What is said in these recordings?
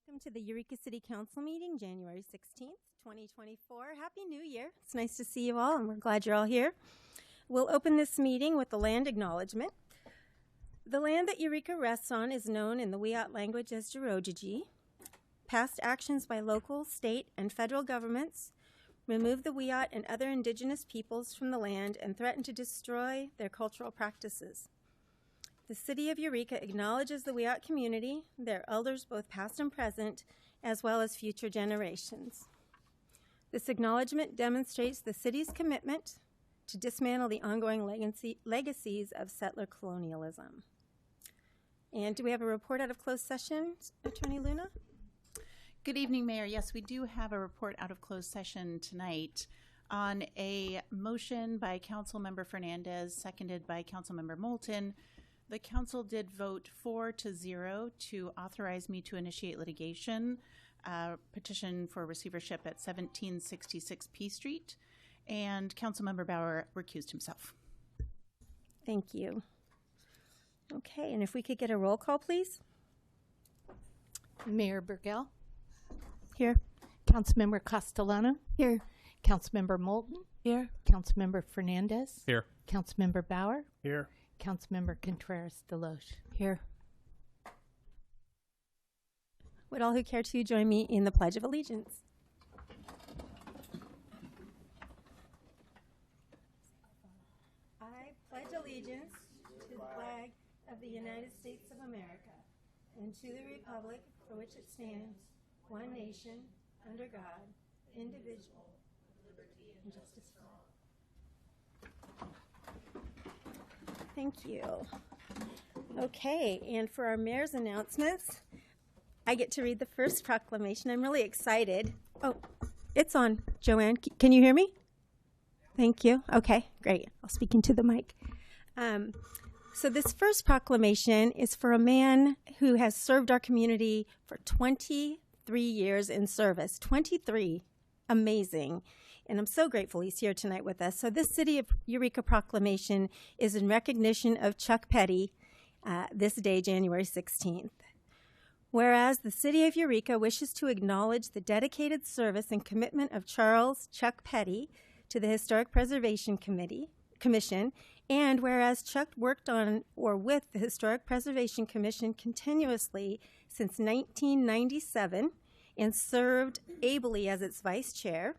Welcome to the Eureka City Council meeting, January 16th, 2024. Happy New Year. It's nice to see you all, and we're glad you're all here. We'll open this meeting with the land acknowledgement. The land that Eureka rests on is known in the Wiyot language as Jirojiji. Past actions by local, state, and federal governments remove the Wiyot and other indigenous peoples from the land and threaten to destroy their cultural practices. The City of Eureka acknowledges the Wiyot community, their elders both past and present, as well as future generations. This acknowledgement demonstrates the city's commitment to dismantle the ongoing legacies of settler colonialism. And do we have a report out of closed session, Attorney Luna? Good evening, Mayor. Yes, we do have a report out of closed session tonight on a motion by Councilmember Fernandez, seconded by Councilmember Moulton. The council did vote 4-0 to authorize me to initiate litigation, petition for receivership at 1766 P Street, and Councilmember Bauer recused himself. Thank you. Okay, and if we could get a roll call, please. Mayor Burgell. Here. Councilmember Castellano. Here. Councilmember Moulton. Here. Councilmember Fernandez. Here. Councilmember Bauer. Here. Councilmember Contreras Deloche. Here. Would all who care to join me in the Pledge of Allegiance? I pledge allegiance to the flag of the United States of America and to the republic for which it stands, one nation, under God, indivisible, with liberty and justice for all. Thank you. Okay, and for our mayor's announcements, I get to read the first proclamation. I'm really excited. Oh, it's on. Joanne, can you hear me? Thank you. Okay, great. I'll speak into the mic. So this first proclamation is for a man who has served our community for 23 years in service. 23. Amazing. And I'm so grateful he's here tonight with us. So this City of Eureka proclamation is in recognition of Chuck Petty this day, January 16th. Whereas the City of Eureka wishes to acknowledge the dedicated service and commitment of Charles Chuck Petty to the Historic Preservation Commission, and whereas Chuck worked on or with the Historic Preservation Commission continuously since 1997 and served ably as its vice chair,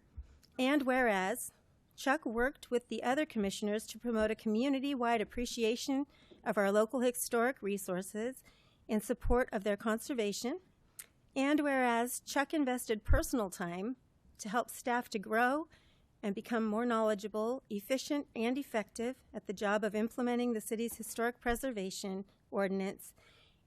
and whereas Chuck worked with the other commissioners to promote a community-wide appreciation of our local historic resources in support of their conservation, and whereas Chuck invested personal time to help staff to grow and become more knowledgeable, efficient, and effective at the job of implementing the city's historic preservation ordinance,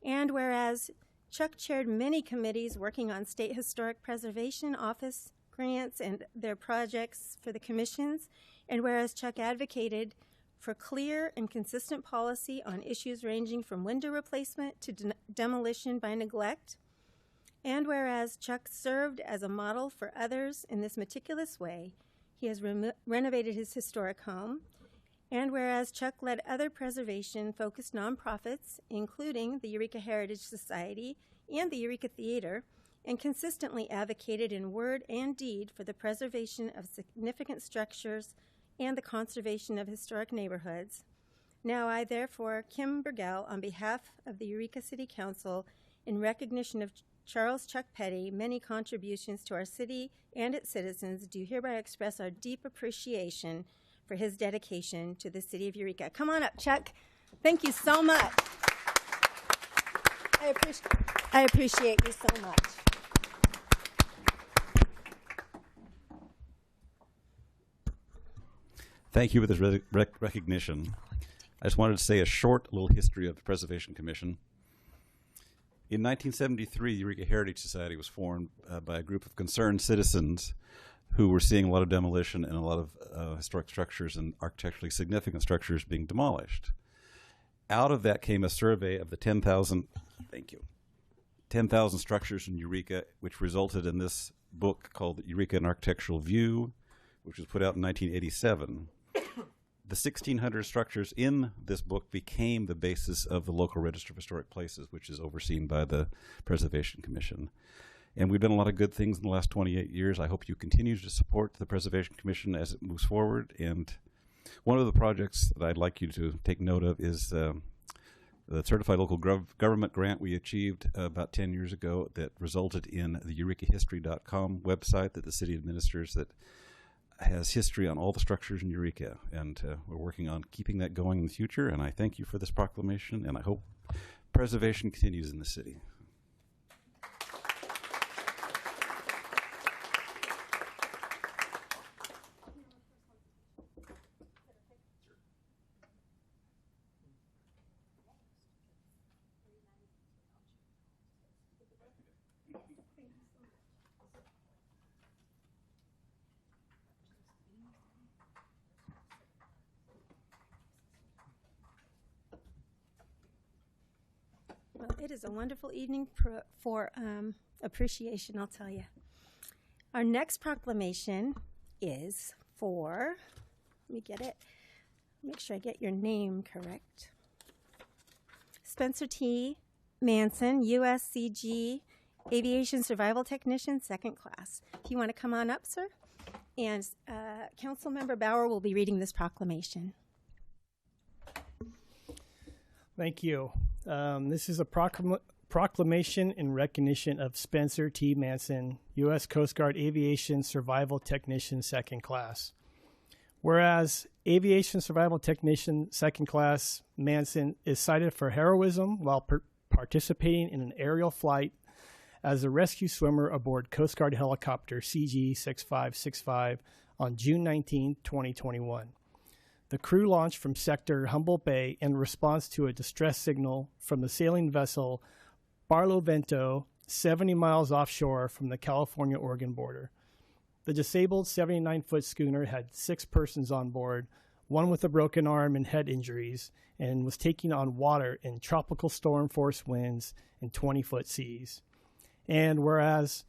and whereas Chuck chaired many committees working on state historic preservation office grants and their projects for the commissions, and whereas Chuck advocated for clear and consistent policy on issues ranging from window replacement to demolition by neglect, and whereas Chuck served as a model for others in this meticulous way, he has renovated his historic home, and whereas Chuck led other preservation-focused nonprofits, including the Eureka Heritage Society and the Eureka Theater, and consistently advocated in word and deed for the preservation of significant structures and the conservation of historic neighborhoods. Now I, therefore, Kim Burgell, on behalf of the Eureka City Council, in recognition of Charles Chuck Petty, many contributions to our city and its citizens, do hereby express our deep appreciation for his dedication to the City of Eureka. Come on up, Chuck. Thank you so much. I appreciate you so much. Thank you for this recognition. I just wanted to say a short little history of the Preservation Commission. In 1973, the Eureka Heritage Society was formed by a group of concerned citizens who were seeing a lot of demolition and a lot of historic structures and architecturally significant structures being demolished. Out of that came a survey of the 10,000 structures in Eureka, which resulted in this book called Eureka: An Architectural View, which was put out in 1987. The 1,600 structures in this book became the basis of the local Register of Historic Places, which is overseen by the Preservation Commission. And we've done a lot of good things in the last 28 years. I hope you continue to support the Preservation Commission as it moves forward. And one of the projects that I'd like you to take note of is the Certified Local Government grant we achieved about 10 years ago that resulted in the EurekaHistory.com website that the city administers that has history on all the structures in Eureka. And we're working on keeping that going in the future. And I thank you for this proclamation, and I hope preservation continues in the city. Well, it is a wonderful evening for appreciation, I'll tell you. Our next proclamation is for, let me get it, make sure I get your name correct. Spencer T. Manson, USCG Aviation Survival Technician, 2nd class. If you want to come on up, sir. And Councilmember Bauer will be reading this proclamation. Thank you. This is a proclamation in recognition of Spencer T. Manson, U.S. Coast Guard Aviation Survival Technician, 2nd class. Whereas Aviation Survival Technician, 2nd class Manson is cited for heroism while participating in an aerial flight as a rescue swimmer aboard Coast Guard helicopter CG-6565 on June 19, 2021. The crew launched from sector Humboldt Bay in response to a distress signal from the sailing vessel Barlovento, 70 miles offshore from the California-Oregon border. The disabled 79-foot schooner had 6 persons on board, one with a broken arm and head injuries, and was taking on water in tropical storm force winds and 20-foot seas. And whereas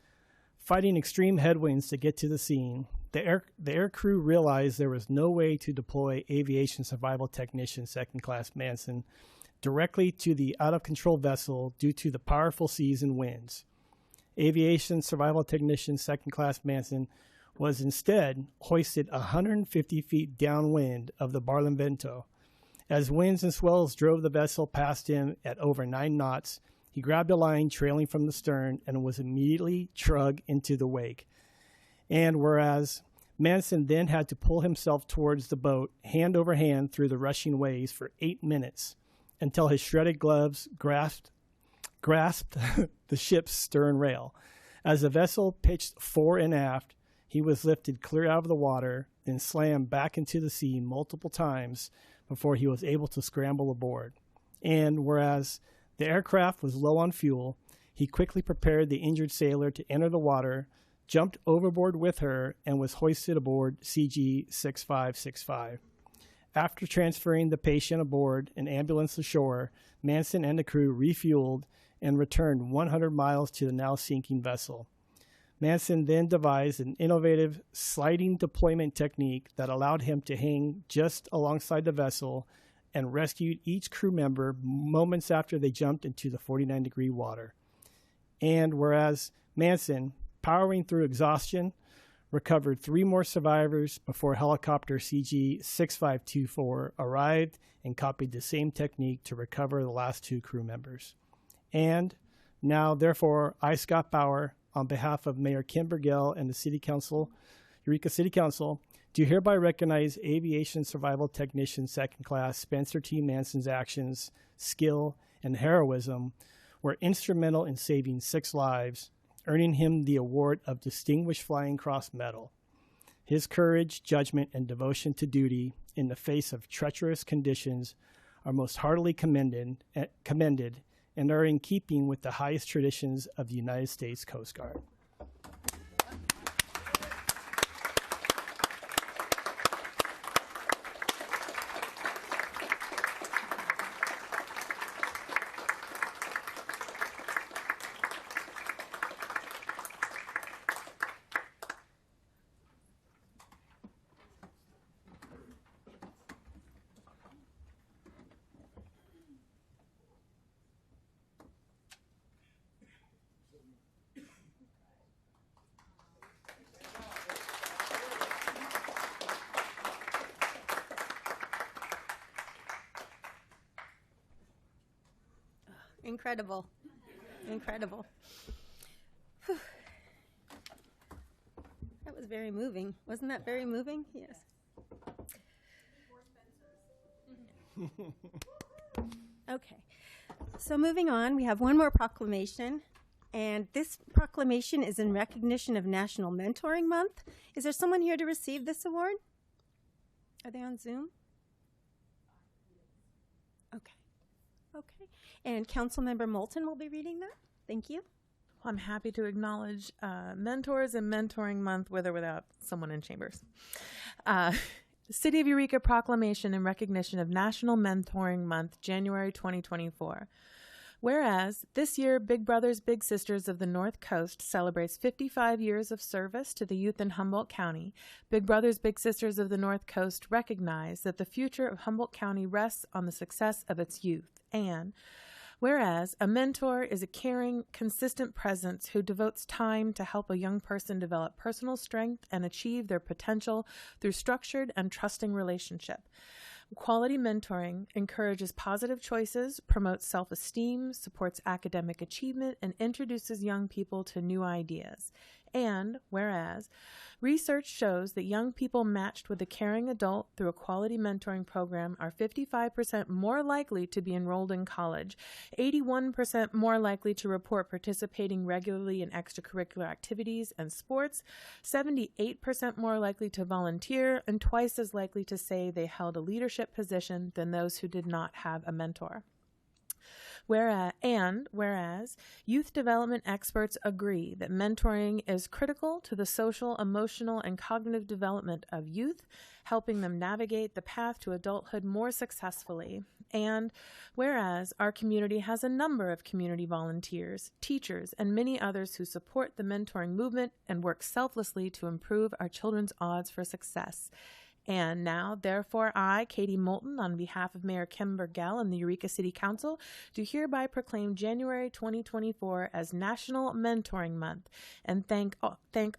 fighting extreme headwinds to get to the scene, the air crew realized there was no way to deploy Aviation Survival Technician 2nd class Manson directly to the out-of-control vessel due to the powerful seas and winds. Aviation Survival Technician 2nd class Manson was instead hoisted 150 feet downwind of the Barlovento. As winds and swells drove the vessel past him at over 9 knots, he grabbed a line trailing from the stern and was immediately dragged into the wake. And whereas Manson then had to pull himself towards the boat hand over hand through the rushing waves for 8 minutes until his shredded gloves grasped the ship's stern rail. As the vessel pitched fore and aft, he was lifted clear out of the water, then slammed back into the sea multiple times before he was able to scramble aboard. And whereas the aircraft was low on fuel, he quickly prepared the injured sailor to enter the water, jumped overboard with her, and was hoisted aboard CG-6565. After transferring the patient aboard an ambulance ashore, Manson and the crew refueled and returned 100 miles to the now sinking vessel. Manson then devised an innovative sliding deployment technique that allowed him to hang just alongside the vessel and rescued each crew member moments after they jumped into the 49-degree water. And whereas Manson, powering through exhaustion, recovered 3 more survivors before helicopter CG-6524 arrived and copied the same technique to recover the last 2 crew members. And now, therefore, I, Scott Bauer, on behalf of Mayor Kim Burgell and the City Council, Eureka City Council, do hereby recognize Aviation Survival Technician 2nd class Spencer T. Manson's actions, skill, and heroism were instrumental in saving 6 lives, earning him the award of Distinguished Flying Cross Medal. His courage, judgment, and devotion to duty in the face of treacherous conditions are most heartily commended and are in keeping with the highest traditions of the United States Coast Guard. Incredible. Incredible. Whew. That was very moving. Wasn't that very moving? Yes. Okay. So moving on, we have one more proclamation. And this proclamation is in recognition of National Mentoring Month. Is there someone here to receive this award? Are they on Zoom? Okay. Okay. And Councilmember Moulton will be reading that. Thank you. I'm happy to acknowledge mentors and Mentoring Month with or without someone in chambers. City of Eureka Proclamation in recognition of National Mentoring Month, January 2024. Whereas this year, Big Brothers Big Sisters of the North Coast celebrates 55 years of service to the youth in Humboldt County, Big Brothers Big Sisters of the North Coast recognize that the future of Humboldt County rests on the success of its youth. And whereas a mentor is a caring, consistent presence who devotes time to help a young person develop personal strength and achieve their potential through structured and trusting relationship. Quality mentoring encourages positive choices, promotes self-esteem, supports academic achievement, and introduces young people to new ideas. And whereas research shows that young people matched with a caring adult through a quality mentoring program are 55% more likely to be enrolled in college, 81% more likely to report participating regularly in extracurricular activities and sports, 78% more likely to volunteer, and twice as likely to say they held a leadership position than those who did not have a mentor. Whereas youth development experts agree that mentoring is critical to the social, emotional, and cognitive development of youth, helping them navigate the path to adulthood more successfully. And whereas our community has a number of community volunteers, teachers, and many others who support the mentoring movement and work selflessly to improve our children's odds for success. And now, therefore, I, Katie Moulton, on behalf of Mayor Kim Burgell and the Eureka City Council, do hereby proclaim January 2024 as National Mentoring Month and thank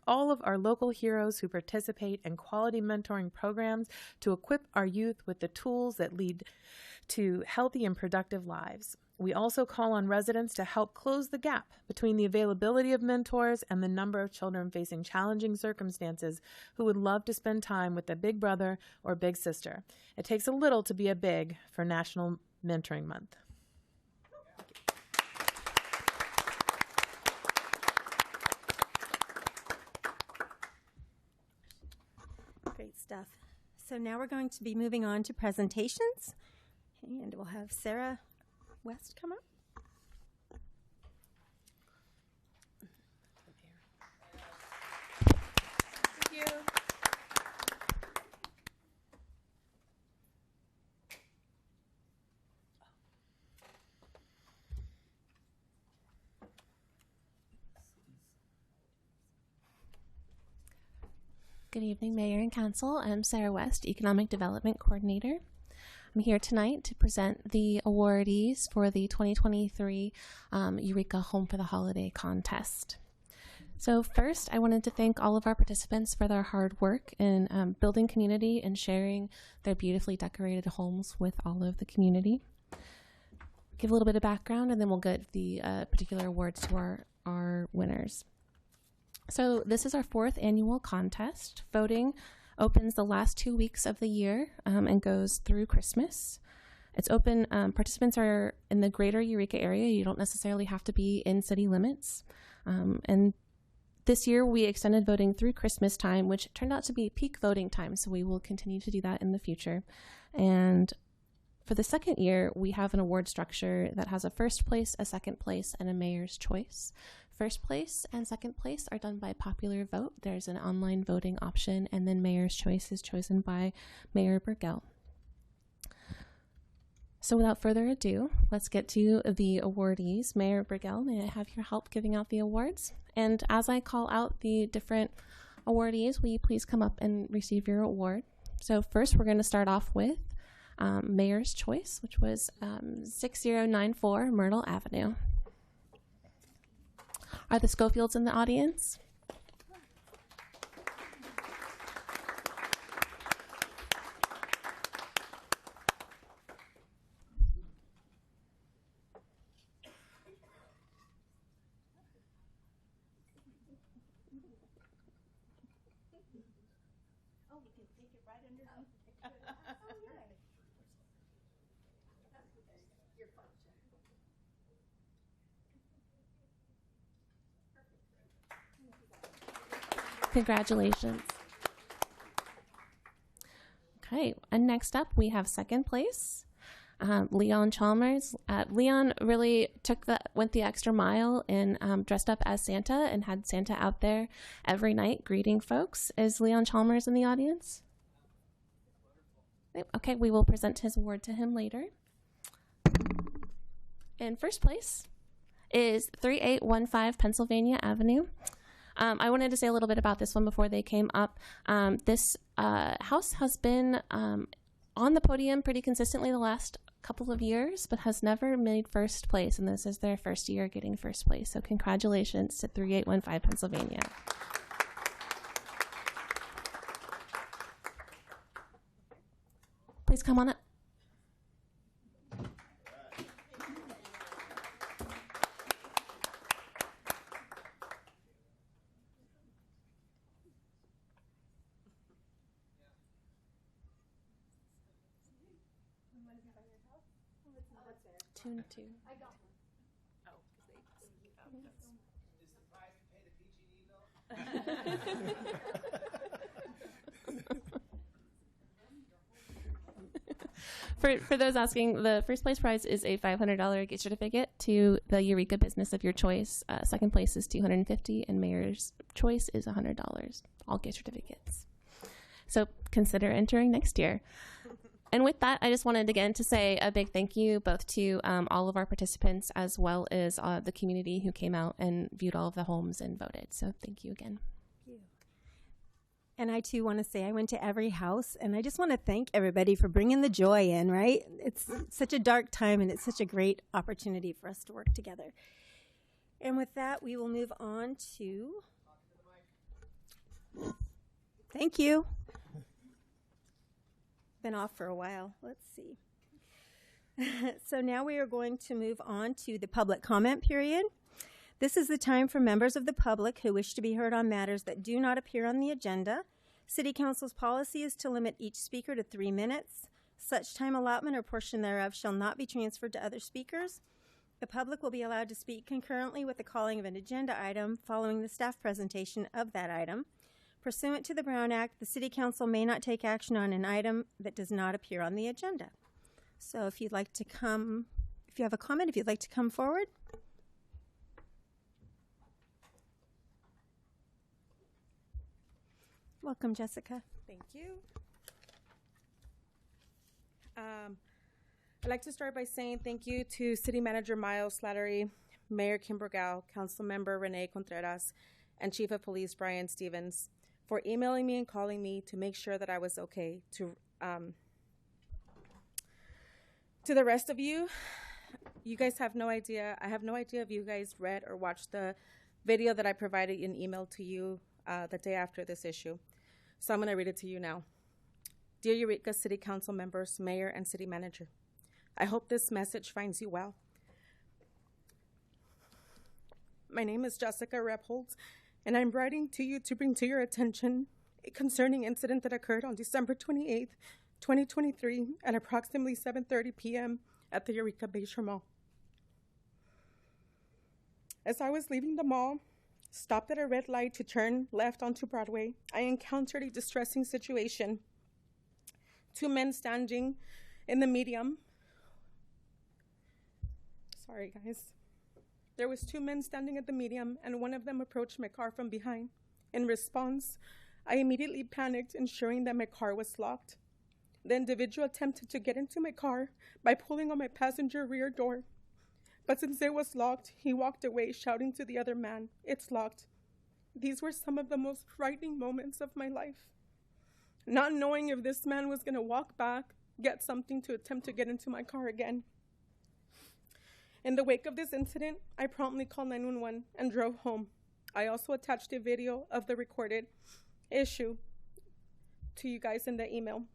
all of our local heroes who participate in quality mentoring programs to equip our youth with the tools that lead to healthy and productive lives. We also call on residents to help close the gap between the availability of mentors and the number of children facing challenging circumstances who would love to spend time with a big brother or big sister. It takes a little to be a big for National Mentoring Month. Great stuff. So now we're going to be moving on to presentations. And we'll have Sarah West come up. Thank you. Good evening, Mayor and Council. I'm Sarah West, Economic Development Coordinator. I'm here tonight to present the awardees for the 2023 Eureka Home for the Holiday contest. So first, I wanted to thank all of our participants for their hard work in building community and sharing their beautifully decorated homes with all of the community. Give a little bit of background, and then we'll get the particular awards to our winners. So this is our 4th annual contest. Voting opens the last 2 weeks of the year and goes through Christmas. It's open, participants are in the greater Eureka area. You don't necessarily have to be in city limits. And this year we extended voting through Christmas time, which turned out to be peak voting time. So we will continue to do that in the future. And for the second year, we have an award structure that has a first place, a second place, and a mayor's choice. First place and second place are done by popular vote. There's an online voting option, and then mayor's choice is chosen by Mayor Burgell. So without further ado, let's get to the awardees. Mayor Burgell, may I have your help giving out the awards? And as I call out the different awardees, will you please come up and receive your award? So first, we're going to start off with Mayor's Choice, which was 6094 Myrtle Avenue. Are the Schofields in the audience? Congratulations. Okay, and next up we have second place, Leon Chalmers. Leon really went the extra mile and dressed up as Santa and had Santa out there every night greeting folks. Is Leon Chalmers in the audience? Okay, we will present his award to him later. In first place is 3815 Pennsylvania Avenue. I wanted to say a little bit about this one before they came up. This house has been on the podium pretty consistently the last couple of years, but has never made first place, and this is their first year getting first place. So congratulations to 3815 Pennsylvania. Please come on up. Tune 2. I got one. For those asking, the first place prize is a $500 gift certificate to the Eureka business of your choice. Second place is $250, and mayor's choice is $100. All gift certificates. So consider entering next year. And with that, I just wanted again to say a big thank you both to all of our participants as well as the community who came out and viewed all of the homes and voted. So thank you again. Thank you. And I too want to say I went to every house, and I just want to thank everybody for bringing the joy in, right? It's such a dark time, and it's such a great opportunity for us to work together. And with that, we will move on to... Thank you. Been off for a while. Let's see. So now we are going to move on to the public comment period. This is the time for members of the public who wish to be heard on matters that do not appear on the agenda. City Council's policy is to limit each speaker to 3 minutes. Such time allotment or portion thereof shall not be transferred to other speakers. The public will be allowed to speak concurrently with the calling of an agenda item following the staff presentation of that item. Pursuant to the Brown Act, the City Council may not take action on an item that does not appear on the agenda. So if you'd like to come, if you have a comment, if you'd like to come forward. Welcome, Jessica. Thank you. I'd like to start by saying thank you to City Manager Miles Slattery, Mayor Kim Burgell, Councilmember Renee Contreras, and Chief of Police Brian Stevens for emailing me and calling me to make sure that I was okay. To the rest of you, you guys have no idea. I have no idea if you guys read or watched the video that I provided in email to you the day after this issue. So I'm going to read it to you now. Dear Eureka City Council members, Mayor, and City Manager, I hope this message finds you well. My name is Jessica Repholz, and I'm writing to you to bring to your attention a concerning incident that occurred on December 28th, 2023 at approximately 7:30 p.m. at the Eureka Bayshore Mall. As I was leaving the mall, stopped at a red light to turn left onto Broadway, I encountered a distressing situation. 2 men standing in the medium. Sorry, guys. There was 2 men standing at the medium, and one of them approached my car from behind. In response, I immediately panicked, ensuring that my car was locked. The individual attempted to get into my car by pulling on my passenger rear door. But since it was locked, he walked away, shouting to the other man, "It's locked." These were some of the most frightening moments of my life. Not knowing if this man was going to walk back, get something to attempt to get into my car again. In the wake of this incident, I promptly called 911 and drove home. I also attached a video of the recorded issue to you guys in the email.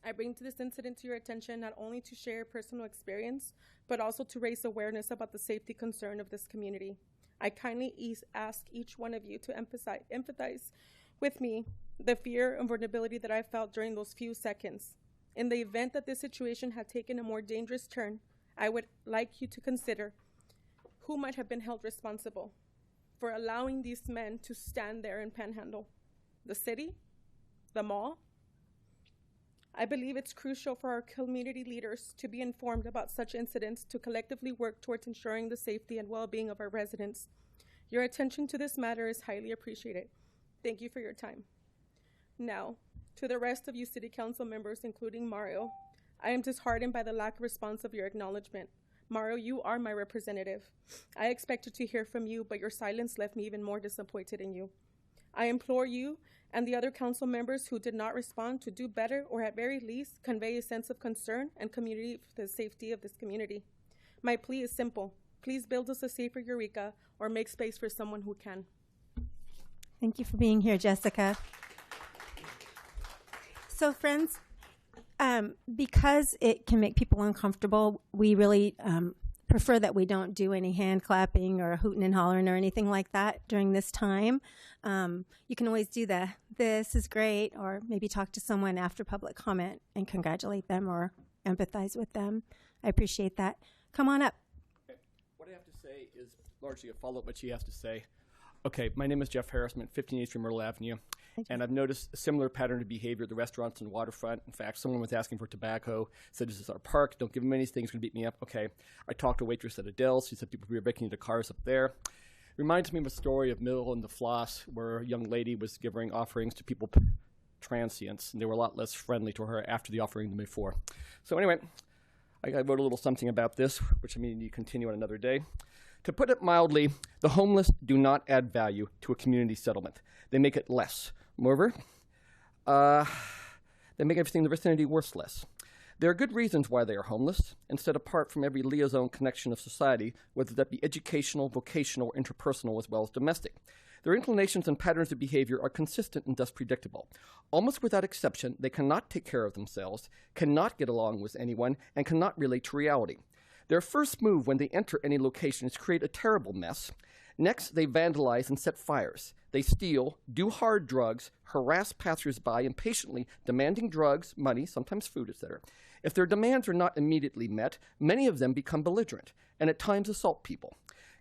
I bring this incident to your attention not only to share personal experience, but also to raise awareness about the safety concern of this community. I kindly ask each one of you to empathize with me the fear and vulnerability that I felt during those few seconds. In the event that this situation had taken a more dangerous turn, I would like you to consider who might have been held responsible for allowing these men to stand there and panhandle. The city? The mall? I believe it's crucial for our community leaders to be informed about such incidents to collectively work towards ensuring the safety and well-being of our residents. Your attention to this matter is highly appreciated. Thank you for your time. Now, to the rest of you city council members, including Mario, I am disheartened by the lack of response of your acknowledgement. Mario, you are my representative. I expected to hear from you, but your silence left me even more disappointed in you. I implore you and the other council members who did not respond to do better, or at very least convey a sense of concern and community for the safety of this community. My plea is simple. Please build us a safer Eureka, or make space for someone who can. Thank you for being here, Jessica. So, friends, because it can make people uncomfortable, we really prefer that we don't do any hand clapping or hooting and hollering or anything like that during this time. You can always do this is great, or maybe talk to someone after public comment and congratulate them or empathize with them. I appreciate that. Come on up. What I have to say is largely a follow-up what she has to say. Okay, my name is Jeff Harris. I'm at 15 East Myrtle Avenue, and I've noticed a similar pattern of behavior at the restaurants and waterfront. In fact, someone was asking for tobacco, said, "This is our park, don't give them anything, it's going to beat me up." Okay, I talked to a waitress at Adele's. She said people were breaking into cars up there. Reminds me of a story of Mill and the Floss, where a young lady was giving offerings to people, transients, and they were a lot less friendly to her after the offering than before. So anyway, I wrote a little something about this, which I mean you continue on another day. To put it mildly, the homeless do not add value to a community settlement. They make it less. Moreover, they make everything in the vicinity worthless. There are good reasons why they are homeless, and set apart from every liaison connection of society, whether that be educational, vocational, or interpersonal, as well as domestic. Their inclinations and patterns of behavior are consistent and thus predictable. Almost without exception, they cannot take care of themselves, cannot get along with anyone, and cannot relate to reality. Their first move when they enter any location is create a terrible mess. Next, they vandalize and set fires. They steal, do hard drugs, harass passersby impatiently, demanding drugs, money, sometimes food, etc. If their demands are not immediately met, many of them become belligerent, and at times assault people.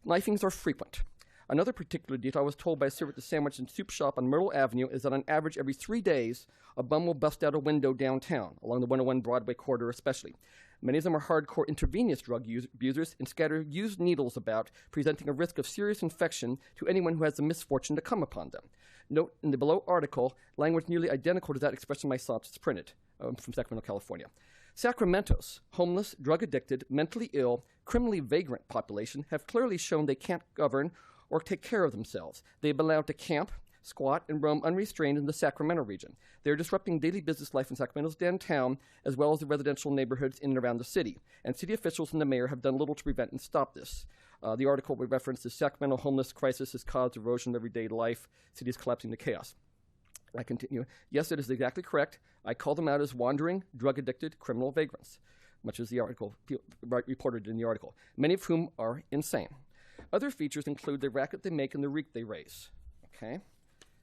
Knifings are frequent. Another particular detail I was told by a server at the sandwich and soup shop on Myrtle Avenue is that on average every 3 days, a bum will bust out a window downtown, along the 101 Broadway corridor especially. Many of them are hardcore intravenous drug abusers and scatter used needles about, presenting a risk of serious infection to anyone who has the misfortune to come upon them. Note in the below article, language nearly identical to that expression my thoughts is printed from Sacramento, California. Sacramento's homeless, drug-addicted, mentally ill, criminally vagrant population have clearly shown they can't govern or take care of themselves. They've been allowed to camp, squat, and roam unrestrained in the Sacramento region. They're disrupting daily business life in Sacramento's downtown, as well as the residential neighborhoods in and around the city. And city officials and the mayor have done little to prevent and stop this. The article we referenced, the Sacramento homeless crisis has caused erosion of everyday life. City is collapsing to chaos. I continue. Yes, it is exactly correct. I call them out as wandering, drug-addicted, criminal vagrants, much as the article reported in the article, many of whom are insane. Other features include the racket they make and the reek they raise. Okay,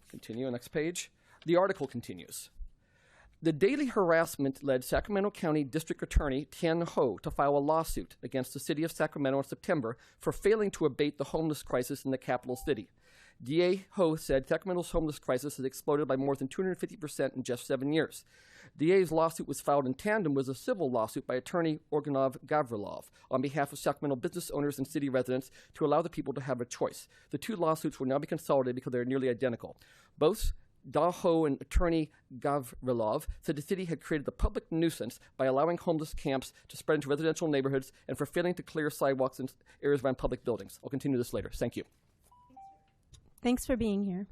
continue, next page. The article continues. The daily harassment led Sacramento County District Attorney Tien Ho to file a lawsuit against the city of Sacramento in September for failing to abate the homeless crisis in the capital city. DA Ho said Sacramento's homeless crisis has exploded by more than 250% in just 7 years. DA's lawsuit was filed in tandem with a civil lawsuit by attorney Organov Gavrilov on behalf of Sacramento business owners and city residents to allow the people to have a choice. The two lawsuits will now be consolidated because they are nearly identical. Both Da Ho and attorney Gavrilov said the city had created a public nuisance by allowing homeless camps to spread into residential neighborhoods and for failing to clear sidewalks and areas around public buildings. I'll continue this later. Thank you. Thanks for being here.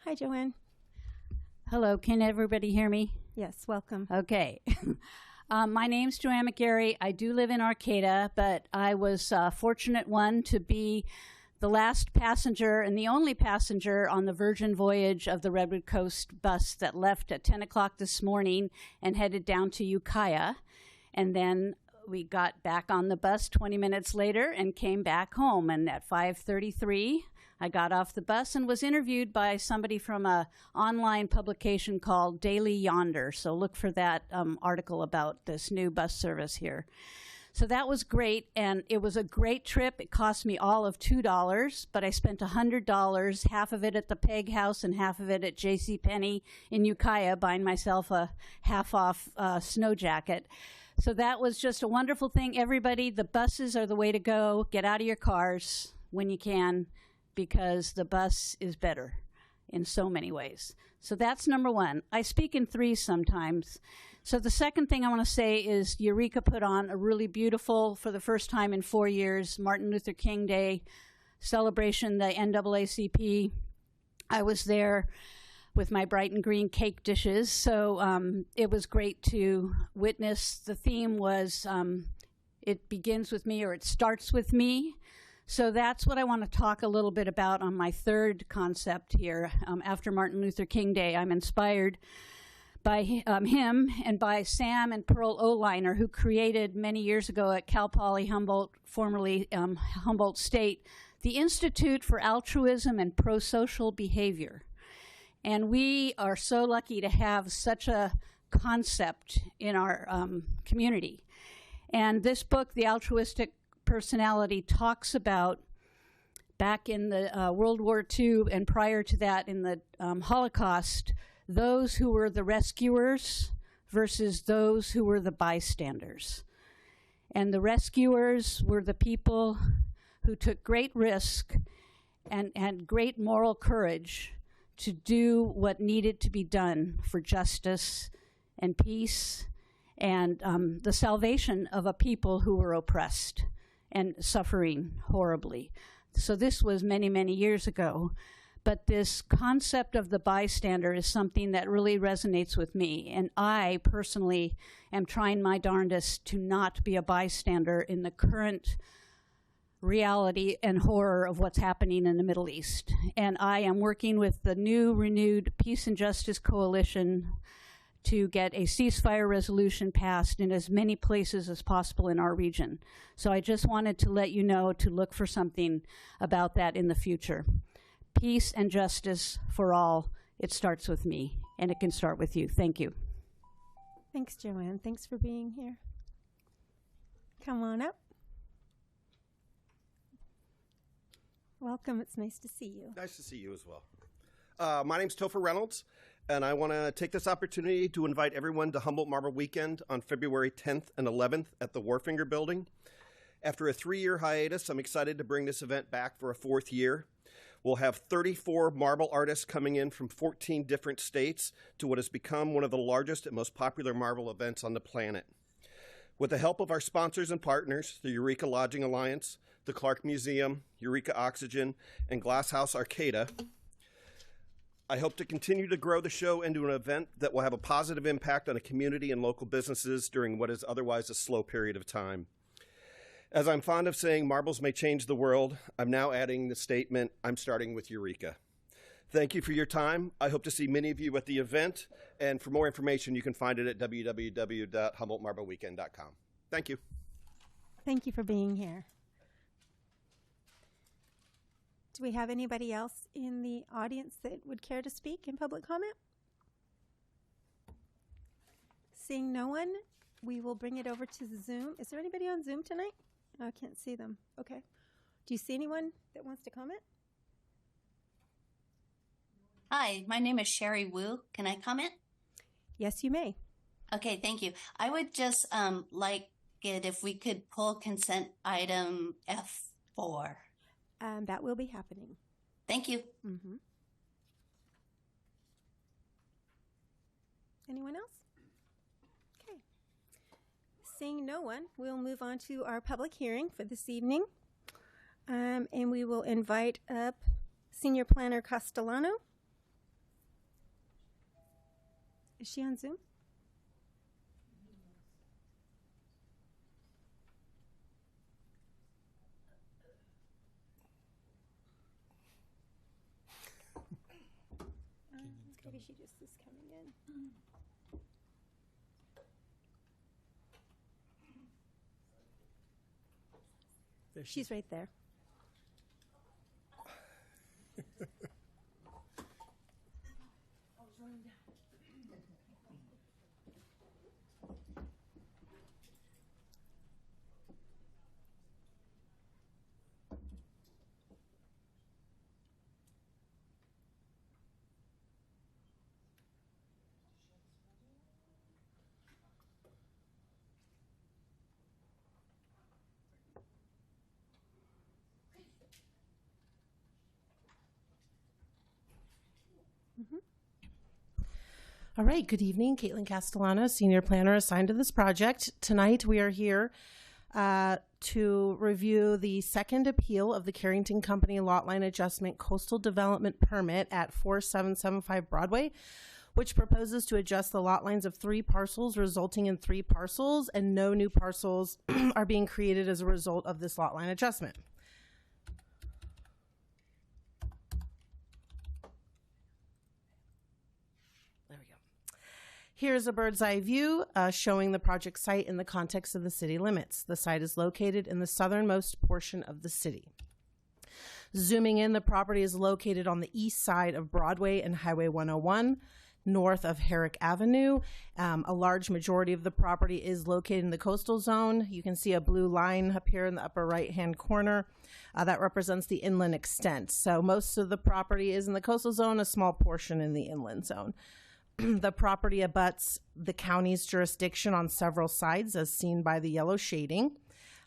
Hi, Joanne. Hello, can everybody hear me? Yes, welcome. Okay. My name's Joanne McGarry. I do live in Arcata, but I was fortunate one to be the last passenger and the only passenger on the Virgin Voyage of the Redwood Coast bus that left at 10 o'clock this morning and headed down to Ukiah. And then we got back on the bus 20 minutes later and came back home. And at 5:33, I got off the bus and was interviewed by somebody from a online publication called Daily Yonder. So look for that article about this new bus service here. So that was great, and it was a great trip. It cost me all of $2, but I spent $100, half of it at the Peg House and half of it at JCPenney in Ukiah, buying myself a half-off snow jacket. So that was just a wonderful thing. Everybody, the buses are the way to go. Get out of your cars when you can, because the bus is better in so many ways. So that's number one. I speak in threes sometimes. So the second thing I want to say is Eureka put on a really beautiful, for the first time in 4 years, Martin Luther King Day celebration, the NAACP. I was there with my bright and green cake dishes, so it was great to witness. The theme was it begins with me, or it starts with me. So that's what I want to talk a little bit about on my third concept here. After Martin Luther King Day, I'm inspired by him and by Sam and Pearl Oliner, who created many years ago at Cal Poly Humboldt, formerly Humboldt State, the Institute for Altruism and Pro-Social Behavior. And we are so lucky to have such a concept in our community. And this book, The Altruistic Personality, talks about back in the World War II and prior to that in the Holocaust, those who were the rescuers versus those who were the bystanders. And the rescuers were the people who took great risk and had great moral courage to do what needed to be done for justice and peace and the salvation of a people who were oppressed and suffering horribly. So this was many, many years ago. But this concept of the bystander is something that really resonates with me. And I personally am trying my darndest to not be a bystander in the current reality and horror of what's happening in the Middle East. And I am working with the new renewed Peace and Justice Coalition to get a ceasefire resolution passed in as many places as possible in our region. So I just wanted to let you know to look for something about that in the future. Peace and justice for all. It starts with me, and it can start with you. Thank you. Thanks, Joanne. Thanks for being here. Come on up. Welcome. It's nice to see you. Nice to see you as well. My name's Topher Reynolds, and I want to take this opportunity to invite everyone to Humboldt Marble Weekend on February 10th and 11th at the Warfinger Building. After a 3-year hiatus, I'm excited to bring this event back for a 4th year. We'll have 34 marble artists coming in from 14 different states to what has become one of the largest and most popular marble events on the planet. With the help of our sponsors and partners, the Eureka Lodging Alliance, the Clark Museum, Eureka Oxygen, and Glasshouse Arcata, I hope to continue to grow the show into an event that will have a positive impact on a community and local businesses during what is otherwise a slow period of time. As I'm fond of saying, marbles may change the world, I'm now adding the statement, I'm starting with Eureka. Thank you for your time. I hope to see many of you at the event, and for more information, you can find it at www.humboldtmarbleweekend.com. Thank you. Thank you for being here. Do we have anybody else in the audience that would care to speak in public comment? Seeing no one, we will bring it over to Zoom. Is there anybody on Zoom tonight? Oh, I can't see them. Okay. Do you see anyone that wants to comment? Hi, my name is Sherry Wu. Can I comment? Yes, you may. Okay, thank you. I would just like it if we could pull consent item F4. That will be happening. Thank you. Mm-hmm. Anyone else? Okay. Seeing no one, we'll move on to our public hearing for this evening. And we will invite up Senior Planner Castellano. Is she on Zoom? Maybe she just is coming in. She's right there. All right, good evening. Caitlin Castellano, Senior Planner assigned to this project. Tonight we are here to review the second appeal of the Carrington Company Lot Line Adjustment Coastal Development Permit at 4775 Broadway, which proposes to adjust the lot lines of 3 parcels, resulting in 3 parcels, and no new parcels are being created as a result of this lot line adjustment. Here's a bird's eye view showing the project site in the context of the city limits. The site is located in the southernmost portion of the city. Zooming in, the property is located on the east side of Broadway and Highway 101, north of Herrick Avenue. A large majority of the property is located in the coastal zone. You can see a blue line up here in the upper right-hand corner. That represents the inland extent. So most of the property is in the coastal zone, a small portion in the inland zone. The property abuts the county's jurisdiction on several sides, as seen by the yellow shading.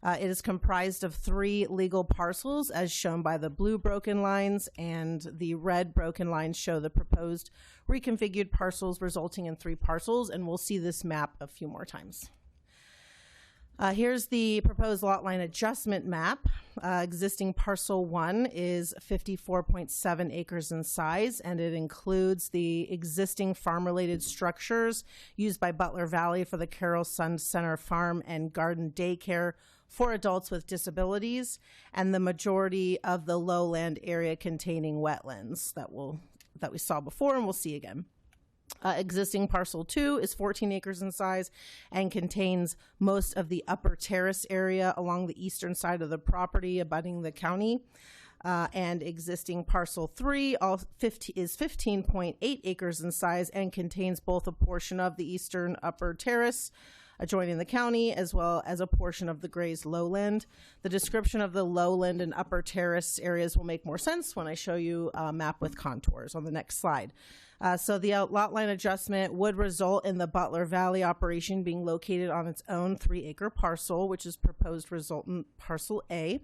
It is comprised of 3 legal parcels, as shown by the blue broken lines, and the red broken lines show the proposed reconfigured parcels, resulting in 3 parcels, and we'll see this map a few more times. Here's the proposed lot line adjustment map. Existing parcel 1 is 54.7 acres in size, and it includes the existing farm-related structures used by Butler Valley for the Carroll Sun Center Farm and Garden Daycare for adults with disabilities, and the majority of the lowland area containing wetlands that we saw before and we'll see again. Existing parcel 2 is 14 acres in size and contains most of the upper terrace area along the eastern side of the property abutting the county. And existing parcel 3 is 15.8 acres in size and contains both a portion of the eastern upper terrace adjoining the county, as well as a portion of the grazed lowland. The description of the lowland and upper terrace areas will make more sense when I show you a map with contours on the next slide. So the lot line adjustment would result in the Butler Valley operation being located on its own 3-acre parcel, which is proposed resultant parcel A.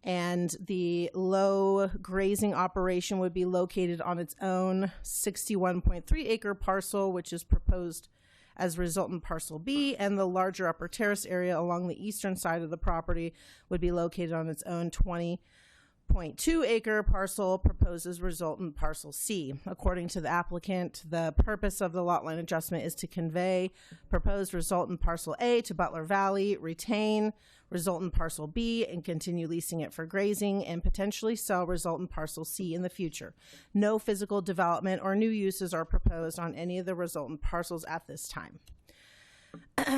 And the low grazing operation would be located on its own 61.3-acre parcel, which is proposed as resultant parcel B, and the larger upper terrace area along the eastern side of the property would be located on its own 20.2-acre parcel, proposed as resultant parcel C. According to the applicant, the purpose of the lot line adjustment is to convey proposed resultant parcel A to Butler Valley, retain resultant parcel B, and continue leasing it for grazing, and potentially sell resultant parcel C in the future. No physical development or new uses are proposed on any of the resultant parcels at this time.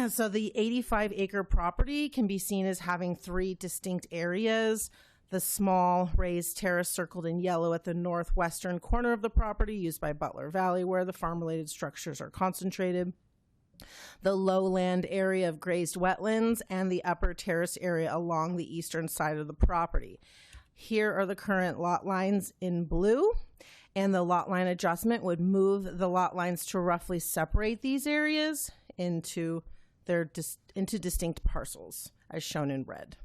So the 85-acre property can be seen as having 3 distinct areas. The small raised terrace circled in yellow at the northwestern corner of the property used by Butler Valley, where the farm-related structures are concentrated. The lowland area of grazed wetlands, and the upper terrace area along the eastern side of the property. Here are the current lot lines in blue, and the lot line adjustment would move the lot lines to roughly separate these areas into distinct parcels, as shown in red.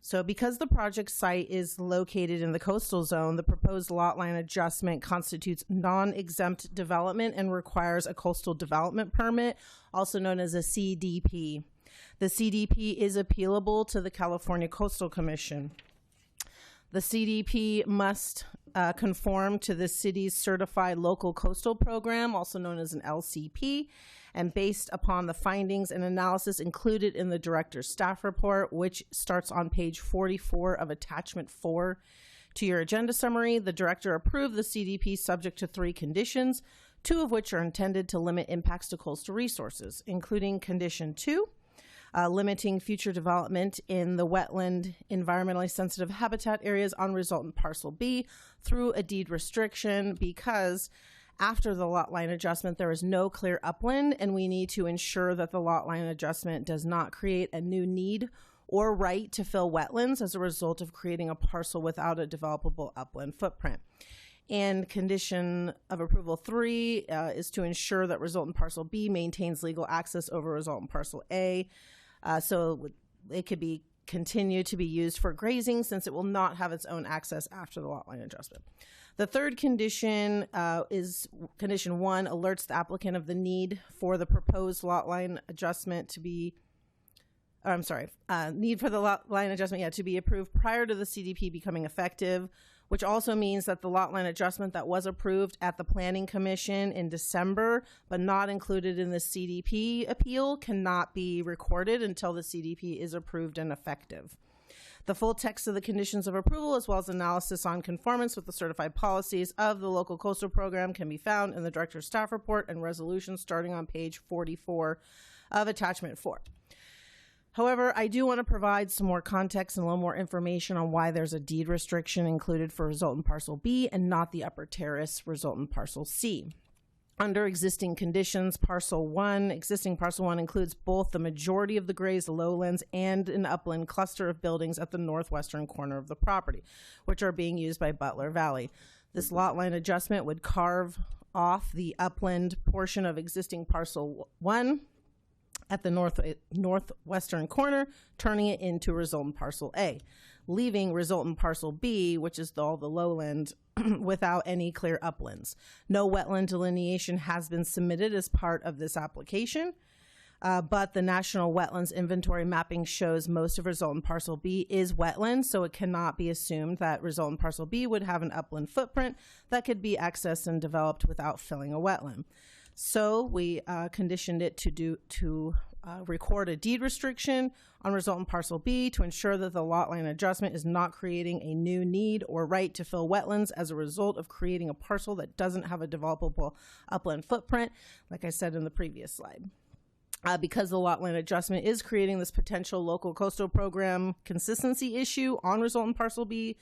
So because the project site is located in the coastal zone, the proposed lot line adjustment constitutes non-exempt development and requires a coastal development permit, also known as a CDP. The CDP is appealable to the California Coastal Commission. The CDP must conform to the city's Certified Local Coastal Program, also known as an LCP, and based upon the findings and analysis included in the director's staff report, which starts on page 44 of attachment 4 to your agenda summary, the director approved the CDP subject to 3 conditions, 2 of which are intended to limit impacts to coastal resources, including condition 2, limiting future development in the wetland environmentally sensitive habitat areas on resultant parcel B through a deed restriction, because After the lot line adjustment, there is no clear upland, and we need to ensure that the lot line adjustment does not create a new need or right to fill wetlands as a result of creating a parcel without a developable upland footprint. And condition of approval 3 is to ensure that resultant parcel B maintains legal access over resultant parcel A. So it could be continue to be used for grazing since it will not have its own access after the lot line adjustment. The third condition is condition 1, alerts the applicant of the need for the proposed lot line adjustment to be, need for the lot line adjustment, to be approved prior to the CDP becoming effective, which also means that the lot line adjustment that was approved at the Planning Commission in December, but not included in the CDP appeal, cannot be recorded until the CDP is approved and effective. The full text of the conditions of approval, as well as analysis on conformance with the certified policies of the local coastal program, can be found in the director's staff report and resolution starting on page 44 of attachment 4. However, I do want to provide some more context and a little more information on why there's a deed restriction included for resultant parcel B and not the upper terrace resultant parcel C. Under existing conditions, existing parcel 1 includes both the majority of the grazed lowlands and an upland cluster of buildings at the northwestern corner of the property, which are being used by Butler Valley. This lot line adjustment would carve off the upland portion of existing parcel 1 at the northwestern corner, turning it into resultant parcel A, leaving resultant parcel B, which is all the lowland, without any clear uplands. No wetland delineation has been submitted as part of this application, but the National Wetlands Inventory mapping shows most of resultant parcel B is wetland, so it cannot be assumed that resultant parcel B would have an upland footprint that could be accessed and developed without filling a wetland. So we conditioned it to record a deed restriction on resultant parcel B to ensure that the lot line adjustment is not creating a new need or right to fill wetlands as a result of creating a parcel that doesn't have a developable upland footprint, like I said in the previous slide. Because the lot line adjustment is creating this potential local coastal program consistency issue on resultant parcel B,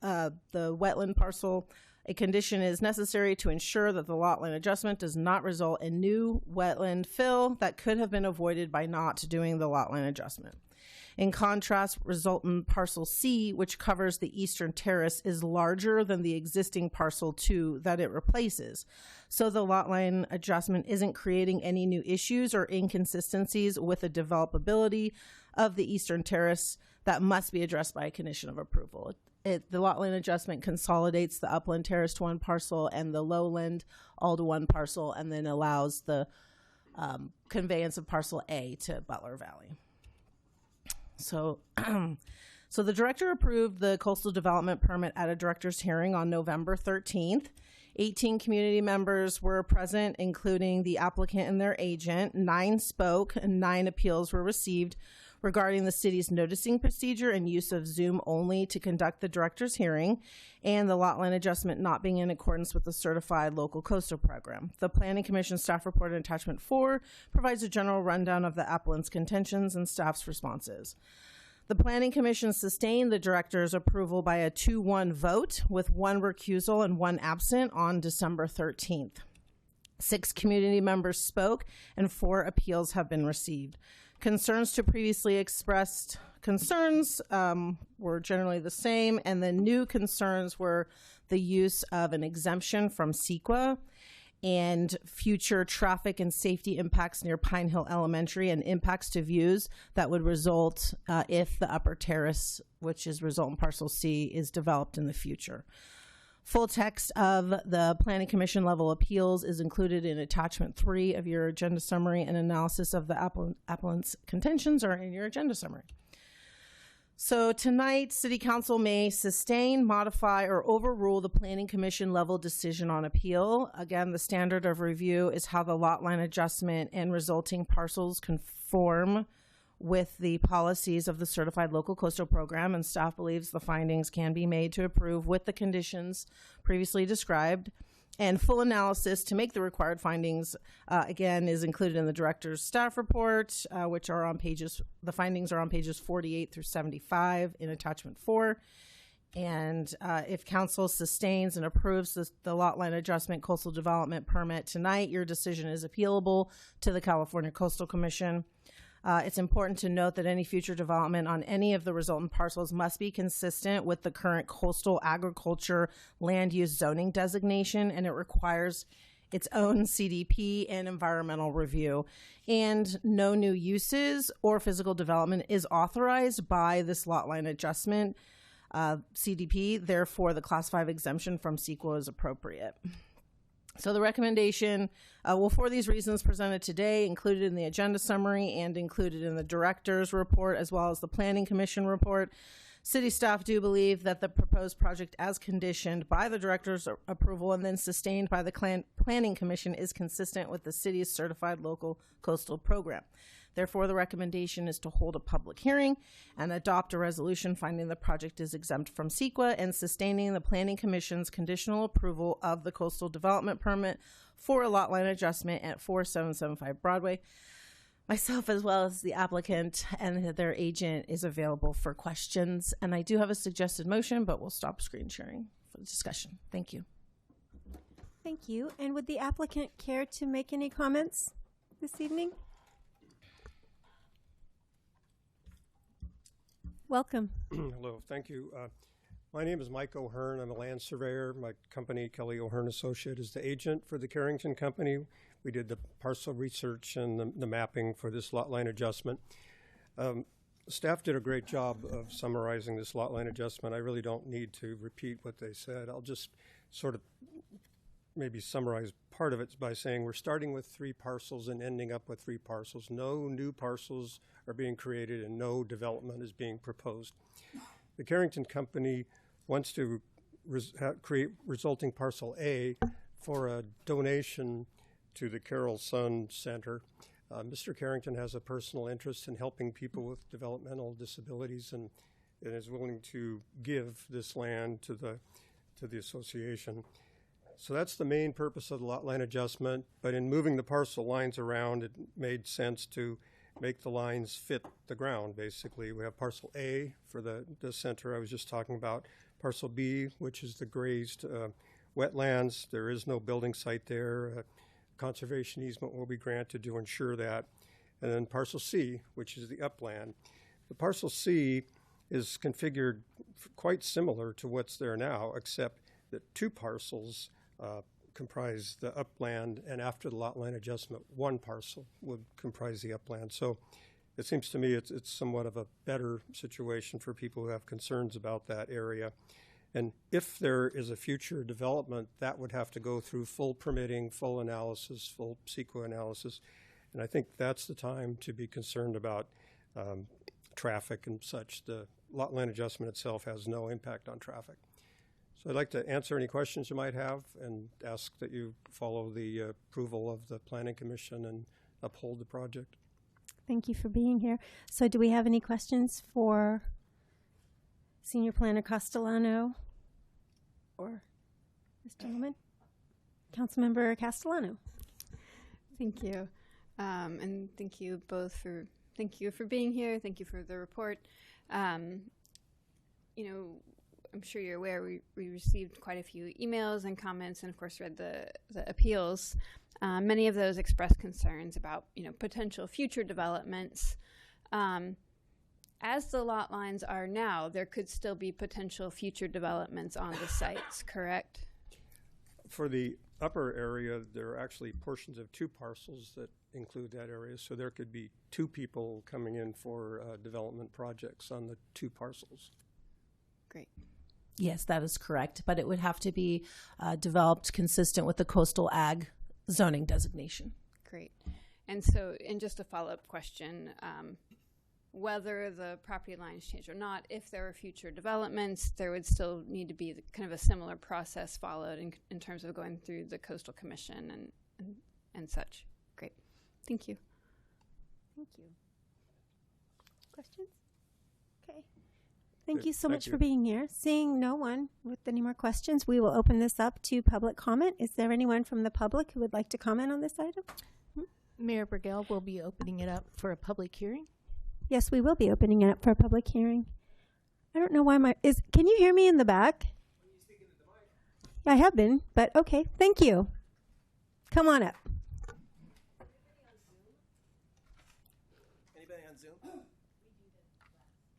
the wetland parcel, a condition is necessary to ensure that the lot line adjustment does not result in new wetland fill that could have been avoided by not doing the lot line adjustment. In contrast, resultant parcel C, which covers the eastern terrace, is larger than the existing parcel 2 that it replaces. So the lot line adjustment isn't creating any new issues or inconsistencies with the developability of the eastern terrace that must be addressed by a condition of approval. The lot line adjustment consolidates the upland terrace to one parcel and the lowland all to one parcel, and then allows the conveyance of parcel A to Butler Valley. So the director approved the coastal development permit at a director's hearing on November 13th. 18 community members were present, including the applicant and their agent. 9 spoke and 9 appeals were received regarding the city's noticing procedure and use of Zoom only to conduct the director's hearing, and the lot line adjustment not being in accordance with the certified local coastal program. The Planning Commission staff report in attachment 4 provides a general rundown of the applicant's contentions and staff's responses. The Planning Commission sustained the director's approval by a 2-1 vote, with 1 recusal and 1 absent on December 13th. 6 community members spoke and 4 appeals have been received. Concerns to previously expressed concerns were generally the same, and the new concerns were the use of an exemption from CEQA and future traffic and safety impacts near Pine Hill Elementary and impacts to views that would result if the upper terrace, which is resultant parcel C, is developed in the future. Full text of the Planning Commission level appeals is included in attachment 3 of your agenda summary, and analysis of the appellant's contentions are in your agenda summary. So tonight, City Council may sustain, modify, or overrule the Planning Commission level decision on appeal. Again, the standard of review is how the lot line adjustment and resulting parcels conform with the policies of the Certified Local Coastal Program, and staff believes the findings can be made to approve with the conditions previously described. And full analysis to make the required findings, again, is included in the director's staff report, the findings are on pages 48 through 75 in attachment 4. And if council sustains and approves the lot line adjustment coastal development permit tonight, your decision is appealable to the California Coastal Commission. It's important to note that any future development on any of the resultant parcels must be consistent with the current coastal agriculture land use zoning designation, and it requires its own CDP and environmental review. And no new uses or physical development is authorized by this lot line adjustment CDP. Therefore, the Class 5 exemption from CEQA is appropriate. So the recommendation, for these reasons presented today, included in the agenda summary and included in the director's report, as well as the Planning Commission report, city staff do believe that the proposed project, as conditioned by the director's approval and then sustained by the Planning Commission, is consistent with the city's certified local coastal program. Therefore, the recommendation is to hold a public hearing and adopt a resolution finding the project is exempt from CEQA and sustaining the Planning Commission's conditional approval of the coastal development permit for a lot line adjustment at 4775 Broadway. Myself, as well as the applicant and their agent, is available for questions. And I do have a suggested motion, but we'll stop screen sharing for the discussion. Thank you. Thank you. And would the applicant care to make any comments this evening? Welcome. Hello, thank you. My name is Mike O'Hearn. I'm a land surveyor. My company, Kelly O'Hearn Associate, is the agent for the Carrington Company. We did the parcel research and the mapping for this lot line adjustment. Staff did a great job of summarizing this lot line adjustment. I really don't need to repeat what they said. I'll just sort of maybe summarize part of it by saying we're starting with 3 parcels and ending up with 3 parcels. No new parcels are being created and no development is being proposed. The Carrington Company wants to create resulting parcel A for a donation to the Carroll Sun Center. Mr. Carrington has a personal interest in helping people with developmental disabilities and is willing to give this land to the association. So that's the main purpose of the lot line adjustment, but in moving the parcel lines around, it made sense to make the lines fit the ground, basically. We have parcel A for the center I was just talking about, parcel B, which is the grazed wetlands. There is no building site there. Conservation easement will be granted to ensure that. And then parcel C, which is the upland. The parcel C is configured quite similar to what's there now, except that 2 parcels comprise the upland, and after the lot line adjustment, 1 parcel would comprise the upland. So it seems to me it's somewhat of a better situation for people who have concerns about that area. And if there is a future development, that would have to go through full permitting, full analysis, full CEQA analysis. And I think that's the time to be concerned about traffic and such. The lot line adjustment itself has no impact on traffic. So I'd like to answer any questions you might have and ask that you follow the approval of the Planning Commission and uphold the project. Thank you for being here. So do we have any questions for Senior Planner Castellano or this gentleman? Councilmember Castellano. Thank you. And thank you both for being here. Thank you for the report. I'm sure you're aware we received quite a few emails and comments, and of course read the appeals. Many of those expressed concerns about potential future developments. As the lot lines are now, there could still be potential future developments on the sites, correct? For the upper area, there are actually portions of 2 parcels that include that area, so there could be 2 people coming in for development projects on the 2 parcels. Great. Yes, that is correct, but it would have to be developed consistent with the coastal ag zoning designation. Great. And so, and just a follow-up question, whether the property lines change or not, if there are future developments, there would still need to be kind of a similar process followed in terms of going through the Coastal Commission and such. Great. Thank you. Thank you. Questions? Okay. Thank you so much you. for being here. Seeing no one with any more questions, we will open this up to public comment. Is there anyone from the public who would like to comment on this item? Mayor Burgell will be opening it up for a public hearing. Yes, we will be opening it up for a public hearing. I don't know why can you hear me in the back? I have been, but okay, thank you. Come on up. Anybody on Zoom?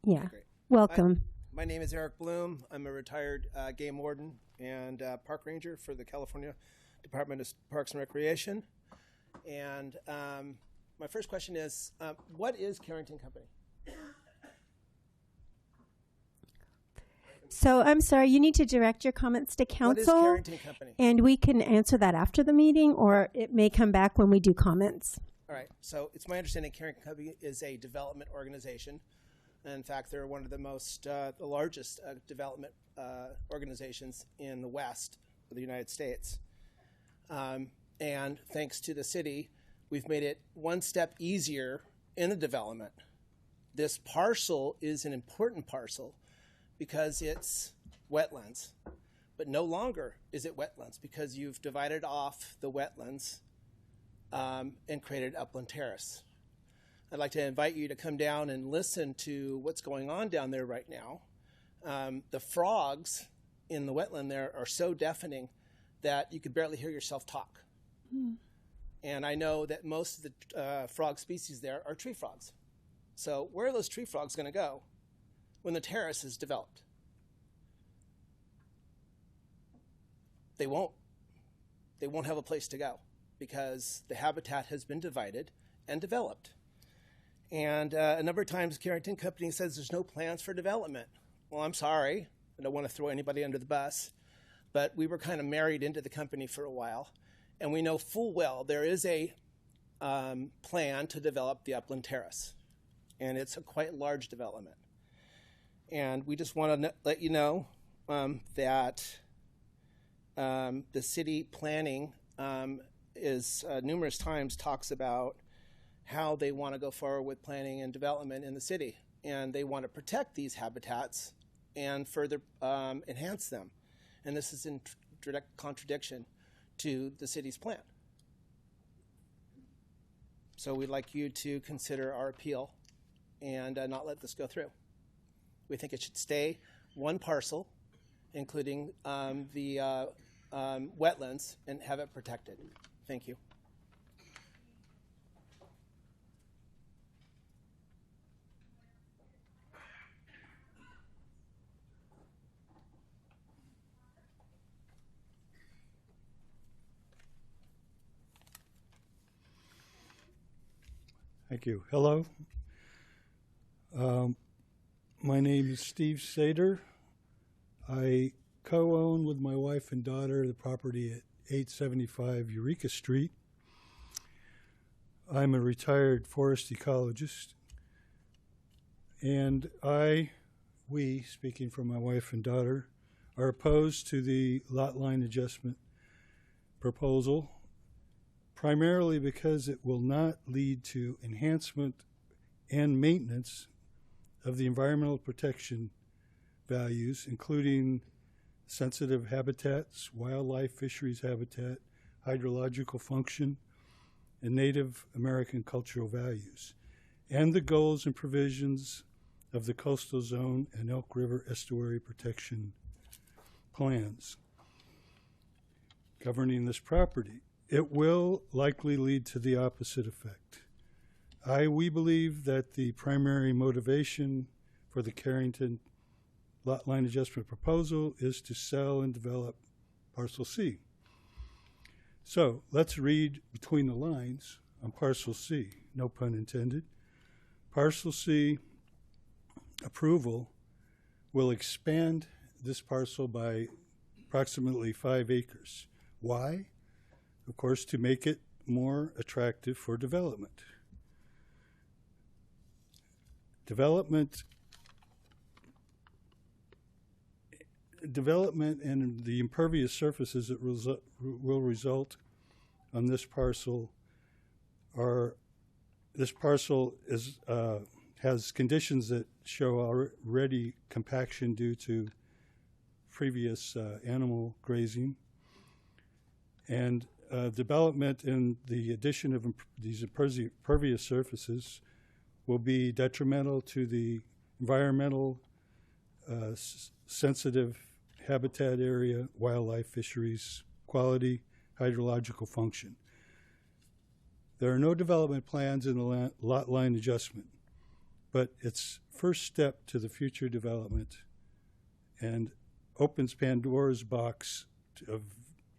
Yeah, Great. welcome. My name is Eric Bloom. I'm a retired game warden and park ranger for the California Department of Parks and Recreation. And my first question is, what is Carrington Company? So I'm sorry, you need to direct your comments to council. What is Carrington Company? And we can answer that after the meeting, or it may come back when we do comments. All right, so it's my understanding Carrington Company is a development organization. And in fact, they're one of the largest development organizations in the West of the United States. And thanks to the city, we've made it one step easier in the development. This parcel is an important parcel because it's wetlands, but no longer is it wetlands because you've divided off the wetlands and created Upland Terrace. I'd like to invite you to come down and listen to what's going on down there right now. The frogs in the wetland there are so deafening that you could barely hear yourself talk. And I know that most of the frog species there are tree frogs. So where are those tree frogs going to go when the terrace is developed? They won't. They won't have a place to go because the habitat has been divided and developed. And a number of times Carrington Company says there's no plans for development. Well, I'm sorry. I don't want to throw anybody under the bus. But we were kind of married into the company for a while. And we know full well there is a plan to develop the Upland Terrace. And it's a quite large development. And we just want to let you know that the city planning is numerous times talks about how they want to go forward with planning and development in the city. And they want to protect these habitats and further enhance them. And this is in direct contradiction to the city's plan. So we'd like you to consider our appeal and not let this go through. We think it should stay one parcel, including the wetlands, and have it protected. Thank you. Thank you. Hello. My name is Steve Sader. I co-own with my wife and daughter the property at 875 Eureka Street. I'm a retired forest ecologist. And we, speaking for my wife and daughter, are opposed to the lot line adjustment proposal, primarily because it will not lead to enhancement and maintenance of the environmental protection values, including sensitive habitats, wildlife fisheries habitat, hydrological function, and Native American cultural values, and the goals and provisions of the Coastal Zone and Elk River Estuary Protection plans governing this property. It will likely lead to the opposite effect. We believe that the primary motivation for the Carrington lot line adjustment proposal is to sell and develop Parcel C. So let's read between the lines on Parcel C, no pun intended. Parcel C approval will expand this parcel by approximately 5 acres. Why? Of course, to make it more attractive for development. Development and the impervious surfaces that will result on this parcel has conditions that show already compaction due to previous animal grazing, and development and the addition of these impervious surfaces will be detrimental to the environmental sensitive habitat area, wildlife, fisheries, quality, hydrological function. There are no development plans in the lot line adjustment, but it's first step to the future development and opens Pandora's box of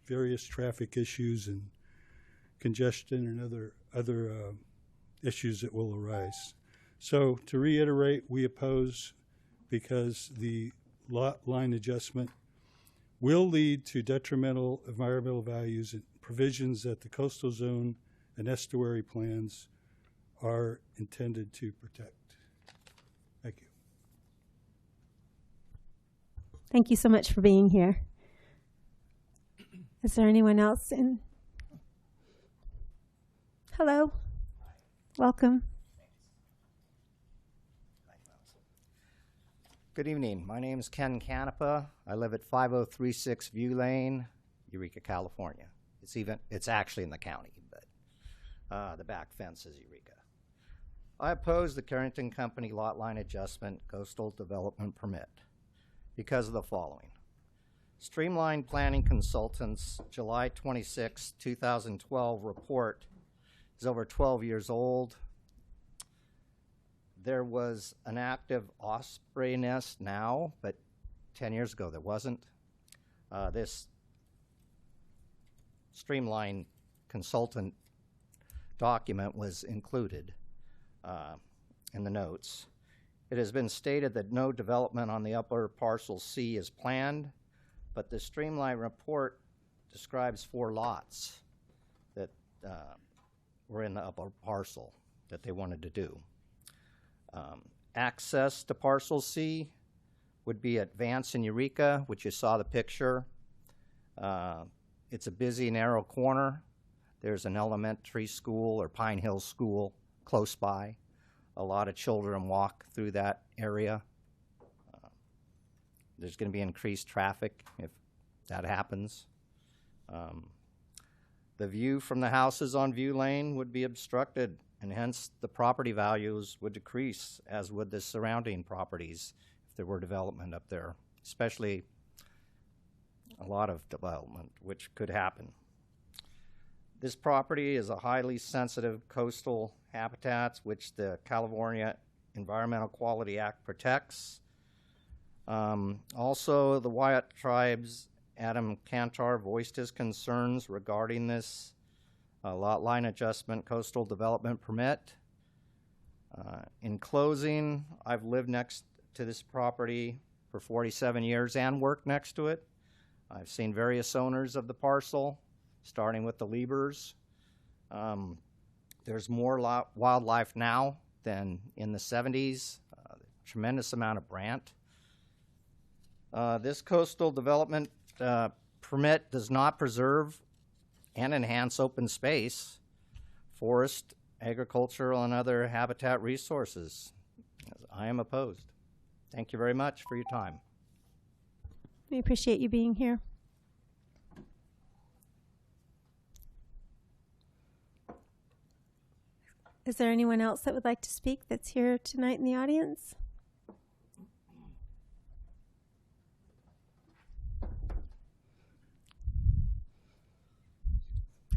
various traffic issues and congestion and other issues that will arise. So to reiterate, we oppose because the lot line adjustment will lead to detrimental environmental values and provisions that the coastal zone and estuary plans are intended to protect. Thank you. Thank you so much for being here. Is there anyone else in? Hello. Welcome. Good evening. My name is Ken Canepa. I live at 5036 View Lane, Eureka, California. It's actually in the county, but the back fence is Eureka. I oppose the Carrington Company lot line adjustment coastal development permit because of the following. Streamlined Planning Consultants July 26, 2012 report is over 12 years old. There was an active osprey nest now, but 10 years ago there wasn't. This Streamlined Consultant document was included in the notes. It has been stated that no development on the upper parcel C is planned, but the Streamline report describes 4 lots that were in the upper parcel that they wanted to do. Access to parcel C would be at Vance and Eureka, which you saw the picture. It's a busy, narrow corner. There's an elementary school or Pine Hill School close by. A lot of children walk through that area. There's going to be increased traffic if that happens. The view from the houses on View Lane would be obstructed, and hence the property values would decrease, as would the surrounding properties if there were development up there, especially a lot of development, which could happen. This property is a highly sensitive coastal habitat, which the California Environmental Quality Act protects. Also, the Wyatt Tribe's Adam Cantor voiced his concerns regarding this lot line adjustment coastal development permit. In closing, I've lived next to this property for 47 years and worked next to it. I've seen various owners of the parcel, starting with the Liebers. There's more wildlife now than in the 70s, tremendous amount of brant. This coastal development permit does not preserve and enhance open space, forest, agricultural, and other habitat resources. I am opposed. Thank you very much for your time. We appreciate you being here. Is there anyone else that would like to speak that's here tonight in the audience?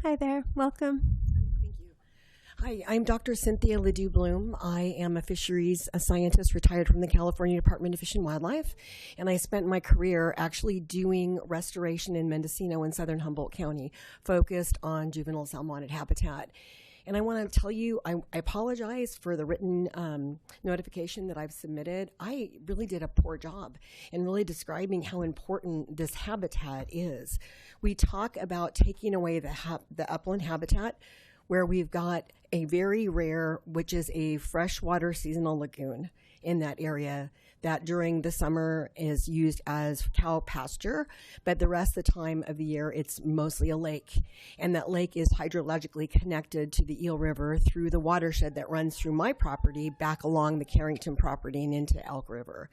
Hi there, welcome. Hi, I'm Dr. Cynthia Ledoux Bloom. I am a fisheries scientist retired from the California Department of Fish and Wildlife, and I spent my career actually doing restoration in Mendocino in southern Humboldt County, focused on juvenile salmonid habitat. And I want to tell you, I apologize for the written notification that I've submitted. I really did a poor job in really describing how important this habitat is. We talk about taking away the upland habitat, where we've got a very rare, which is a freshwater seasonal lagoon in that area that during the summer is used as cow pasture, but the rest of the time of the year it's mostly a lake. And that lake is hydrologically connected to the Eel River through the watershed that runs through my property back along the Carrington property and into Elk River.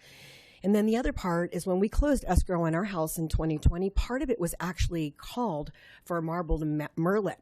And then the other part is when we closed escrow on our house in 2020, part of it was actually called for marbled murrelet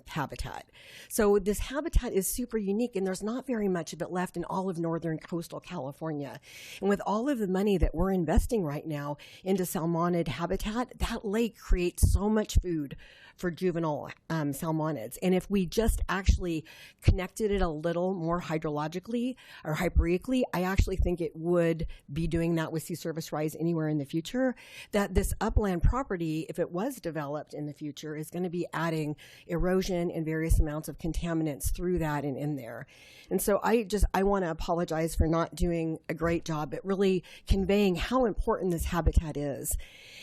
habitat. So this habitat is super unique, and there's not very much of it left in all of northern coastal California. And with all of the money that we're investing right now into salmonid habitat, that lake creates so much food for juvenile salmonids. And if we just actually connected it a little more hydrologically or hypereically, I actually think it would be doing that with sea surface rise anywhere in the future. That this upland property, if it was developed in the future, is going to be adding erosion and various amounts of contaminants through that and in there. And so I want to apologize for not doing a great job at really conveying how important this habitat is.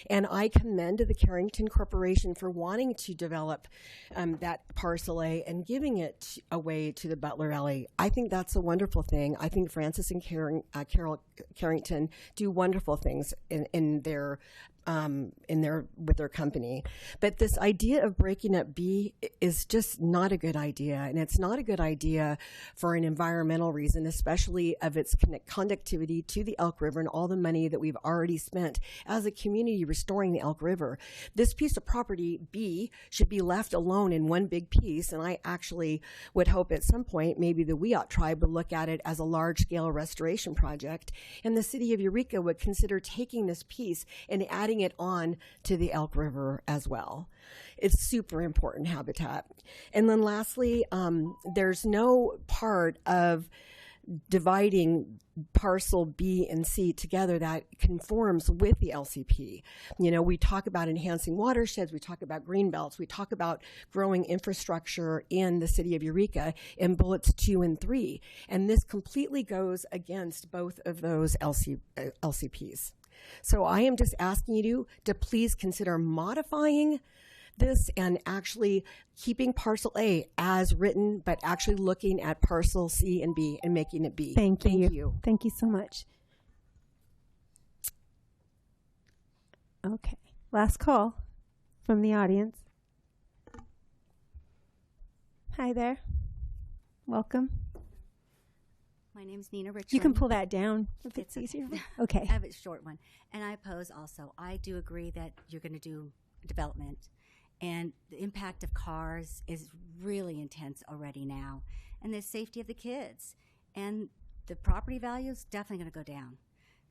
And I commend the Carrington Corporation for wanting to develop that parcel A and giving it away to the Butler Valley. I think that's a wonderful thing. I think Francis and Carol Carrington do wonderful things in their with their company. But this idea of breaking up B is just not a good idea. And it's not a good idea for an environmental reason, especially of its conductivity to the Elk River and all the money that we've already spent as a community restoring the Elk River. This piece of property, B, should be left alone in one big piece. And I actually would hope at some point maybe the Wiyot tribe would look at it as a large-scale restoration project. And the city of Eureka would consider taking this piece and adding it on to the Elk River as well. It's super important habitat. And then lastly, there's no part of dividing parcel B and C together that conforms with the LCP. You know, we talk about enhancing watersheds, we talk about green belts, we talk about growing infrastructure in the city of Eureka in bullets 2 and 3. And this completely goes against both of those LCPs. So I am just asking you to please consider modifying this and actually keeping parcel A as written, but actually looking at parcel C and B and making it B. Thank you. Thank you so much. Okay. Last call from the audience. Hi there. Welcome. My name's Nina Richland. You can pull that down if it's easier. Okay. I have a short one. And I oppose also. I do agree that you're going to do development. And the impact of cars is really intense already now. And the safety of the kids. And the property value is definitely going to go down.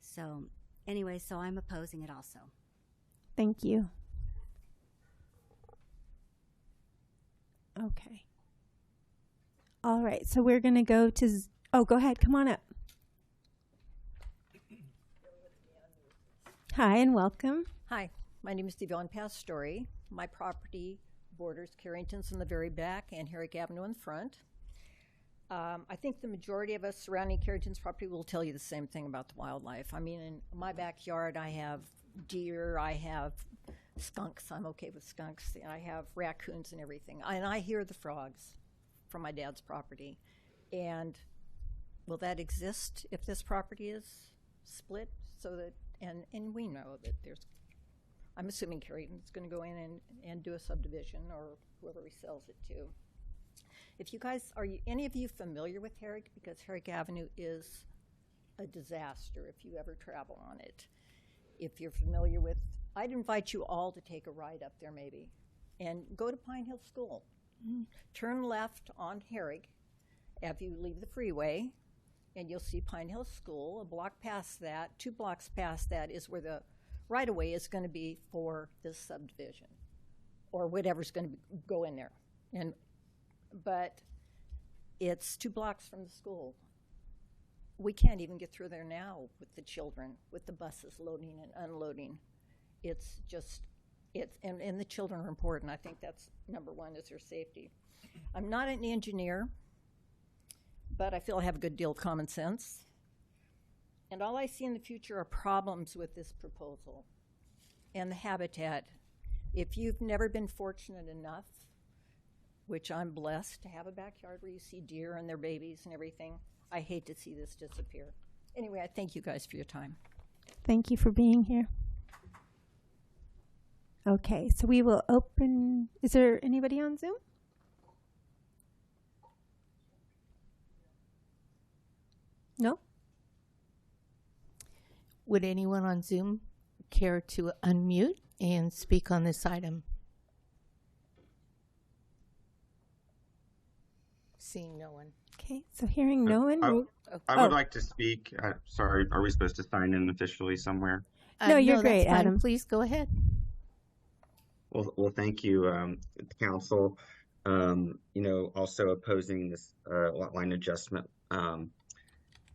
So anyway, so I'm opposing it also. Thank you. Okay. All right. So we're going to go to... Oh, go ahead. Come on up. Hi, and welcome. Hi, my name is Devon Pastore. My property borders Carrington's in the very back and Herrick Avenue in front. I think the majority of us surrounding Carrington's property will tell you the same thing about the wildlife. I mean, in my backyard, I have deer, I have skunks. I'm okay with skunks. I have raccoons and everything. And I hear the frogs from my dad's property. And will that exist if this property is split? So that, and we know that there's, I'm assuming Carrington's going to go in and do a subdivision or whoever he sells it to. If you guys, any of you familiar with Herrick? Because Herrick Avenue is a disaster if you ever travel on it. If you're familiar with, I'd invite you all to take a ride up there maybe and go to Pine Hill School. Turn left on Herrick after you leave the freeway, and you'll see Pine Hill School. A block past that, 2 blocks past that is where the right-of-way is going to be for this subdivision or whatever's going to go in there. But it's 2 blocks from the school. We can't even get through there now with the children, with the buses loading and unloading. It's just, and the children are important. I think that's number one, is their safety. I'm not an engineer, but I feel I have a good deal of common sense. And all I see in the future are problems with this proposal and the habitat. If you've never been fortunate enough, which I'm blessed to have a backyard where you see deer and their babies and everything, I hate to see this disappear. Anyway, I thank you guys for your time. Thank you for being here. Okay, so we will open, is there anybody on Zoom? No? Would anyone on Zoom care to unmute and speak on this item? Seeing no one. Okay, so hearing no one. I would like to speak. Sorry, are we supposed to sign in officially somewhere? No, you're no, great, that's fine. Adam. Please go ahead. Well, thank you, council. Also opposing this lot line adjustment, and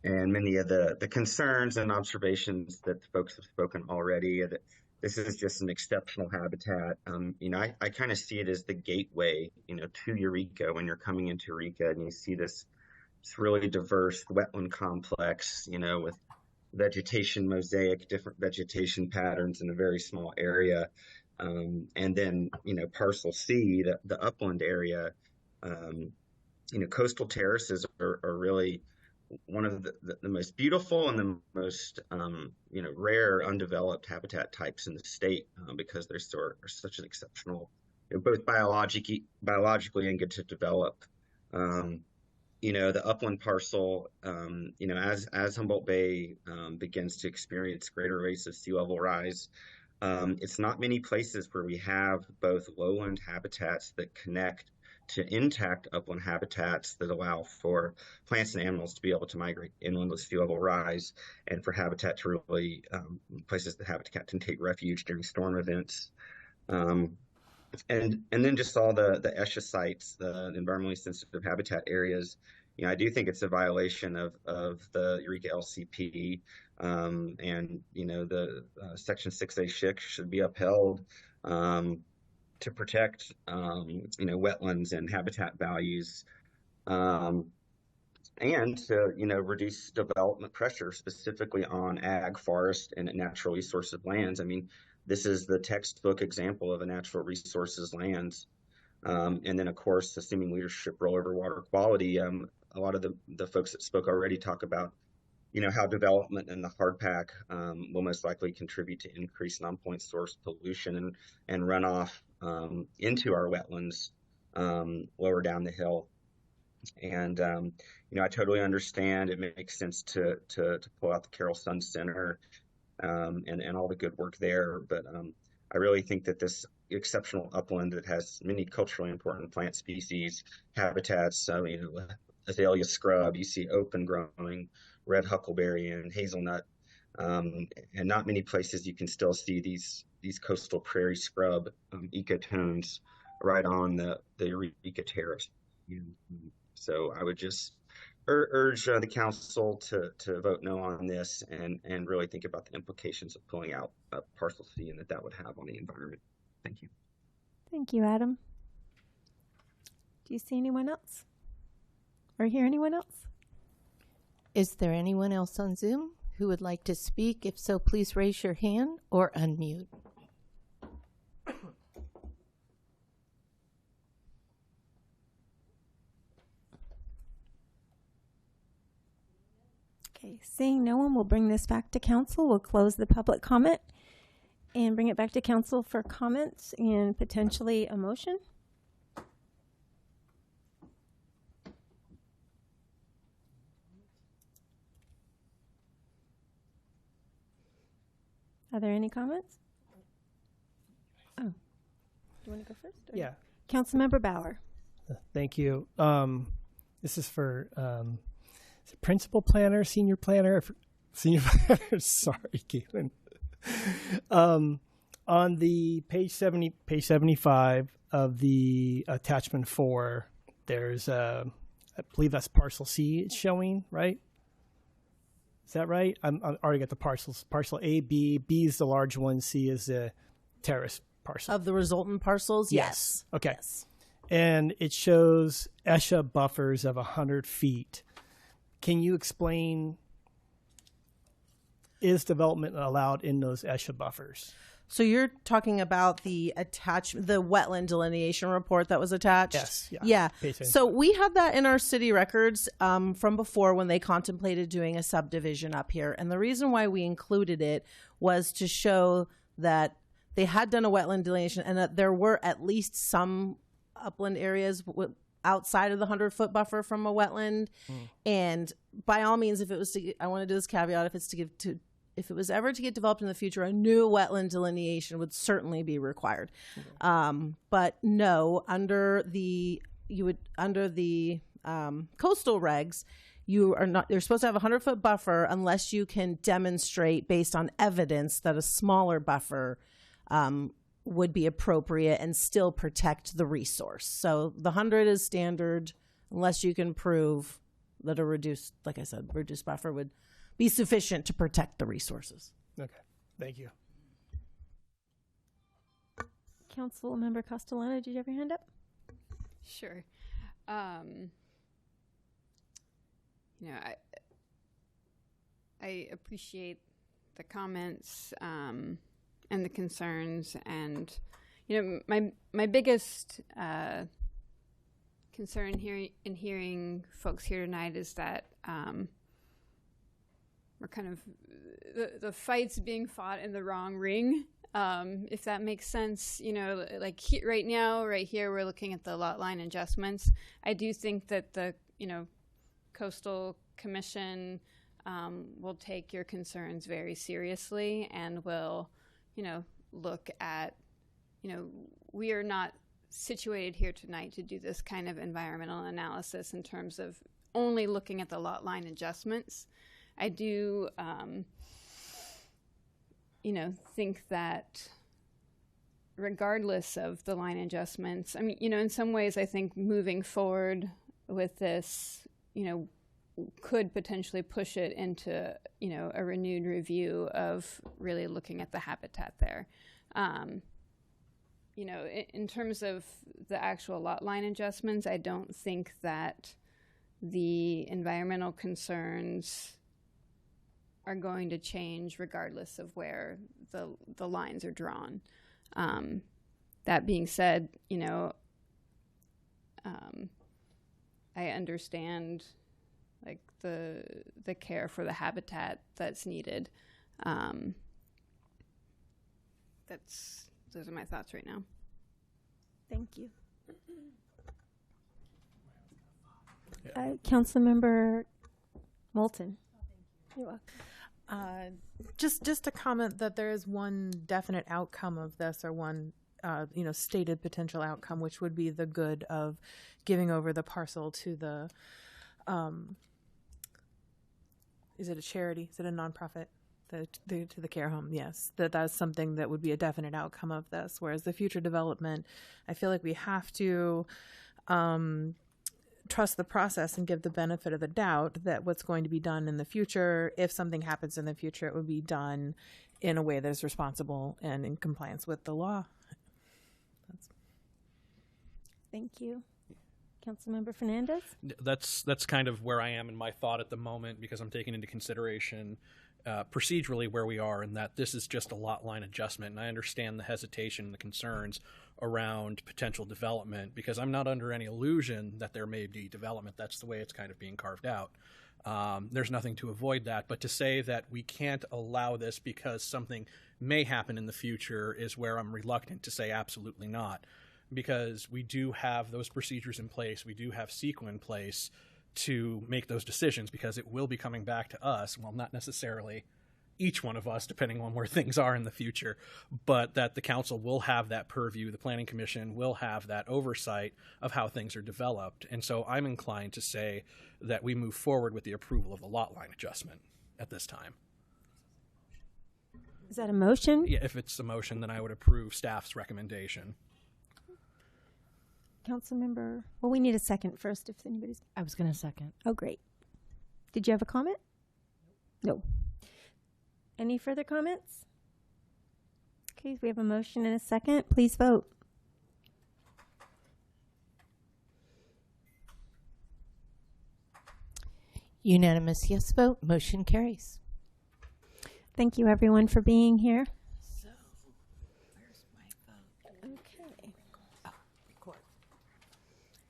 many of the concerns and observations that the folks have spoken already. That this is just an exceptional habitat. I kind of see it as the gateway, to Eureka when you're coming into Eureka, and you see this really diverse wetland complex, with vegetation mosaic, different vegetation patterns in a very small area. And then, parcel C, the upland area, coastal terraces are really one of the most beautiful and the most, rare undeveloped habitat types in the state because they're such an exceptional, both biologically and good to develop. The upland parcel, as Humboldt Bay begins to experience greater rates of sea level rise, it's not many places where we have both lowland habitats that connect to intact upland habitats that allow for plants and animals to be able to migrate inland with sea level rise, and for habitat to really places that habitat can take refuge during storm events. And then just all the ESHA sites, the environmentally sensitive habitat areas. I do think it's a violation of the Eureka LCP, and the Section 6A should be upheld to protect wetlands and habitat values, and to reduce development pressure specifically on ag, forest, and natural resources lands. This is the textbook example of a natural resources lands. And then, of course, assuming leadership role over water quality, a lot of the folks that spoke already talk about, how development in the hard pack will most likely contribute to increased non-point source pollution and runoff into our wetlands lower down the hill. And, I totally understand it makes sense to pull out the Carroll Sun Center and all the good work there. But I really think that this exceptional upland that has many culturally important plant species, habitats, azalea scrub, you see open growing, red huckleberry and hazelnut, and not many places you can still see these coastal prairie scrub ecotones right on the Eureka Terrace. So I would just urge the council to vote no on this and really think about the implications of pulling out Parcel C and that would have on the environment. Thank you. Thank you, Adam. Do you see anyone else? Or hear anyone else? Is there anyone else on Zoom who would like to speak? If so, please raise your hand or unmute. Okay, seeing no one, we'll bring this back to council. We'll close the public comment and bring it back to council for comments and potentially a motion. Are there any comments? Oh, do you want to go first? Or? Yeah. Councilmember Bauer. Thank you. This is for is it principal planner, senior planner, senior planner. Sorry, Caitlin. On the page 75 of the attachment 4, there's I believe that's parcel C. It's showing, right? Is that right? I already got the parcels. Parcel A, B. B is the large one. C is the terrace parcel. Of the resultant parcels, yes. Okay. Yes. And it shows ESHA buffers of 100 feet. Can you explain, is development allowed in those ESHA buffers? So you're talking about the wetland delineation report that was attached? Yes. Yeah. So we had that in our city records from before when they contemplated doing a subdivision up here. And the reason why we included it was to show that they had done a wetland delineation and that there were at least some upland areas outside of the 100-foot buffer from a wetland. And by all means, if it was to, I want to do this caveat, if it's to give if it was ever to get developed in the future, a new wetland delineation would certainly be required. But no, under the coastal regs, you're supposed to have a 100-foot buffer unless you can demonstrate based on evidence that a smaller buffer would be appropriate and still protect the resource. So the 100 is standard unless you can prove that a reduced buffer would be sufficient to protect the resources. Okay, thank you. Councilmember Castellano, did you have your hand up? Sure. I appreciate the comments and the concerns, and my biggest concern here in hearing folks here tonight is that we're kind of the fight's being fought in the wrong ring. If that makes sense, right now, right here, we're looking at the lot line adjustments. I do think that the Coastal Commission will take your concerns very seriously and will, look at, we are not situated here tonight to do this kind of environmental analysis in terms of only looking at the lot line adjustments. I do, think that regardless of the line adjustments, in some ways, I think moving forward with this, could potentially push it into, a renewed review of really looking at the habitat there. In terms of the actual lot line adjustments, I don't think that the environmental concerns are going to change regardless of where the lines are drawn. That being said, I understand the care for the habitat that's needed. Those are my thoughts right now. Thank you. Councilmember Moulton. You're welcome. Just to comment that there is one definite outcome of this, or one stated potential outcome, which would be the good of giving over the parcel to the is it a charity? Is it a nonprofit? To the care home? Yes, that's something that would be a definite outcome of this. Whereas the future development, I feel like we have to trust the process and give the benefit of the doubt that what's going to be done in the future, if something happens in the future, it would be done in a way that is responsible and in compliance with the law. Thank you. Councilmember Fernandez? That's kind of where I am in my thought at the moment, because I'm taking into consideration procedurally where we are, and that this is just a lot line adjustment. And I understand the hesitation and the concerns around potential development, because I'm not under any illusion that there may be development. That's the way it's kind of being carved out. There's nothing to avoid that. But to say that we can't allow this because something may happen in the future is where I'm reluctant to say absolutely not. Because we do have those procedures in place. We do have CEQA in place to make those decisions, because it will be coming back to us. Well, not necessarily each one of us, depending on where things are in the future, but that the council will have that purview. The Planning Commission will have that oversight of how things are developed. And so I'm inclined to say that we move forward with the approval of the lot line adjustment at this time. Is that a motion? Yeah, if it's a motion, then I would approve staff's recommendation. Councilmember, well, we need a second first if anybody's. I was going to second. Oh, great. Did you have a comment? No. Any further comments? Okay, we have a motion and a second. Please vote. Unanimous yes vote. Motion carries. Thank you, everyone, for being here. So, where's my vote? Okay. Oh, record.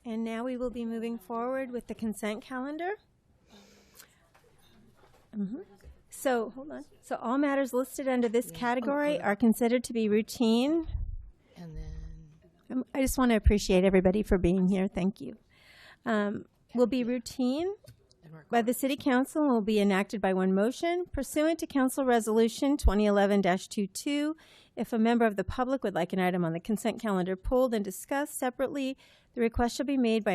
And now we will be moving forward with the consent calendar. So, hold on. So, all matters listed under this category are considered to be routine. And then I just want to appreciate everybody for being here. Thank you. Will be routine. And by the City Council and will be enacted by one motion pursuant to Council Resolution 2011-22. If a member of the public would like an item on the consent calendar pulled and discussed separately, the request shall be made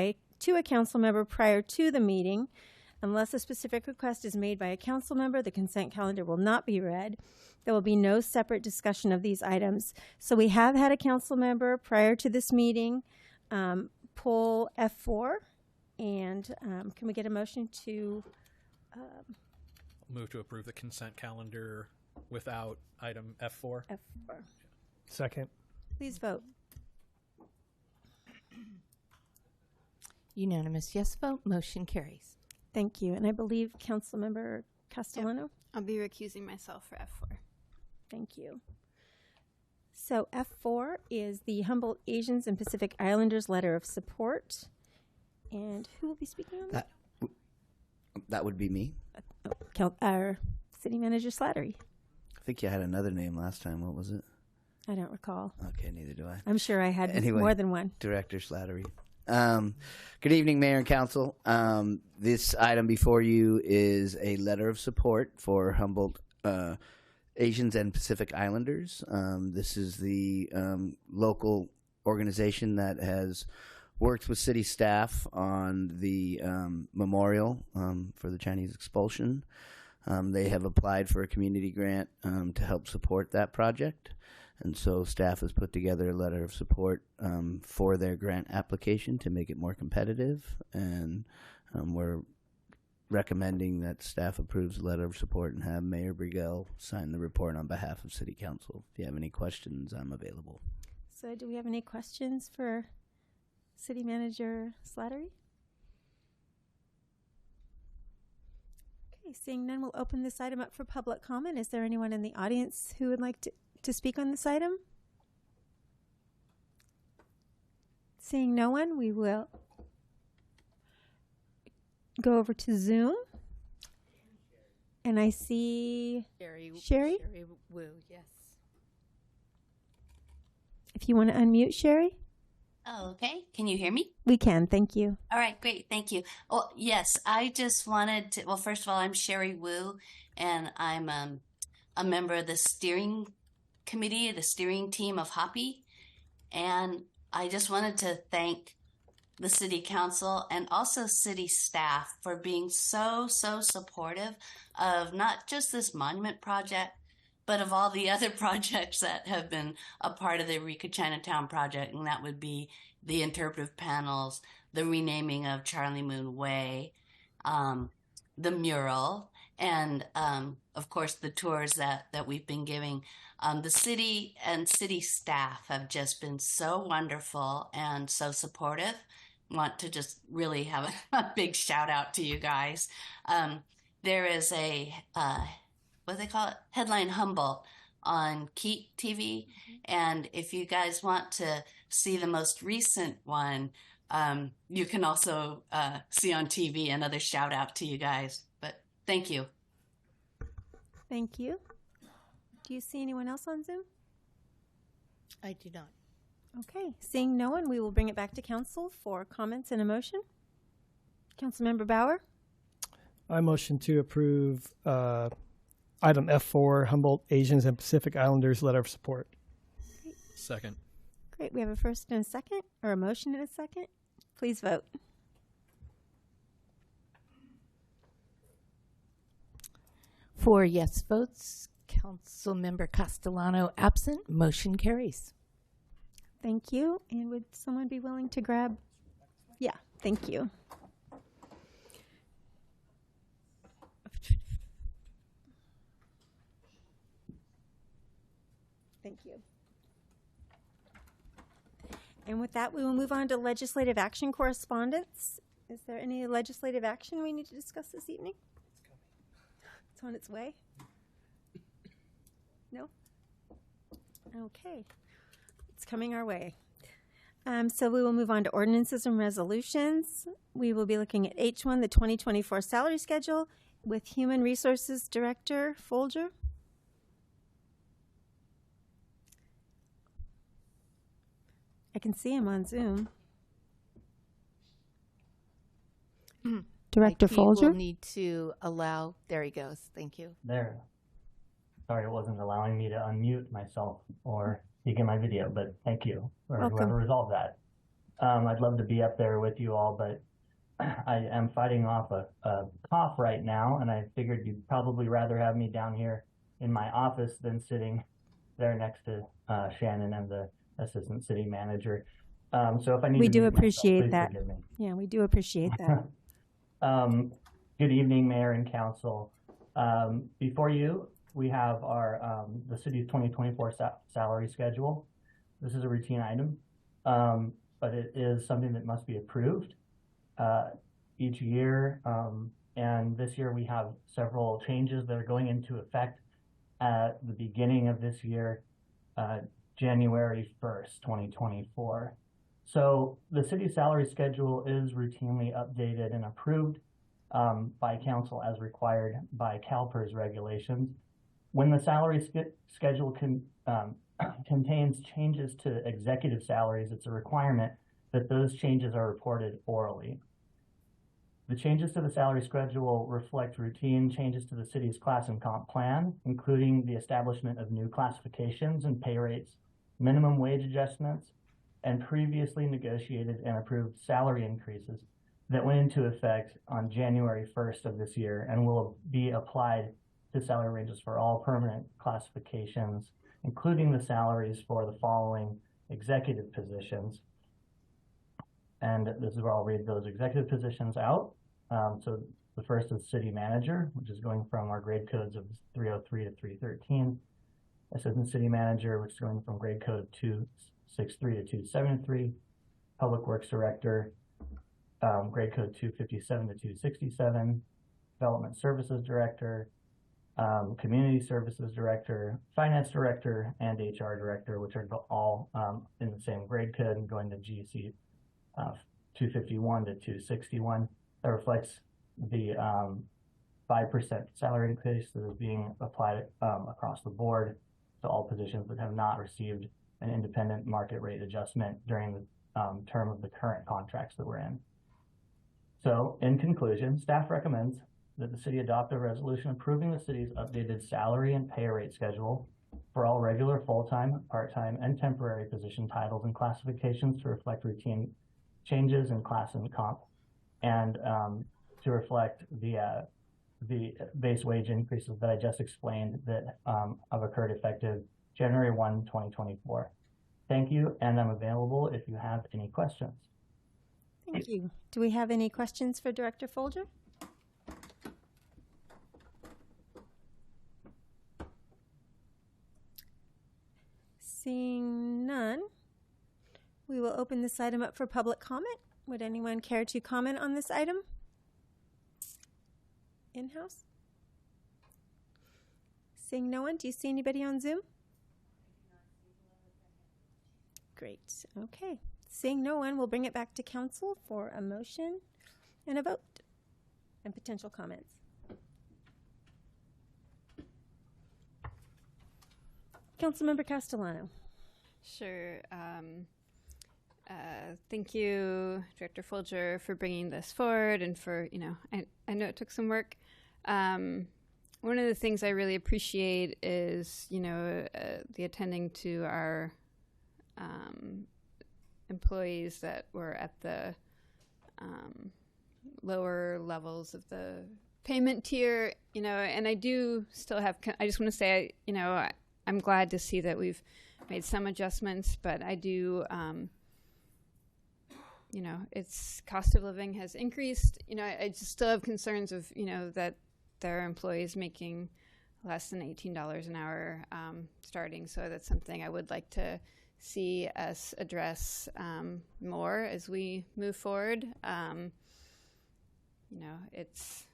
to a council member prior to the meeting. Unless a specific request is made by a council member, the consent calendar will not be read. There will be no separate discussion of these items. So we have had a council member prior to this meeting pull F4. And can we get a motion to move to approve the consent calendar without item F4? F4. Second. Please vote. Unanimous yes vote. Motion carries. Thank you. And I believe Councilmember Castellano? Yep. I'll be recusing myself for F4. Thank you. So F4 is the Humboldt Asians and Pacific Islanders Letter of Support. And who will be speaking on that? That would be me. Our City Manager Slattery. I think you had another name last time. What was it? I don't recall. Okay, neither do I. I'm sure I had Anyway, more than one. Director Slattery. Good evening, Mayor and Council. This item before you is a letter of support for Humboldt Asians and Pacific Islanders. This is the local organization that has worked with city staff on the memorial for the Chinese expulsion. They have applied for a community grant to help support that project. And so staff has put together a letter of support for their grant application to make it more competitive. And we're recommending that staff approves the letter of support and have Mayor Brigel sign the report on behalf of City Council. If you have any questions, I'm available. So do we have any questions for City Manager Slattery? Okay, seeing none, we'll open this item up for public comment. Is there anyone in the audience who would like to speak on this item? Seeing no one, we will go over to Zoom. And I see Sherry? Sherry Wu, yes. If you want to unmute, Sherry. Oh, okay. Can you hear me? We can, thank you. All right, great. Thank you. Oh, yes, I just wanted to, well, first of all, I'm Sherry Wu, and I'm a member of the steering committee, the steering team of Hoppy. And I just wanted to thank the city council and also city staff for being so supportive of not just this monument project, but of all the other projects that have been a part of the Eureka Chinatown project. And that would be the interpretive panels, the renaming of Charlie Moon Way, the mural, and of course the tours that we've been giving. The city and city staff have just been so wonderful and so supportive. Want to just really have a big shout out to you guys. There is a what do they call it? Headline Humboldt on Keat TV, and if you guys want to see the most recent one, you can also see on TV. Another shout out to you guys. But thank you. Thank you. Do you see anyone else on Zoom? I do not. Okay, seeing no one, we will bring it back to council for comments and a motion. Councilmember Bauer? I motion to approve item F4, Humboldt Asians and Pacific Islanders Letter of Support. Second. Great, we have a first and a second, or a motion and a second. Please vote. Four yes votes. Councilmember Castellano absent. Motion carries. Thank you. And would someone be willing to grab? Yeah, thank you. Thank you. And with that, we will move on to legislative action correspondence. Is there any legislative action we need to discuss this evening? It's on its way. No? Okay. It's coming our way. So we will move on to ordinances and resolutions. We will be looking at H1, the 2024 salary schedule, with Human Resources Director Folger. I can see him on Zoom. Director IT Folger? will need to allow. There he goes. Thank you. There. Sorry, it wasn't allowing me to unmute myself or speak in my video, but thank you for Welcome. whoever resolved that. I'd love to be up there with you all, but I am fighting off a cough right now, and I figured you'd probably rather have me down here in my office than sitting there next to Shannon and the assistant city manager. So if I need We to do mute myself, appreciate please that. forgive me. Yeah, we do appreciate that. Good evening, Mayor and Council. Before you, we have our the city's 2024 salary schedule. This is a routine item, but it is something that must be approved each year. And this year we have several changes that are going into effect at the beginning of this year, January 1st, 2024. So the city's salary schedule is routinely updated and approved by council as required by CalPERS regulations. When the salary schedule contains changes to executive salaries, it's a requirement that those changes are reported orally. The changes to the salary schedule reflect routine changes to the city's class and comp plan, including the establishment of new classifications and pay rates, minimum wage adjustments, and previously negotiated and approved salary increases that went into effect on January 1st of this year and will be applied to salary ranges for all permanent classifications, including the salaries for the following executive positions. And this is where I'll read those executive positions out. So the first is city manager, which is going from our grade codes of 303 to 313. Assistant city manager, which is going from grade code of 263 to 273. Public works director, grade code 257 to 267. Development services director, community services director, finance director, and HR director, which are all in the same grade code and going to GC 251 to 261. That reflects the 5% salary increase that is being applied across the board to all positions that have not received an independent market rate adjustment during the term of the current contracts that we're in. So in conclusion, staff recommends that the city adopt a resolution approving the city's updated salary and pay rate schedule for all regular, full-time, part-time, and temporary position titles and classifications to reflect routine changes in class and comp, and to reflect the base wage increases that I just explained that have occurred effective January 1, 2024. Thank you, and I'm available if you have any questions. Thank you. Do we have any questions for Director Folger? Seeing none, we will open this item up for public comment. Would anyone care to comment on this item? In-house? Seeing no one, do you see anybody on Zoom? Great. Okay. Seeing no one, we'll bring it back to council for a motion and a vote and potential comments. Councilmember Castellano. Sure. Thank you, Director Folger, for bringing this forward and for, I know it took some work. One of the things I really appreciate is, the attending to our employees that were at the lower levels of the payment tier, and I do still have, I just want to say, I'm glad to see that we've made some adjustments, but I do, its cost of living has increased. I just still have concerns of, that there are employees making less than $18 an hour starting. So that's something I would like to see us address more as we move forward. It's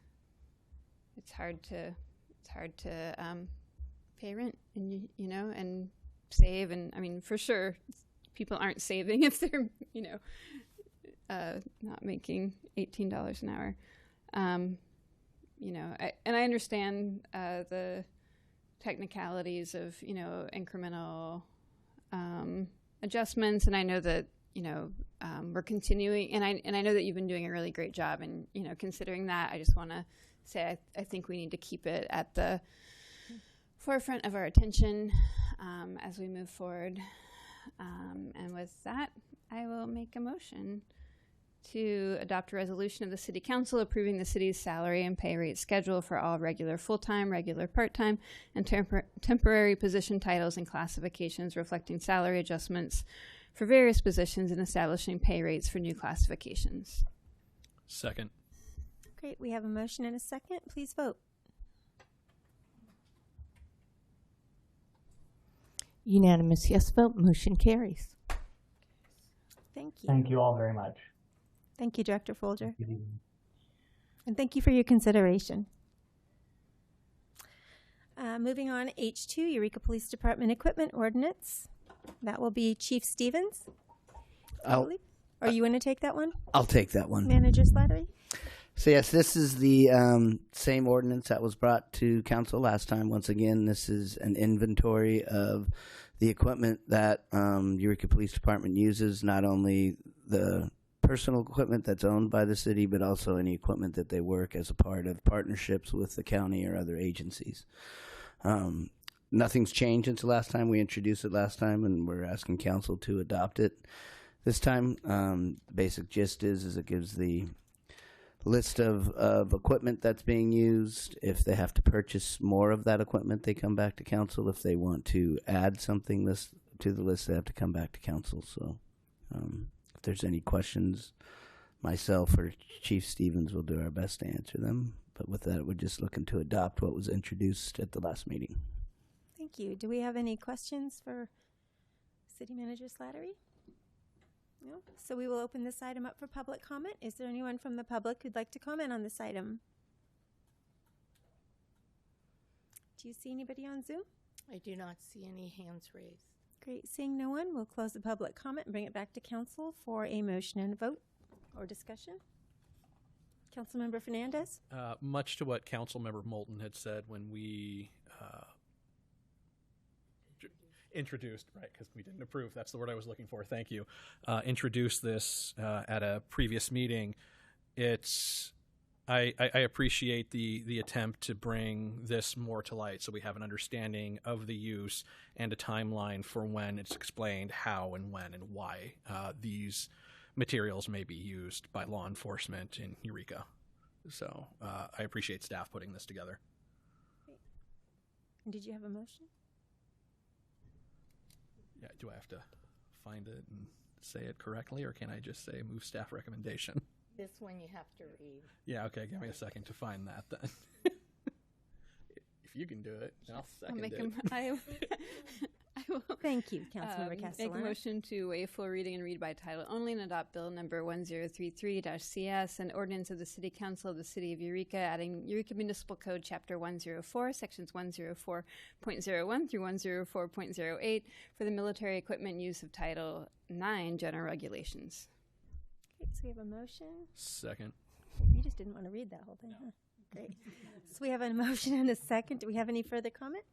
hard to pay rent and and save, and I mean, for sure people aren't saving if they're not making $18 an hour. I understand the technicalities of incremental adjustments, and I know that we're continuing, and I know that you've been doing a really great job, and considering that, I just want to say I think we need to keep it at the forefront of our attention as we move forward. And with that, I will make a motion to adopt a resolution of the City Council approving the city's salary and pay rate schedule for all regular full-time, regular part-time, and temporary position titles and classifications reflecting salary adjustments for various positions and establishing pay rates for new classifications. Second. Great. We have a motion and a second. Please vote. Unanimous yes vote. Motion carries. Thank you. Thank you all very much. Thank you, Director Folger. And thank you for your consideration. Moving on, H2, Eureka Police Department Equipment Ordinance. That will be Chief Stevens. Are you going to take that one? I'll take that one. Manager Slattery? So yes, this is the same ordinance that was brought to council last time. Once again, this is an inventory of the equipment that Eureka Police Department uses, not only the personal equipment that's owned by the city, but also any equipment that they work as a part of partnerships with the county or other agencies. Nothing's changed since the last time we introduced it last time, and we're asking council to adopt it this time. Basic gist is it gives the list of equipment that's being used. If they have to purchase more of that equipment, they come back to council. If they want to add something to the list, they have to come back to council. So if there's any questions, myself or Chief Stevens will do our best to answer them. But with that, we're just looking to adopt what was introduced at the last meeting. Thank you. Do we have any questions for City Manager Slattery? No? So we will open this item up for public comment. Is there anyone from the public who'd like to comment on this item? Do you see anybody on Zoom? I do not see any hands raised. Great. Seeing no one, we'll close the public comment and bring it back to council for a motion and a vote or discussion. Councilmember Fernandez? Much to what Councilmember Moulton had said when we introduced, right, because we didn't approve, that's the word I was looking for, thank you, introduced this at a previous meeting. I appreciate the attempt to bring this more to light so we have an understanding of the use and a timeline for when it's explained how and when and why these materials may be used by law enforcement in Eureka. So I appreciate staff putting this together. Great. And did you have a motion? Yeah, do I have to find it and say it correctly, or can I just say move staff recommendation? This one you have to read. Yeah, okay, give me a second to find that then. If you can do it, I'll second it. I will. Thank you, Councilmember Castellano. Make a motion to waive full reading and read by title only and adopt Bill number 1033-CS, an ordinance of the City Council of the City of Eureka, adding Eureka Municipal Code Chapter 104, Sections 104.01 through 104.08 for the military equipment use of Title 9 General Regulations. Okay, so we have a motion. Second. You just didn't want to read that whole thing, huh? Great. So we have a motion and a second. Do we have any further comment?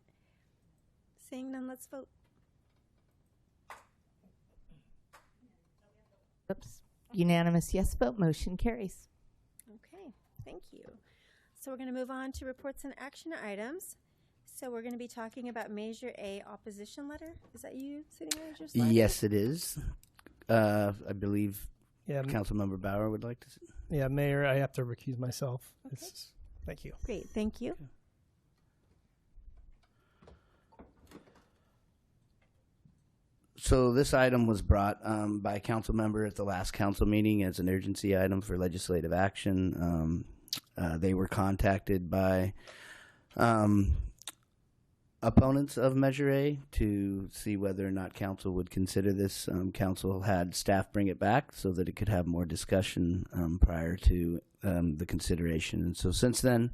Seeing none, let's vote. Oops. Unanimous yes vote. Motion carries. Okay, thank you. So we're going to move on to reports and action items. So we're going to be talking about Measure A opposition letter. Is that you, City Manager Slattery? Yes, it is. I believe Councilmember Bauer would like to. Yeah, Mayor, I have to recuse myself. Okay. Thank you. Great, thank you. Okay. So this item was brought by a council member at the last council meeting as an urgency item for legislative action. They were contacted by opponents of Measure A to see whether or not council would consider this. Council had staff bring it back so that it could have more discussion prior to the consideration. And so since then,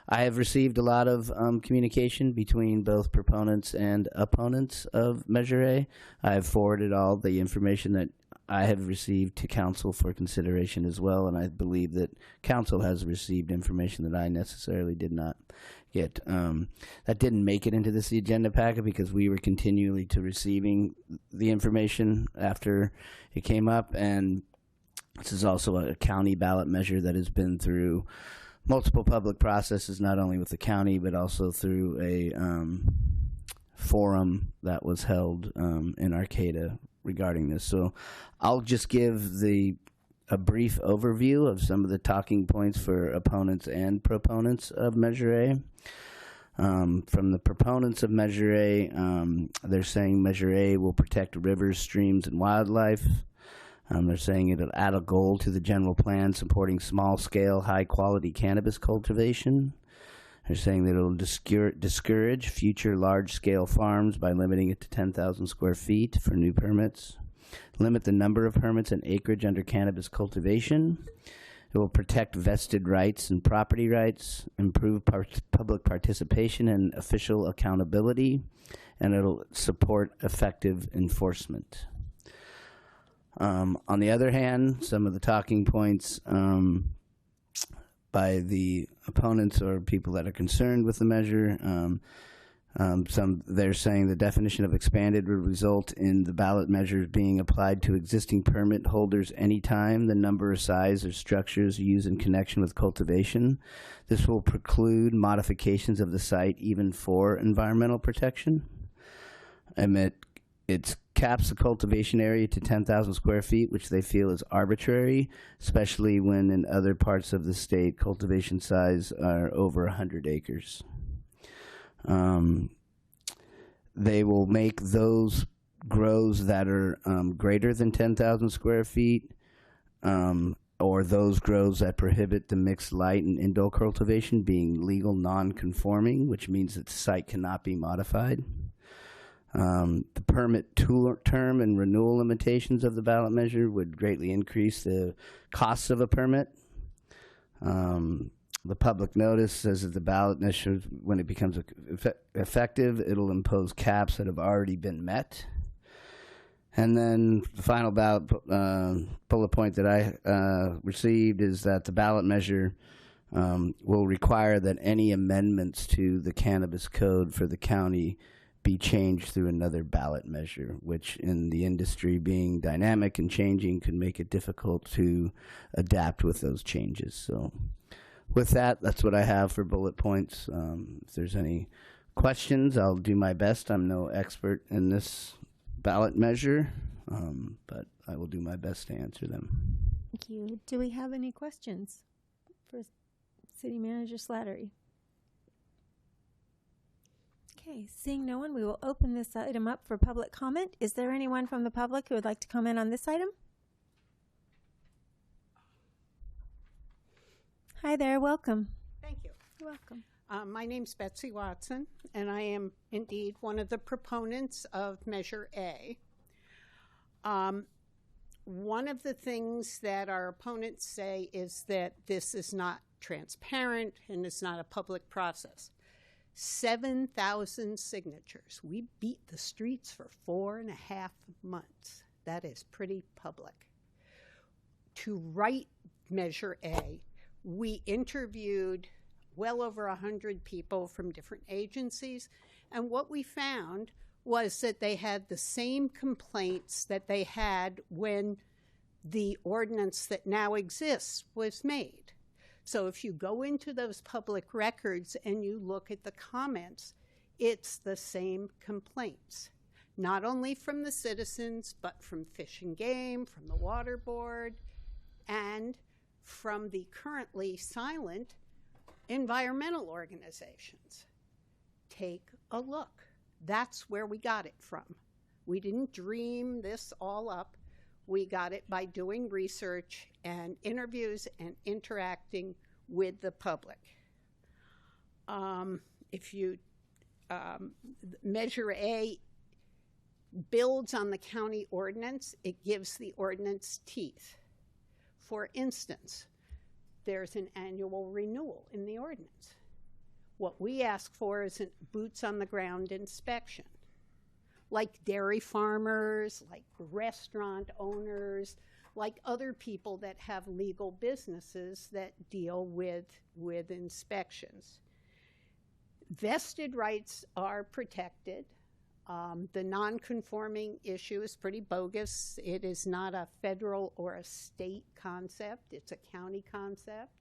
I have received a lot of communication between both proponents and opponents of Measure A. I have forwarded all the information that I have received to council for consideration as well, and I believe that council has received information that I necessarily did not get. That didn't make it into this agenda packet because we were continually to receiving the information after it came up, and this is also a county ballot measure that has been through multiple public processes, not only with the county, but also through a forum that was held in Arcata regarding this. So I'll just give a brief overview of some of the talking points for opponents and proponents of Measure A. From the proponents of Measure A, they're saying Measure A will protect rivers, streams, and wildlife. They're saying it'll add a goal to the general plan supporting small-scale, high-quality cannabis cultivation. They're saying that it'll discourage future large-scale farms by limiting it to 10,000 square feet for new permits, limit the number of permits and acreage under cannabis cultivation. It will protect vested rights and property rights, improve public participation and official accountability, and it'll support effective enforcement. On the other hand, some of the talking points by the opponents or people that are concerned with the measure, they're saying the definition of expanded would result in the ballot measures being applied to existing permit holders anytime the number, size, or structures used in connection with cultivation. This will preclude modifications of the site even for environmental protection. It caps the cultivation area to 10,000 square feet, which they feel is arbitrary, especially when in other parts of the state cultivation size are over 100 acres. They will make those grows that are greater than 10,000 square feet or those grows that prohibit the mixed light and indoor cultivation being legal non-conforming, which means that the site cannot be modified. The permit term and renewal limitations of the ballot measure would greatly increase the costs of a permit. The public notice says that the ballot measure, when it becomes effective, it'll impose caps that have already been met. And then the final ballot bullet point that I received is that the ballot measure will require that any amendments to the cannabis code for the county be changed through another ballot measure, which in the industry being dynamic and changing could make it difficult to adapt with those changes. So with that, that's what I have for bullet points. If there's any questions, I'll do my best. I'm no expert in this ballot measure, but I will do my best to answer them. Thank you. Do we have any questions for City Manager Slattery? Okay, seeing no one, we will open this item up for public comment. Is there anyone from the public who would like to comment on this item? Hi there, welcome. Thank you. You're welcome. My name's Betsy Watson, and I am indeed one of the proponents of Measure A. One of the things that our opponents say is that this is not transparent and it's not a public process. 7,000 signatures. We beat the streets for 4.5 months. That is pretty public. To write Measure A, we interviewed well over 100 people from different agencies, and what we found was that they had the same complaints that they had when the ordinance that now exists was made. So if you go into those public records and you look at the comments, it's the same complaints, not only from the citizens, but from Fish and Game, from the Water Board, and from the currently silent environmental organizations. Take a look. That's where we got it from. We didn't dream this all up. We got it by doing research and interviews and interacting with the public. Measure A builds on the county ordinance. It gives the ordinance teeth. For instance, there's an annual renewal in the ordinance. What we ask for is a boots on the ground inspection. like dairy farmers, like restaurant owners, like other people that have legal businesses that deal with inspections. Vested rights are protected. The non-conforming issue is pretty bogus. It is not a federal or a state concept. It's a county concept.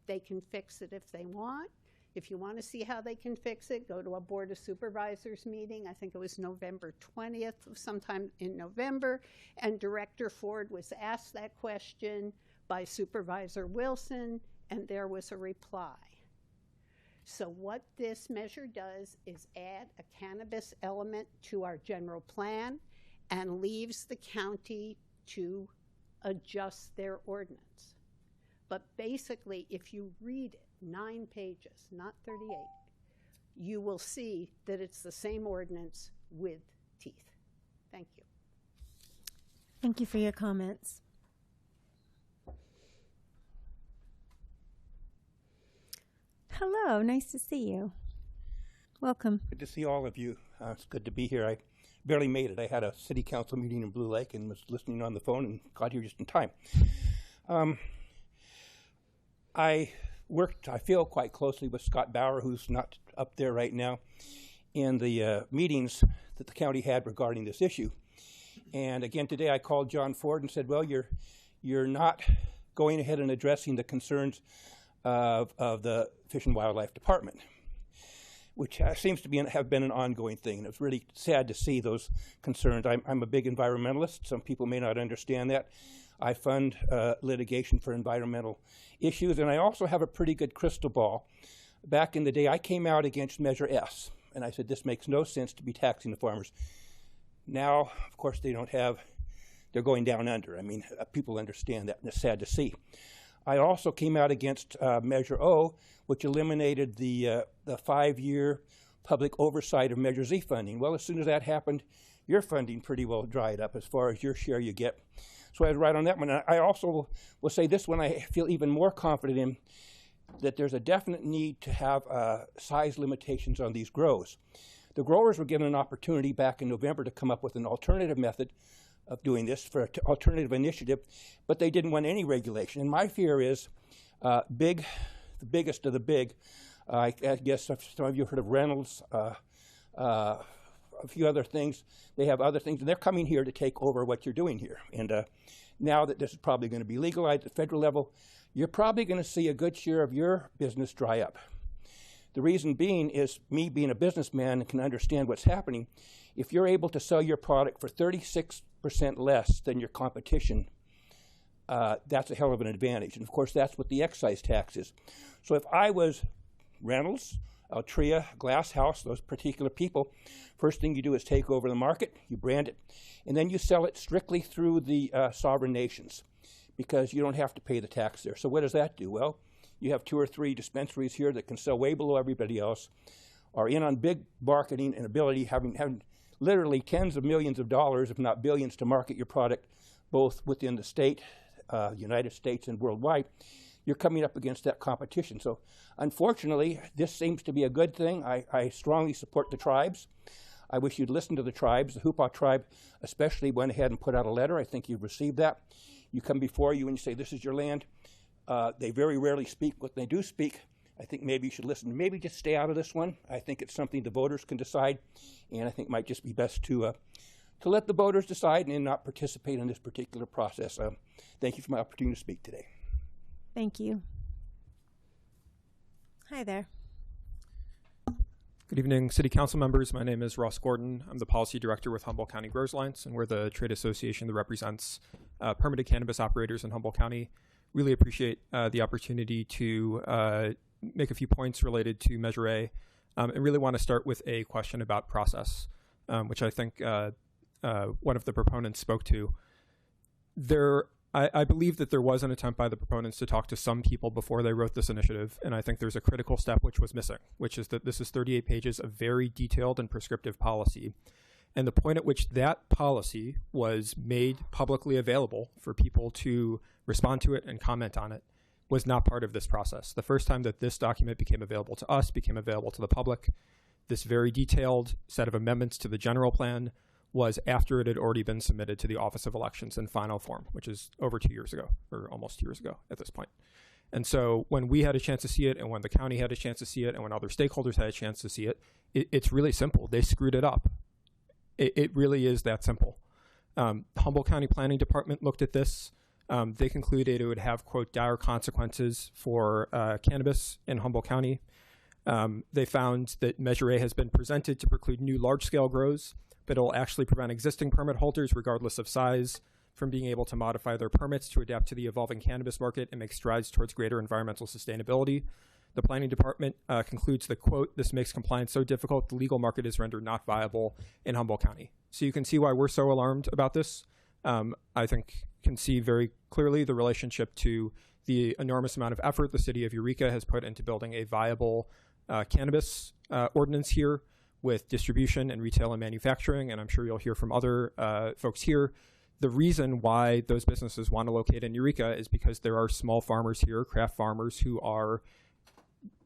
They can fix it if they want. If you want to see how they can fix it, go to a Board of Supervisors meeting. I think it was November 20th, sometime in November, and Director Ford was asked that question by Supervisor Wilson, and there was a reply. So what this measure does is add a cannabis element to our general plan and leaves the county to adjust their ordinance. But basically, if you read it, 9 pages, not 38, you will see that it's the same ordinance with teeth. Thank you. Thank you for your comments. Hello, nice to see you. Welcome. Good to see all of you. It's good to be here. I barely made it. I had a city council meeting in Blue Lake and was listening on the phone and got here just in time. I feel quite closely with Scott Bauer, who's not up there right now, in the meetings that the county had regarding this issue. And again, today I called John Ford and said, well, you're not going ahead and addressing the concerns of the Fish and Wildlife Department, which seems to have been an ongoing thing. And it's really sad to see those concerns. I'm a big environmentalist. Some people may not understand that. I fund litigation for environmental issues, and I also have a pretty good crystal ball. Back in the day, I came out against Measure S, and I said, this makes no sense to be taxing the farmers. Now, of course, they're going down under. I mean, people understand that, and it's sad to see. I also came out against Measure O, which eliminated the 5-year public oversight of Measure Z funding. Well, as soon as that happened, your funding pretty well dried up as far as your share you get. So I was right on that one. I also will say this one I feel even more confident in, that there's a definite need to have size limitations on these grows. The growers were given an opportunity back in November to come up with an alternative method of doing this for an alternative initiative, but they didn't want any regulation. And my fear is the biggest of the big, I guess some of you have heard of Reynolds, a few other things. They have other things, and they're coming here to take over what you're doing here. And now that this is probably going to be legalized at the federal level, you're probably going to see a good share of your business dry up. The reason being is me being a businessman and can understand what's happening. If you're able to sell your product for 36% less than your competition, that's a hell of an advantage. And of course, that's what the excise tax is. So if I was Reynolds, Altria, Glass House, those particular people, first thing you do is take over the market, you brand it, and then you sell it strictly through the sovereign nations because you don't have to pay the tax there. So what does that do? Well, you have 2 or 3 dispensaries here that can sell way below everybody else, are in on big marketing and ability, having literally tens of millions of dollars, if not billions, to market your product both within the state, United States, and worldwide. You're coming up against that competition. So unfortunately, this seems to be a good thing. I strongly support the tribes. I wish you'd listen to the tribes. The Hupa tribe especially went ahead and put out a letter. I think you've received that. You come before you and you say, this is your land. They very rarely speak. What they do speak, I think maybe you should listen. Maybe just stay out of this one. I think it's something the voters can decide, and I think it might just be best to let the voters decide and not participate in this particular process. Thank you for my opportunity to speak today. Thank you. Hi there. Good evening, City Council members. My name is Ross Gordon. I'm the Policy Director with Humboldt County Growers Alliance, and we're the trade association that represents permitted cannabis operators in Humboldt County. Really appreciate the opportunity to make a few points related to Measure A, and really want to start with a question about process, which I think one of the proponents spoke to. I believe that there was an attempt by the proponents to talk to some people before they wrote this initiative, and I think there's a critical step which was missing, which is that this is 38 pages of very detailed and prescriptive policy. And the point at which that policy was made publicly available for people to respond to it and comment on it was not part of this process. The first time that this document became available to us, became available to the public, this very detailed set of amendments to the general plan was after it had already been submitted to the Office of Elections in final form, which is over 2 years ago, or almost 2 years ago at this point. And so when we had a chance to see it, and when the county had a chance to see it, and when other stakeholders had a chance to see it, it's really simple. They screwed it up. It really is that simple. Humboldt County Planning Department looked at this. They concluded it would have, quote, dire consequences for cannabis in Humboldt County. They found that Measure A has been presented to preclude new large-scale grows, but it will actually prevent existing permit holders, regardless of size, from being able to modify their permits to adapt to the evolving cannabis market and make strides towards greater environmental sustainability. The planning department concludes that, quote, this makes compliance so difficult the legal market is rendered not viable in Humboldt County. So you can see why we're so alarmed about this. I think can see very clearly the relationship to the enormous amount of effort the city of Eureka has put into building a viable cannabis ordinance here with distribution and retail and manufacturing. And I'm sure you'll hear from other folks here. The reason why those businesses want to locate in Eureka is because there are small farmers here, craft farmers, who are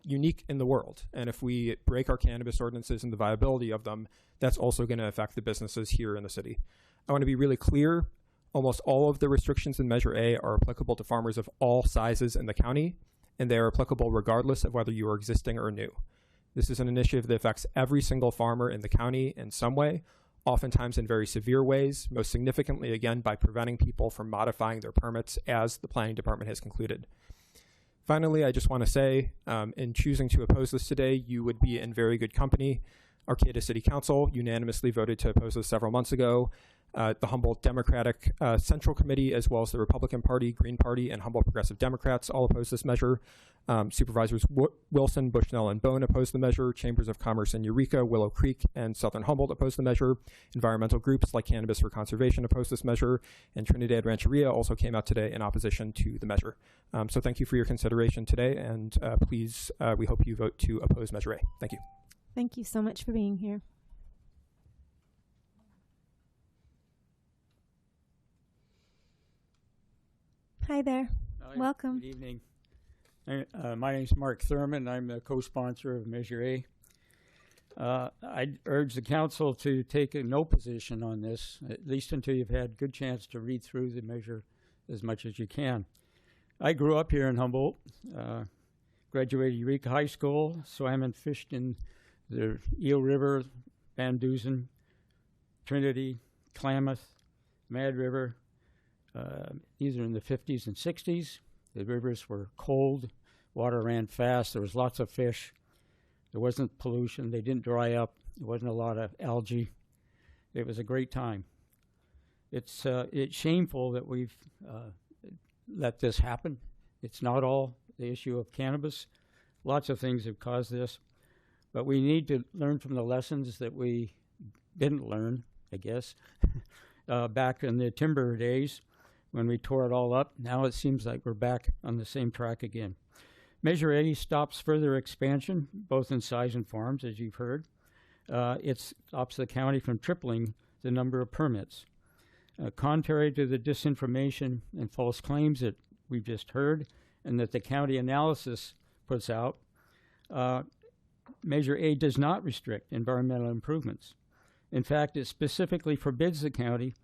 unique in the world. And if we break our cannabis ordinances and the viability of them, that's also going to affect the businesses here in the city. I want to be really clear. Almost all of the restrictions in Measure A are applicable to farmers of all sizes in the county, and they are applicable regardless of whether you are existing or new. This is an initiative that affects every single farmer in the county in some way, oftentimes in very severe ways, most significantly, again, by preventing people from modifying their permits, as the planning department has concluded. Finally, I just want to say, in choosing to oppose this today, you would be in very good company. Arcata City Council unanimously voted to oppose this several months ago. The Humboldt Democratic Central Committee, as well as the Republican Party, Green Party, and Humboldt Progressive Democrats all opposed this measure. Supervisors Wilson, Bushnell, and Bone opposed the measure. Chambers of Commerce in Eureka, Willow Creek, and Southern Humboldt opposed the measure. Environmental groups like Cannabis for Conservation opposed this measure. And Trinidad Rancheria also came out today in opposition to the measure. So thank you for your consideration today, and please, we hope you vote to oppose Measure A. Thank you. Thank you so much for being here. Hi there. Hi, Welcome. Good evening. My name is Mark Thurman. I'm the co-sponsor of Measure A. I urge the council to take a no position on this, at least until you've had a good chance to read through the measure as much as you can. I grew up here in Humboldt, graduated Eureka High School, swam and fished in the Eel River, Van Dusen, Trinity, Klamath, Mad River. These are in the 50s and 60s. The rivers were cold, water ran fast, there was lots of fish. There wasn't pollution, they didn't dry up, there wasn't a lot of algae. It was a great time. It's shameful that we've let this happen. It's not all the issue of cannabis. Lots of things have caused this. But we need to learn from the lessons that we didn't learn, I guess, back in the timber days when we tore it all up. Now it seems like we're back on the same track again. Measure A stops further expansion, both in size and farms, as you've heard. It stops the county from tripling the number of permits. Contrary to the disinformation and false claims that we've just heard and that the county analysis puts out, Measure A does not restrict environmental improvements. In fact, it specifically forbids the county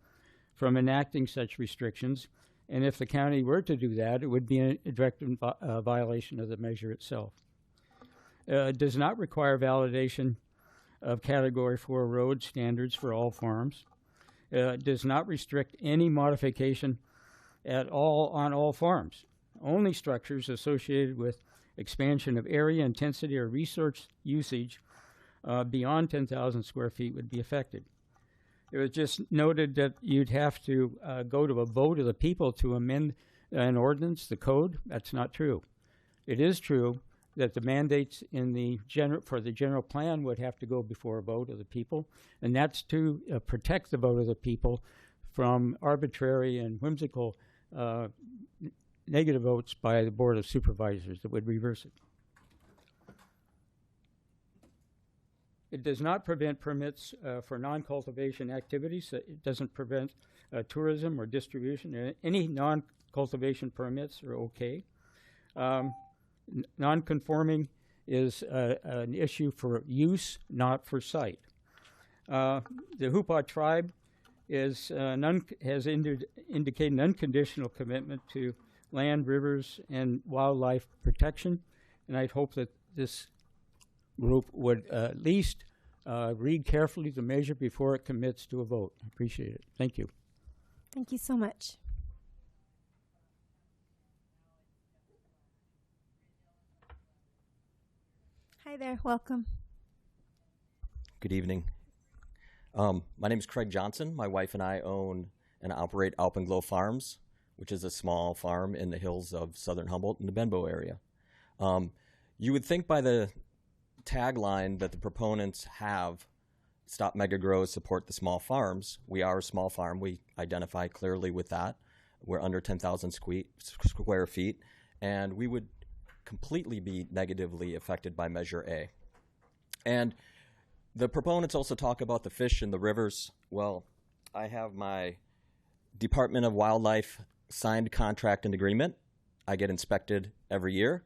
from enacting such restrictions, and if the county were to do that, it would be a direct violation of the measure itself. It does not require validation of Category 4 road standards for all farms. It does not restrict any modification at all on all farms. Only structures associated with expansion of area, intensity, or resource usage beyond 10,000 square feet would be affected. It was just noted that you'd have to go to a vote of the people to amend an ordinance, the code. That's not true. It is true that the mandates in the for the general plan would have to go before a vote of the people, and that's to protect the vote of the people from arbitrary and whimsical negative votes by the Board of Supervisors that would reverse it. It does not prevent permits for non-cultivation activities. It doesn't prevent tourism or distribution. Any non-cultivation permits are okay. Non-conforming is an issue for use, not for site. The Hupa tribe has indicated an unconditional commitment to land, rivers, and wildlife protection, and I'd hope that this group would at least read carefully the measure before it commits to a vote. I appreciate it. Thank you. Thank you so much. Hi there, welcome. Good evening. My name is Craig Johnson. My wife and I own and operate Alpenglow Farms, which is a small farm in the hills of southern Humboldt in the Benbow area. You would think by the tagline that the proponents have, Stop Mega Grows, Support the Small Farms. We are a small farm. We identify clearly with that. We're under 10,000 square feet, and we would completely be negatively affected by Measure A. And the proponents also talk about the fish in the rivers. Well, I have my Department of Wildlife signed contract and agreement. I get inspected every year.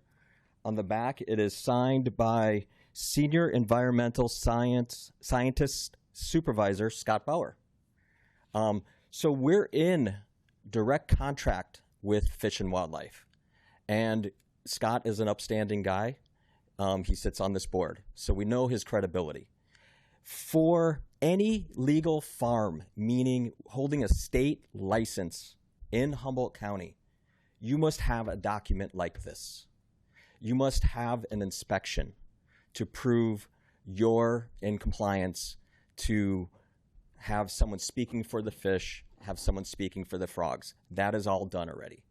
On the back, it is signed by Senior Environmental Scientist Supervisor Scott Bauer. So we're in direct contract with Fish and Wildlife. And Scott is an upstanding guy. He sits on this board, so we know his credibility. For any legal farm, meaning holding a state license in Humboldt County, you must have a document like this. You must have an inspection to prove you're in compliance, to have someone speaking for the fish, have someone speaking for the frogs. That is all done already.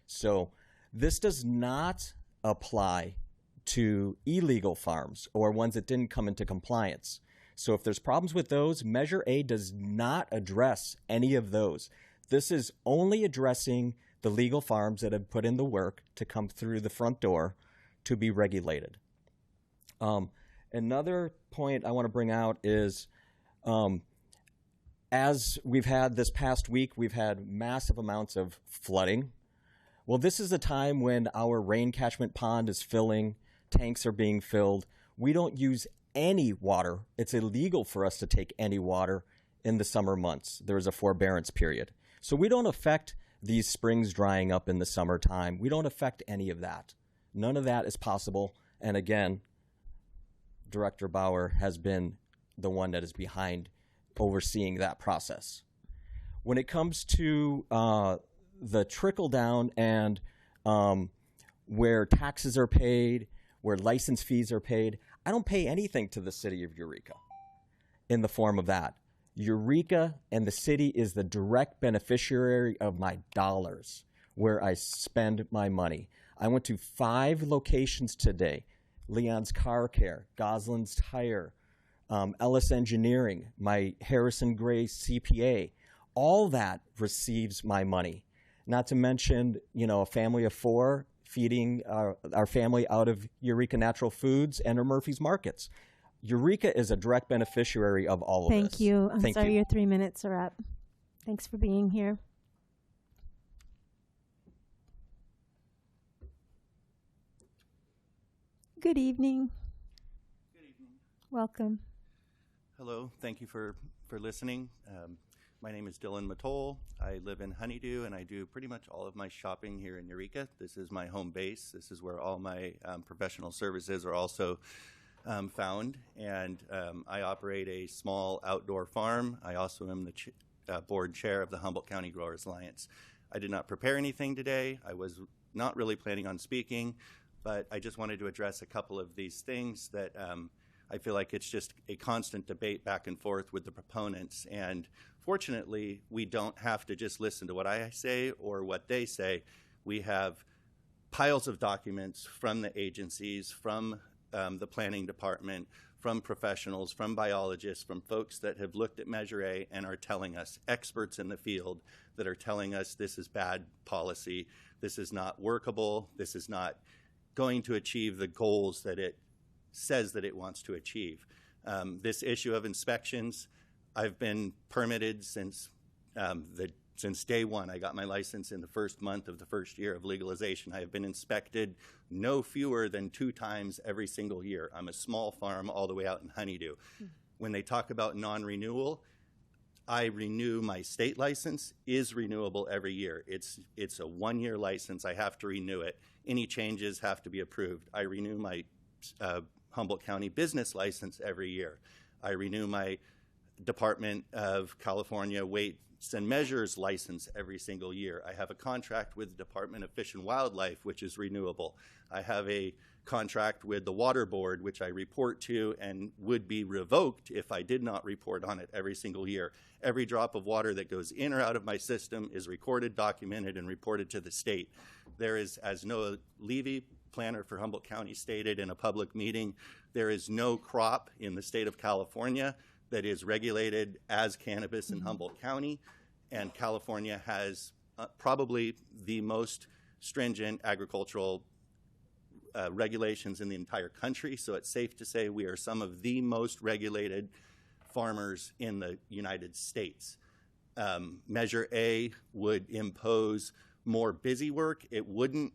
So this does not apply to illegal farms or ones that didn't come into compliance. So if there's problems with those, Measure A does not address any of those. This is only addressing the legal farms that have put in the work to come through the front door to be regulated. Another point I want to bring out is, as we've had this past week, we've had massive amounts of flooding. Well, this is a time when our rain catchment pond is filling, tanks are being filled. We don't use any water. It's illegal for us to take any water in the summer months. There is a forbearance period. So we don't affect these springs drying up in the summertime. We don't affect any of that. None of that is possible. And again, Director Bauer has been the one that is behind overseeing that process. When it comes to the trickle down and where taxes are paid, where license fees are paid, I don't pay anything to the city of Eureka in the form of that. Eureka and the city is the direct beneficiary of my dollars, where I spend my money. I went to 5 locations today: Leon's Car Care, Goslin's Tire, Ellis Engineering, my Harrison Gray CPA. All that receives my money. Not to mention, a family of 4 feeding our family out of Eureka Natural Foods and our Murphy's Markets. Eureka is a direct beneficiary of all of this. Thank you. I'm Thank sorry you. your 3 minutes are up. Thanks for being here. Good evening. Good evening. Welcome. Hello. Thank you for listening. My name is Dylan Matole. I live in Honeydew, and I do pretty much all of my shopping here in Eureka. This is my home base. This is where all my professional services are also found. And I operate a small outdoor farm. I also am the board chair of the Humboldt County Growers Alliance. I did not prepare anything today. I was not really planning on speaking, but I just wanted to address a couple of these things that I feel like it's just a constant debate back and forth with the proponents. And fortunately, we don't have to just listen to what I say or what they say. We have piles of documents from the agencies, from the planning department, from professionals, from biologists, from folks that have looked at Measure A and are telling us, experts in the field that are telling us this is bad policy, this is not workable, this is not going to achieve the goals that it says that it wants to achieve. This issue of inspections, I've been permitted since day one. I got my license in the first month of the first year of legalization. I have been inspected no fewer than 2 times every single year. I'm a small farm all the way out in Honeydew. When they talk about non-renewal, I renew my state license is renewable every year. It's a 1-year license. I have to renew it. Any changes have to be approved. I renew my Humboldt County business license every year. I renew my Department of California Weights and Measures license every single year. I have a contract with the Department of Fish and Wildlife, which is renewable. I have a contract with the Water Board, which I report to and would be revoked if I did not report on it every single year. Every drop of water that goes in or out of my system is recorded, documented, and reported to the state. There is, as Noah Levy, planner for Humboldt County, stated in a public meeting, there is no crop in the state of California that is regulated as cannabis in Humboldt County, and California has probably the most stringent agricultural regulations in the entire country, so it's safe to say we are some of the most regulated farmers in the United States. Measure A would impose more busy work. It wouldn't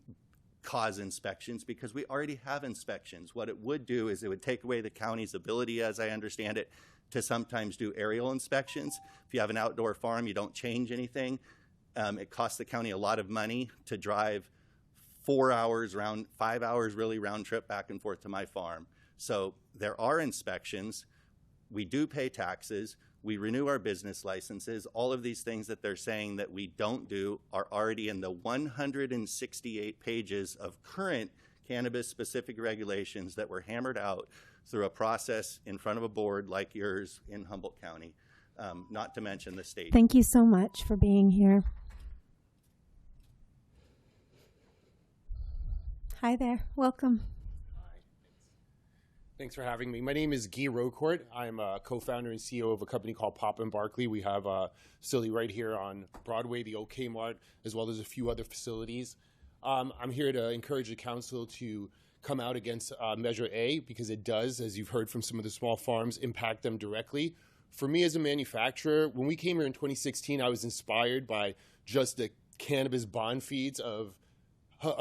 cause inspections because we already have inspections. What it would do is it would take away the county's ability, as I understand it, to sometimes do aerial inspections. If you have an outdoor farm, you don't change anything. It costs the county a lot of money to drive 4 hours, 5 hours really round trip back and forth to my farm. So there are inspections. We do pay taxes. We renew our business licenses. All of these things that they're saying that we don't do are already in the 168 pages of current cannabis-specific regulations that were hammered out through a process in front of a board like yours in Humboldt County, not to mention the state. Thank you so much for being here. Hi there. Welcome. Thanks for having me. My name is Guy Rocourt. I'm a co-founder and CEO of a company called Pop & Barkley. We have a facility right here on Broadway, the OK Mart, as well as a few other facilities. I'm here to encourage the council to come out against Measure A because it does, as you've heard from some of the small farms, impact them directly. For me as a manufacturer, when we came here in 2016, I was inspired by just the cannabis bond feeds of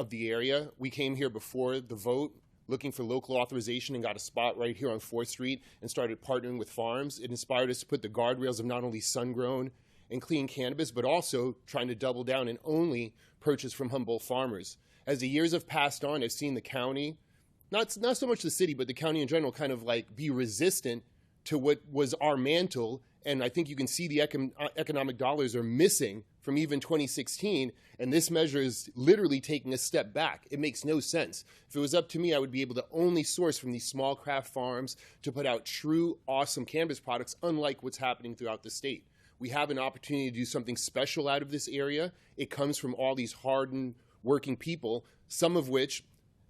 the area. We came here before the vote looking for local authorization and got a spot right here on 4th Street and started partnering with farms. It inspired us to put the guardrails of not only sun-grown and clean cannabis, but also trying to double down and only purchase from Humboldt farmers. As the years have passed on, I've seen the county, not so much the city, but the county in general, kind of like be resistant to what was our mantle. And I think you can see the economic dollars are missing from even 2016. And this measure is literally taking a step back. It makes no sense. If it was up to me, I would be able to only source from these small craft farms to put out true, awesome cannabis products, unlike what's happening throughout the state. We have an opportunity to do something special out of this area. It comes from all these hardened working people, some of which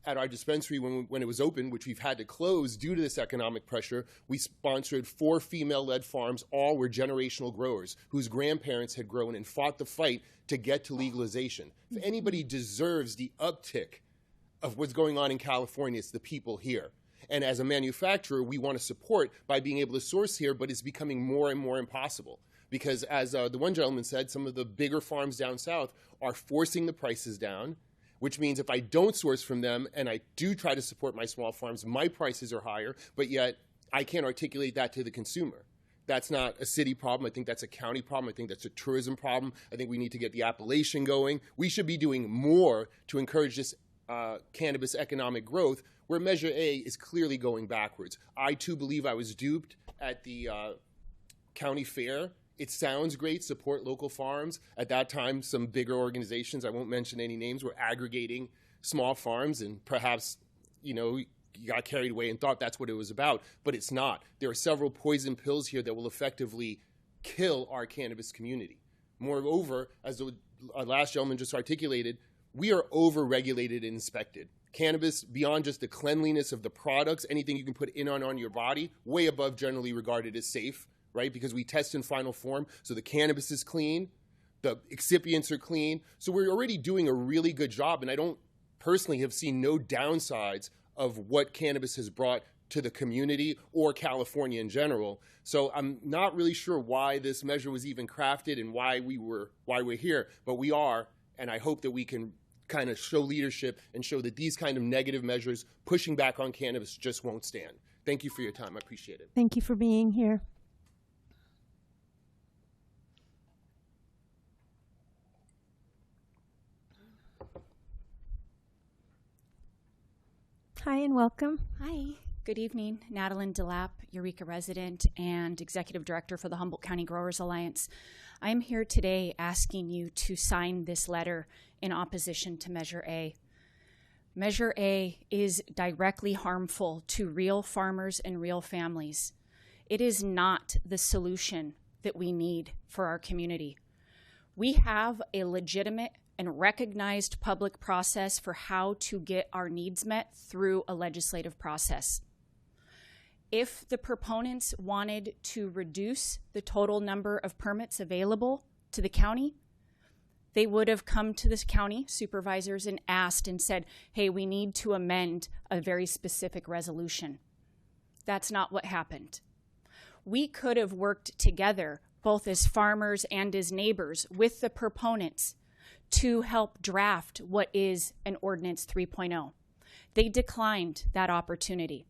at our dispensary when it was open, which we've had to close due to this economic pressure, we sponsored 4 female-led farms. All were generational growers whose grandparents had grown and fought the fight to get to legalization. If anybody deserves the uptick of what's going on in California, it's the people here. And as a manufacturer, we want to support by being able to source here, but it's becoming more and more impossible. Because as the one gentleman said, some of the bigger farms down south are forcing the prices down, which means if I don't source from them and I do try to support my small farms, my prices are higher, but yet I can't articulate that to the consumer. That's not a city problem. I think that's a county problem. I think that's a tourism problem. I think we need to get the appellation going. We should be doing more to encourage this cannabis economic growth, where Measure A is clearly going backwards. I, too, believe I was duped at the county fair. It sounds great, support local farms. At that time, some bigger organizations, I won't mention any names, were aggregating small farms, and perhaps, you got carried away and thought that's what it was about, but it's not. There are several poison pills here that will effectively kill our cannabis community. Moreover, as the last gentleman just articulated, we are over-regulated and inspected. Cannabis, beyond just the cleanliness of the products, anything you can put in on your body, way above generally regarded as safe, right? Because we test in final form, so the cannabis is clean, the excipients are clean. So we're already doing a really good job, and I don't personally have seen no downsides of what cannabis has brought to the community or California in general. So I'm not really sure why this measure was even crafted and why we're here, but we are, and I hope that we can kind of show leadership and show that these kind of negative measures pushing back on cannabis just won't stand. Thank you for your time. I appreciate it. Thank you for being here. Hi and welcome. Hi. Good evening. Natalie Delap, Eureka resident and executive director for the Humboldt County Growers Alliance. I am here today asking you to sign this letter in opposition to Measure A. Measure A is directly harmful to real farmers and real families. It is not the solution that we need for our community. We have a legitimate and recognized public process for how to get our needs met through a legislative process. If the proponents wanted to reduce the total number of permits available to the county, they would have come to the county supervisors and asked and said, hey, we need to amend a very specific resolution. That's not what happened. We could have worked together, both as farmers and as neighbors, with the proponents to help draft what is an Ordinance 3.0. They declined that opportunity.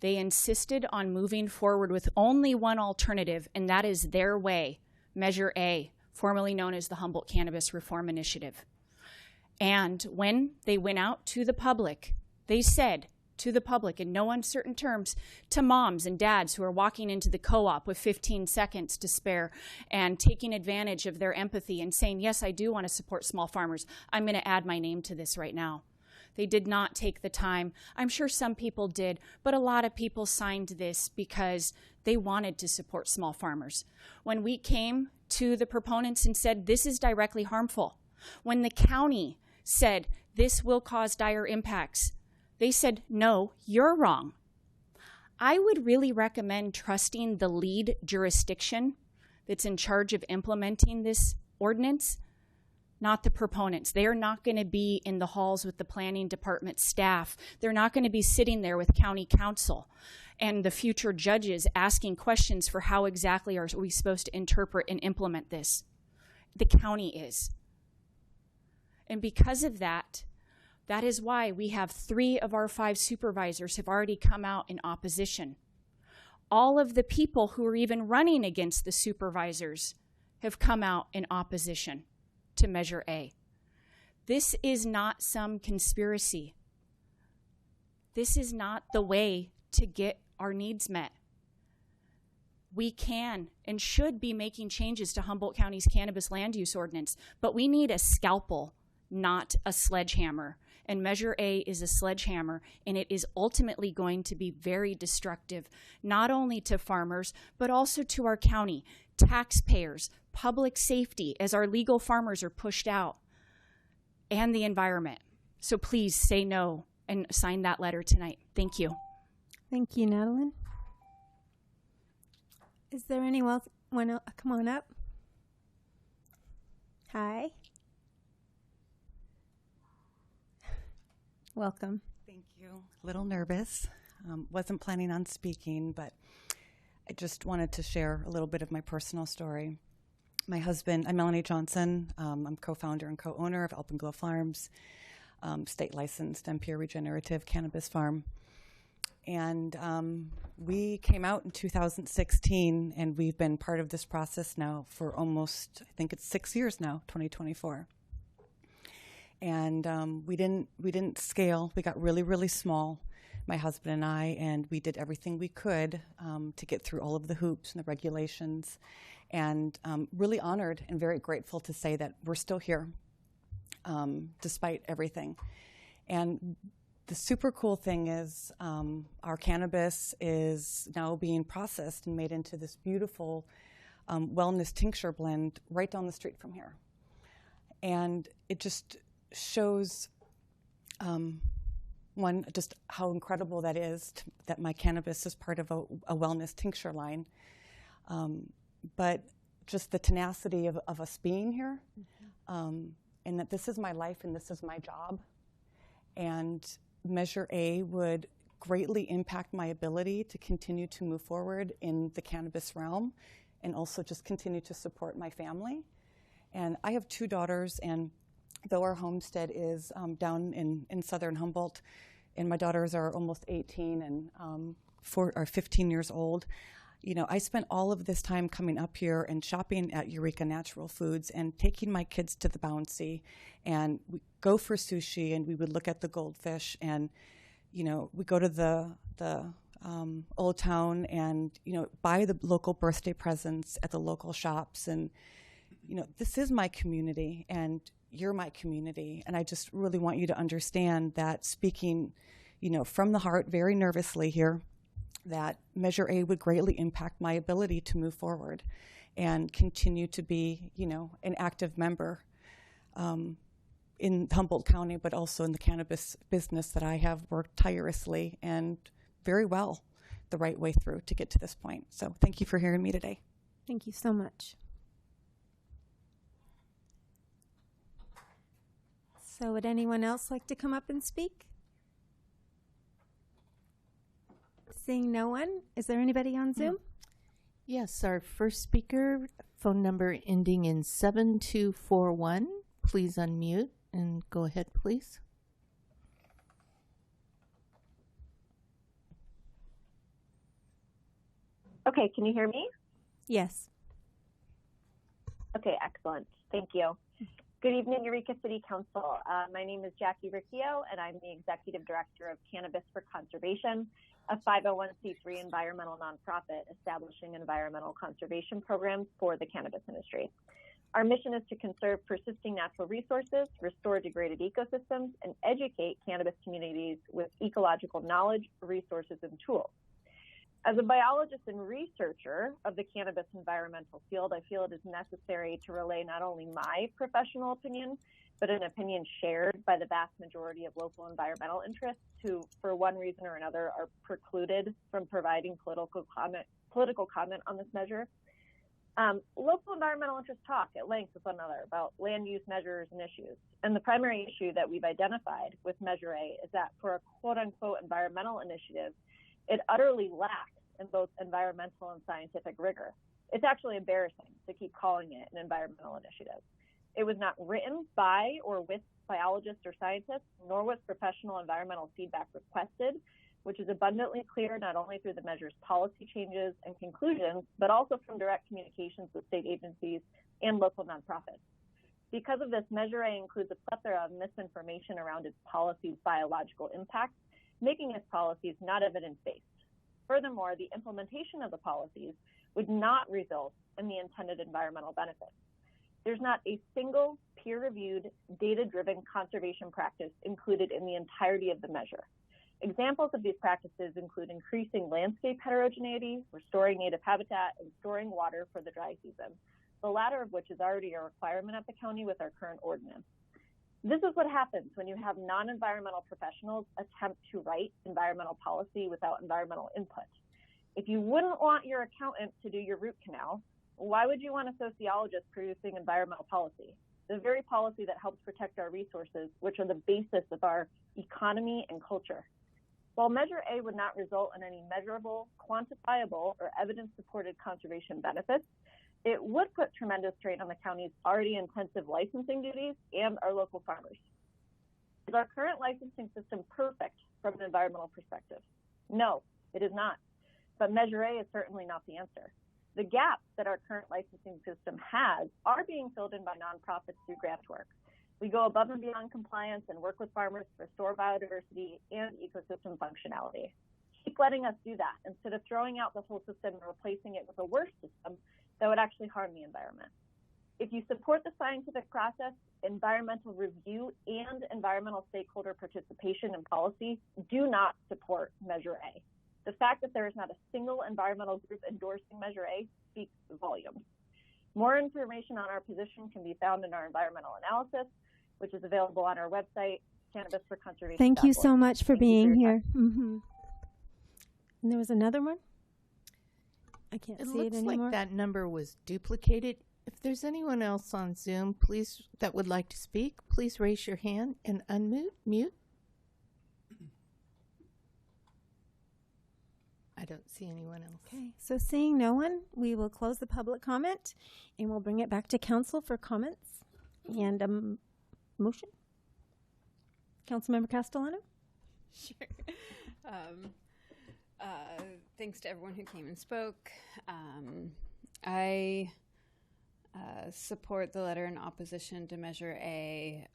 They insisted on moving forward with only one alternative, and that is their way, Measure A, formerly known as the Humboldt Cannabis Reform Initiative. And when they went out to the public, they said to the public in no uncertain terms to moms and dads who are walking into the co-op with 15 seconds to spare and taking advantage of their empathy and saying, yes, I do want to support small farmers. I'm going to add my name to this right now. They did not take the time. I'm sure some people did, but a lot of people signed this because they wanted to support small farmers. When we came to the proponents and said, this is directly harmful, when the county said, this will cause dire impacts, they said, no, you're wrong. I would really recommend trusting the lead jurisdiction that's in charge of implementing this ordinance, not the proponents. They are not going to be in the halls with the planning department staff. They're not going to be sitting there with county council and the future judges asking questions for how exactly are we supposed to interpret and implement this. The county is. And because of that, that is why we have 3 of our 5 supervisors have already come out in opposition. All of the people who are even running against the supervisors have come out in opposition to Measure A. This is not some conspiracy. This is not the way to get our needs met. We can and should be making changes to Humboldt County's cannabis land use ordinance, but we need a scalpel, not a sledgehammer. And Measure A is a sledgehammer, and it is ultimately going to be very destructive, not only to farmers, but also to our county, taxpayers, public safety, as our legal farmers are pushed out, and the environment. So please say no and sign that letter tonight. Thank you. Thank you, Natalie. Is there anyone else? Come on up. Hi. Welcome. Thank you. A little nervous. Wasn't planning on speaking, but I just wanted to share a little bit of my personal story. My husband, I'm Melanie Johnson. I'm co-founder and co-owner of Alpenglow Farms, state licensed and peer regenerative cannabis farm. And we came out in 2016, and we've been part of this process now for almost, I think it's 6 years now, 2024. And we didn't scale. We got really, really small, my husband and I, and we did everything we could to get through all of the hoops and the regulations. And really honored and very grateful to say that we're still here despite everything. And the super cool thing is our cannabis is now being processed and made into this beautiful wellness tincture blend right down the street from here. And it just shows, one, just how incredible that is, that my cannabis is part of a wellness tincture line. But just the tenacity of us being here, and that this is my life and this is my job. And Measure A would greatly impact my ability to continue to move forward in the cannabis realm and also just continue to support my family. And I have 2 daughters, and though our homestead is down in southern Humboldt, and my daughters are almost 18 and 15 years old. You know, I spent all of this time coming up here and shopping at Eureka Natural Foods and taking my kids to the Bouncy, and we go for sushi and we would look at the goldfish, and, you know, we go to the Old Town and, you know, buy the local birthday presents at the local shops. And, you know, this is my community and you're my community. And I just really want you to understand that, speaking, you know, from the heart, very nervously here, that Measure A would greatly impact my ability to move forward and continue to be, you know, an active member in Humboldt County, but also in the cannabis business that I have worked tirelessly and very well the right way through to get to this point. So thank you for hearing me today. Thank you so much. So would anyone else like to come up and speak? Seeing no one, is there anybody on Zoom? Yes, our first speaker, phone number ending in 7241. Please unmute and go ahead, please. Okay, can you hear me? Yes. Okay, excellent. Thank you. Good evening, Eureka City Council. My name is Jackie Riccio, and I'm the Executive Director of Cannabis for Conservation, a 501c3 environmental nonprofit establishing environmental conservation programs for the cannabis industry. Our mission is to conserve persisting natural resources, restore degraded ecosystems, and educate cannabis communities with ecological knowledge, resources, and tools. As a biologist and researcher of the cannabis environmental field, I feel it is necessary to relay not only my professional opinion, but an opinion shared by the vast majority of local environmental interests who, for one reason or another, are precluded from providing political comment on this measure. Local environmental interests talk at length with one another about land use measures and issues. And the primary issue that we've identified with Measure A is that for a quote-unquote environmental initiative, it utterly lacks in both environmental and scientific rigor. It's actually embarrassing to keep calling it an environmental initiative. It was not written by or with biologists or scientists, nor was professional environmental feedback requested, which is abundantly clear not only through the measure's policy changes and conclusions, but also from direct communications with state agencies and local nonprofits. Because of this, Measure A includes a plethora of misinformation around its policy's biological impact, making its policies not evidence-based. Furthermore, the implementation of the policies would not result in the intended environmental benefits. There's not a single peer-reviewed, data-driven conservation practice included in the entirety of the measure. Examples of these practices include increasing landscape heterogeneity, restoring native habitat, and storing water for the dry season, the latter of which is already a requirement at the county with our current ordinance. This is what happens when you have non-environmental professionals attempt to write environmental policy without environmental input. If you wouldn't want your accountant to do your root canal, why would you want a sociologist producing environmental policy? The very policy that helps protect our resources, which are the basis of our economy and culture. While Measure A would not result in any measurable, quantifiable, or evidence-supported conservation benefits, it would put tremendous strain on the county's already intensive licensing duties and our local farmers. Is our current licensing system perfect from an environmental perspective? No, it is not. But Measure A is certainly not the answer. The gaps that our current licensing system has are being filled in by nonprofits through grant work. We go above and beyond compliance and work with farmers to restore biodiversity and ecosystem functionality. Keep letting us do that instead of throwing out the whole system and replacing it with a worse system that would actually harm the environment. If you support the scientific process, environmental review, and environmental stakeholder participation in policy, do not support Measure A. The fact that there is not a single environmental group endorsing Measure A speaks volumes. More information on our position can be found in our environmental analysis, which is available on our website, cannabisforconservation.org. Thank you so much for being here. Mm-hmm. And there was another one? I can't It see it looks anymore. like that number was duplicated. If there's anyone else on Zoom, please, that would like to speak, please raise your hand and unmute. I don't see anyone else. Okay, so seeing no one, we will close the public comment and we'll bring it back to council for comments and motion. Councilmember Castellano? Sure. Thanks to everyone who came and spoke. I support the letter in opposition to Measure A.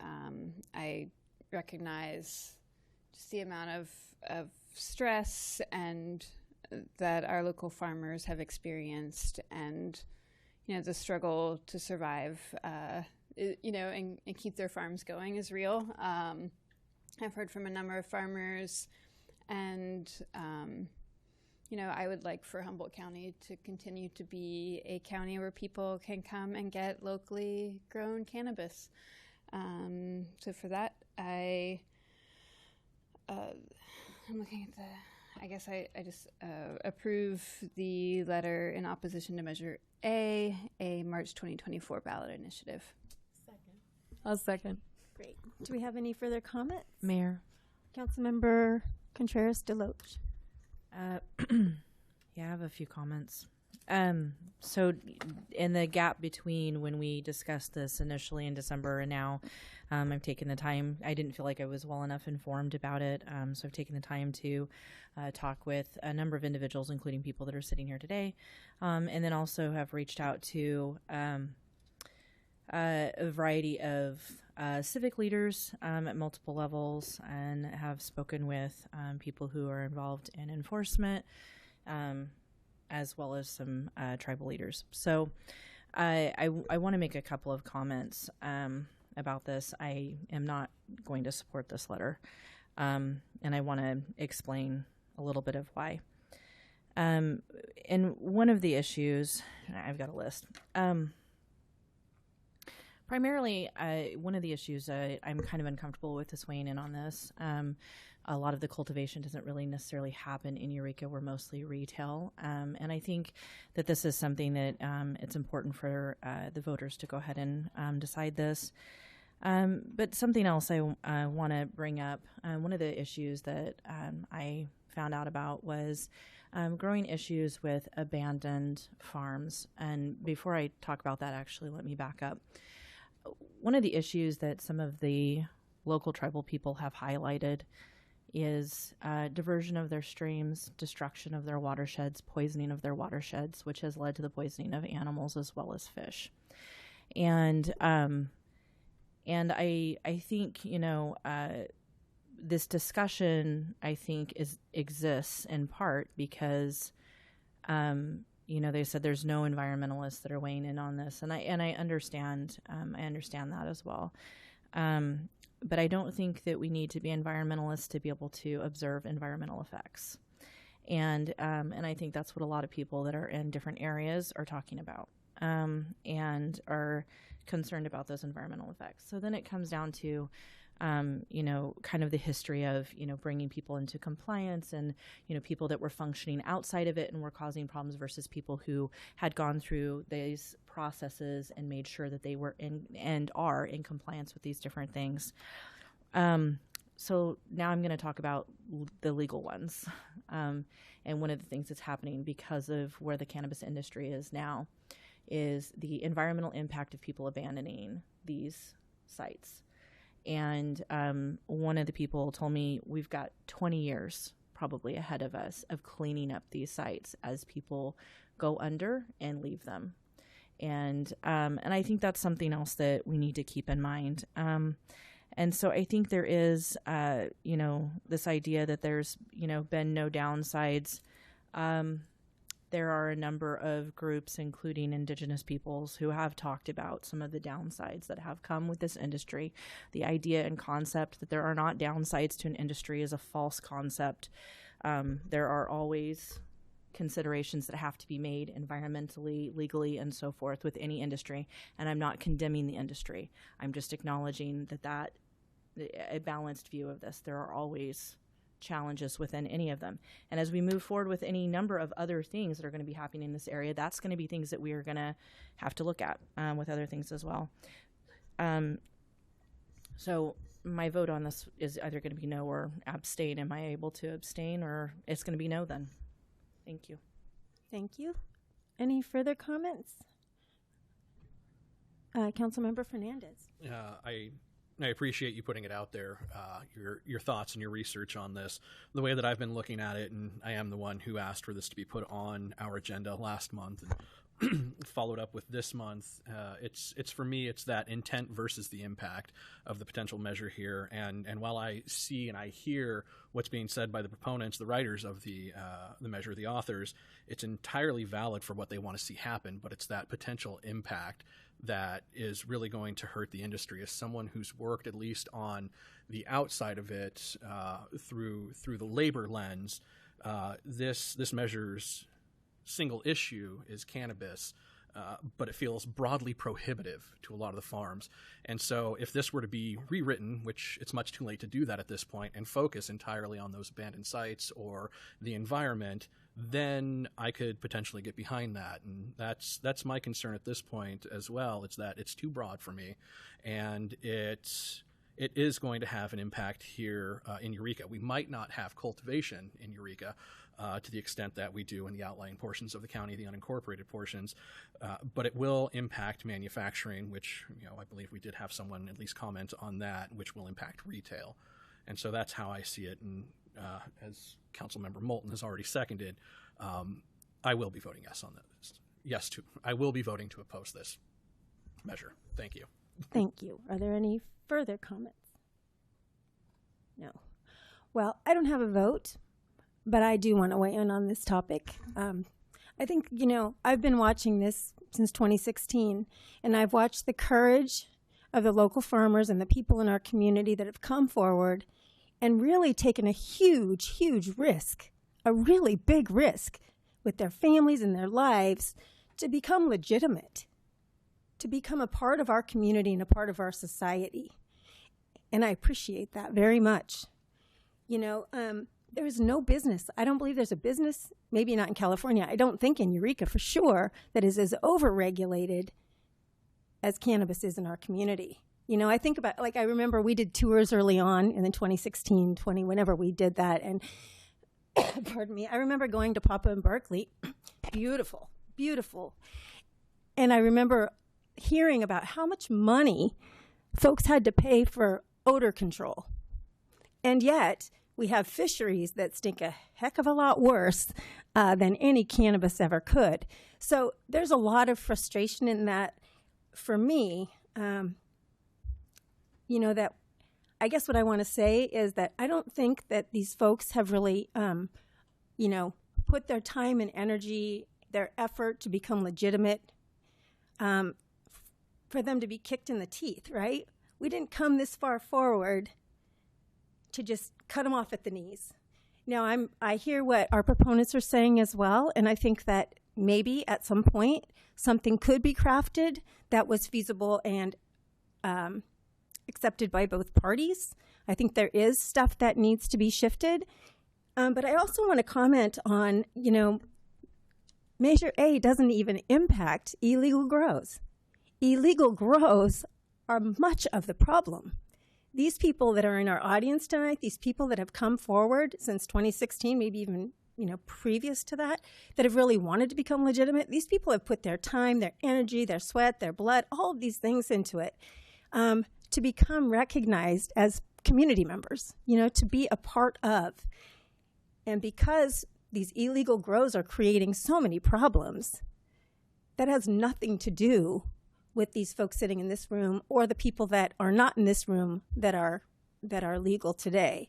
I recognize just the amount of stress and that our local farmers have experienced, and the struggle to survive, and keep their farms going is real. I've heard from a number of farmers, and I would like for Humboldt County to continue to be a county where people can come and get locally grown cannabis. So for that, I'm looking at I guess I just approve the letter in opposition to Measure A March 2024 ballot initiative. Second. I'll second. Great. Do we have any further comments? Mayor. Councilmember Contreras-Deloche. Yeah, I have a few comments. So in the gap between when we discussed this initially in December and now, I've taken the time. I didn't feel like I was well enough informed about it, so I've taken the time to talk with a number of individuals, including people that are sitting here today, and then also have reached out to a variety of civic leaders at multiple levels, and have spoken with people who are involved in enforcement, as well as some tribal leaders. So I want to make a couple of comments about this. I am not going to support this letter, and I want to explain a little bit of why. And one of the issues, I've got a list. Primarily, one of the issues I'm kind of uncomfortable with is weighing in on this. A lot of the cultivation doesn't really necessarily happen in Eureka. We're mostly retail. And I think that this is something that it's important for the voters to go ahead and decide this. But something else I want to bring up, one of the issues that I found out about was growing issues with abandoned farms. And before I talk about that, actually, let me back up. One of the issues that some of the local tribal people have highlighted is diversion of their streams, destruction of their watersheds, poisoning of their watersheds, which has led to the poisoning of animals as well as fish. And I think, this discussion, I think, exists in part because, they said there's no environmentalists that are weighing in on this, and I understand that as well. But I don't think that we need to be environmentalists to be able to observe environmental effects, and I think that's what a lot of people that are in different areas are talking about, and are concerned about those environmental effects. So then it comes down to kind of the history of, bringing people into compliance and, people that were functioning outside of it and were causing problems versus people who had gone through these processes and made sure that they were in and are in compliance with these different things. So now I'm going to talk about the legal ones. And one of the things that's happening because of where the cannabis industry is now is the environmental impact of people abandoning these sites. And one of the people told me we've got 20 years probably ahead of us of cleaning up these sites as people go under and leave them. And I think that's something else that we need to keep in mind. And so I think there is, this idea that there's, been no downsides. There are a number of groups, including Indigenous peoples, who have talked about some of the downsides that have come with this industry. The idea and concept that there are not downsides to an industry is a false concept. There are always considerations that have to be made environmentally, legally, and so forth with any industry. And I'm not condemning the industry. I'm just acknowledging that a balanced view of this. There are always challenges within any of them. And as we move forward with any number of other things that are going to be happening in this area, that's going to be things that we are going to have to look at with other things as well. So my vote on this is either going to be no or abstain. Am I able to abstain, or it's going to be no then? Thank you. Thank you. Any further comments? Councilmember Fernandez. I I appreciate you putting it out there, your thoughts and your research on this. The way that I've been looking at it, and I am the one who asked for this to be put on our agenda last month and followed up with this month. It's for me, it's that intent versus the impact of the potential measure here. And while I see and I hear what's being said by the proponents, the writers of the measure, the authors, it's entirely valid for what they want to see happen, but it's that potential impact that is really going to hurt the industry. As someone who's worked at least on the outside of it through the labor lens, this measure's single issue is cannabis, but it feels broadly prohibitive to a lot of the farms. And so if this were to be rewritten, which it's much too late to do that at this point, and focus entirely on those abandoned sites or the environment, then I could potentially get behind that. And that's my concern at this point as well. It's that it's too broad for me, and it is going to have an impact here in Eureka. We might not have cultivation in Eureka to the extent that we do in the outlying portions of the county, the unincorporated portions, but it will impact manufacturing, which, I believe we did have someone at least comment on that, which will impact retail. And so that's how I see it. And as Councilmember Moulton has already seconded, I will be voting yes on this. I will be voting to oppose this measure. Thank you. Thank you. Are there any further comments? No. Well, I don't have a vote, but I do want to weigh in on this topic. I think, I've been watching this since 2016, and I've watched the courage of the local farmers and the people in our community that have come forward and really taken a huge, huge risk, a really big risk with their families and their lives to become legitimate, to become a part of our community and a part of our society. And I appreciate that very much. There is no business. I don't believe there's a business, maybe not in California, I don't think in Eureka for sure, that is as overregulated as cannabis is in our community. I think about, I remember we did tours early on in the 2016, whenever we did that. And pardon me, I remember going to Papa and Barkley. Beautiful, beautiful. And I remember hearing about how much money folks had to pay for odor control. And yet we have fisheries that stink a heck of a lot worse than any cannabis ever could. So there's a lot of frustration in that for me. That I guess what I want to say is that I don't think that these folks have really, put their time and energy, their effort to become legitimate, for them to be kicked in the teeth, right? We didn't come this far forward to just cut them off at the knees. Now, I hear what our proponents are saying as well, and I think that maybe at some point something could be crafted that was feasible and accepted by both parties. I think there is stuff that needs to be shifted. But I also want to comment on, Measure A doesn't even impact illegal grows. Illegal grows are much of the problem. These people that are in our audience tonight, these people that have come forward since 2016, maybe even previous to that have really wanted to become legitimate, these people have put their time, their energy, their sweat, their blood, all of these things into it. To become recognized as community members, to be a part of. And because these illegal grows are creating so many problems, that has nothing to do with these folks sitting in this room or the people that are not in this room that are legal today.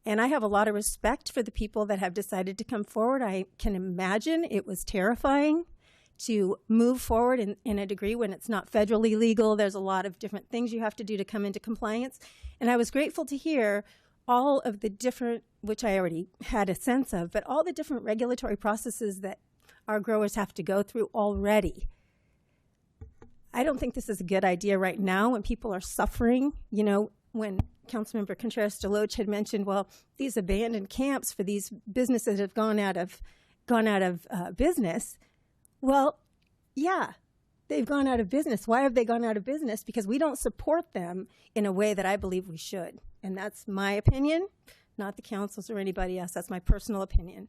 And I have a lot of respect for the people that have decided to come forward. I can imagine it was terrifying to move forward in a degree when it's not federally legal. There's a lot of different things you have to do to come into compliance. And I was grateful to hear all of the different, which I already had a sense of, but all the different regulatory processes that our growers have to go through already. I don't think this is a good idea right now when people are suffering. When Councilmember Contreras-Deloach had mentioned, well, these abandoned camps for these businesses have gone out of business. Well, yeah, they've gone out of business. Why have they gone out of business? Because we don't support them in a way that I believe we should. And that's my opinion, not the council's or anybody else. That's my personal opinion.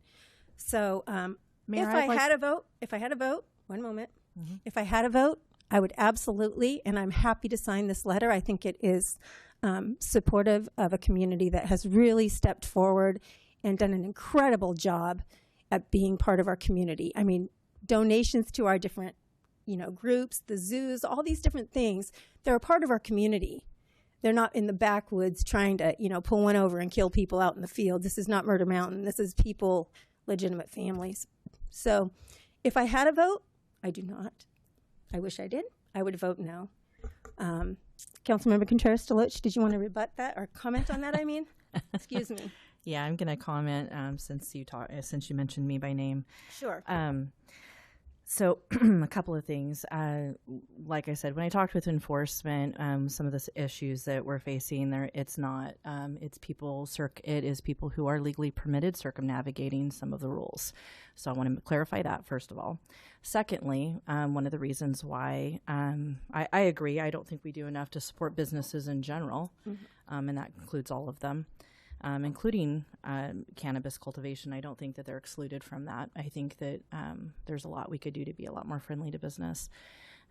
So if I had a vote, one moment. Mm-hmm. If I had a vote, I would absolutely, and I'm happy to sign this letter. I think it is supportive of a community that has really stepped forward and done an incredible job at being part of our community. I mean, donations to our different, groups, the zoos, all these different things, they're a part of our community. They're not in the backwoods trying to, pull one over and kill people out in the field. This is not Murder Mountain. This is people, legitimate families. So if I had a vote, I do not. I wish I did. I would vote no. Councilmember Contreras-Deloach, did you want to rebut that or comment on that, I mean? Excuse me. Yeah, I'm going to comment since you mentioned me by name. Sure. So a couple of things. Like I said, when I talked with enforcement, some of the issues that we're facing there, it's not. It is people who are legally permitted circumnavigating some of the rules. So I want to clarify that first of all. Secondly, one of the reasons why I agree, I don't think we do enough to support businesses in general, and that includes all of them. Including cannabis cultivation. I don't think that they're excluded from that. I think that there's a lot we could do to be a lot more friendly to business.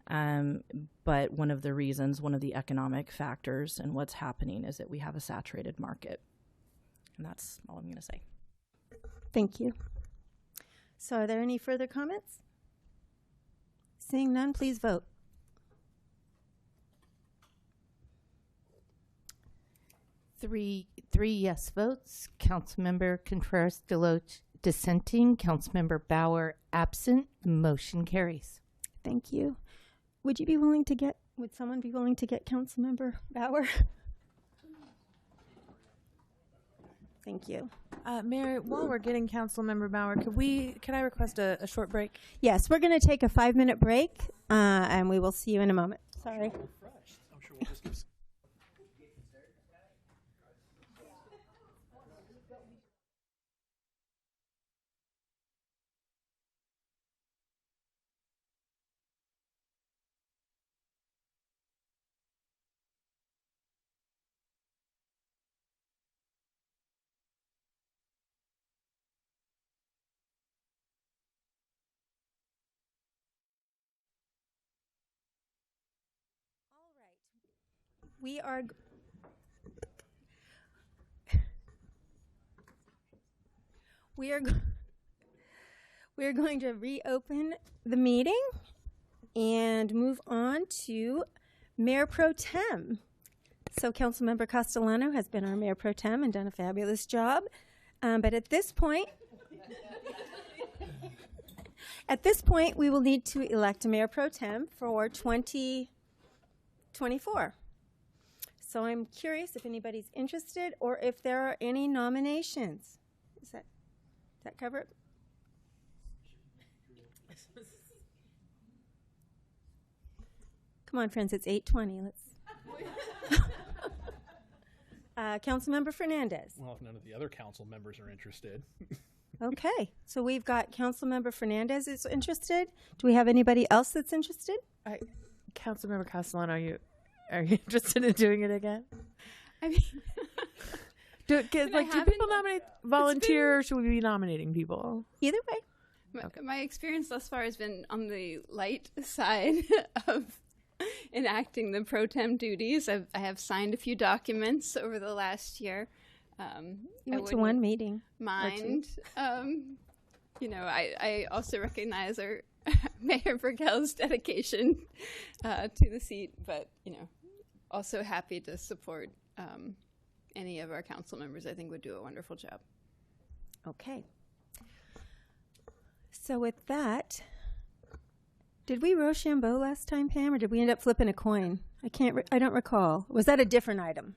But one of the economic factors and what's happening is that we have a saturated market. And that's all I'm going to say. Thank you. So are there any further comments? Seeing none, please vote. Three yes votes. Councilmember Contreras-Deloach dissenting. Councilmember Bauer absent. Motion carries. Thank you. Would someone be willing to get Councilmember Bauer? Thank you. Mayor, while we're getting Councilmember Bauer, could I request a short break? Yes, we're going to take a 5-minute break, and we will see you in a moment. Sorry. I'm sure we'll just give We are going to reopen the meeting and move on to Mayor Pro Tem. So Councilmember Castellano has been our Mayor Pro Tem and done a fabulous job. But at this point, we will need to elect a Mayor Pro Tem for 2024. So I'm curious if anybody's interested or if there are any nominations. Does that cover it? Come on, friends, it's 8:20. Let's. Councilmember Fernandez. Well, if none of the other council members are interested. Okay, so we've got Councilmember Fernandez is interested. Do we have anybody else that's interested? Councilmember Castellano, are you interested in doing it again? I mean, do people nominate volunteer, or should we be nominating people? Either way. My experience thus far has been on the light side of enacting the pro tem duties. I have signed a few documents over the last year. You went to one meeting. Mind. I also recognize our Mayor Burgell's dedication to the seat, but also happy to support any of our council members. I think would do a wonderful job. Okay. So with that, did we Rochambeau last time, Pam, or did we end up flipping a coin? I don't recall. Was that a different item?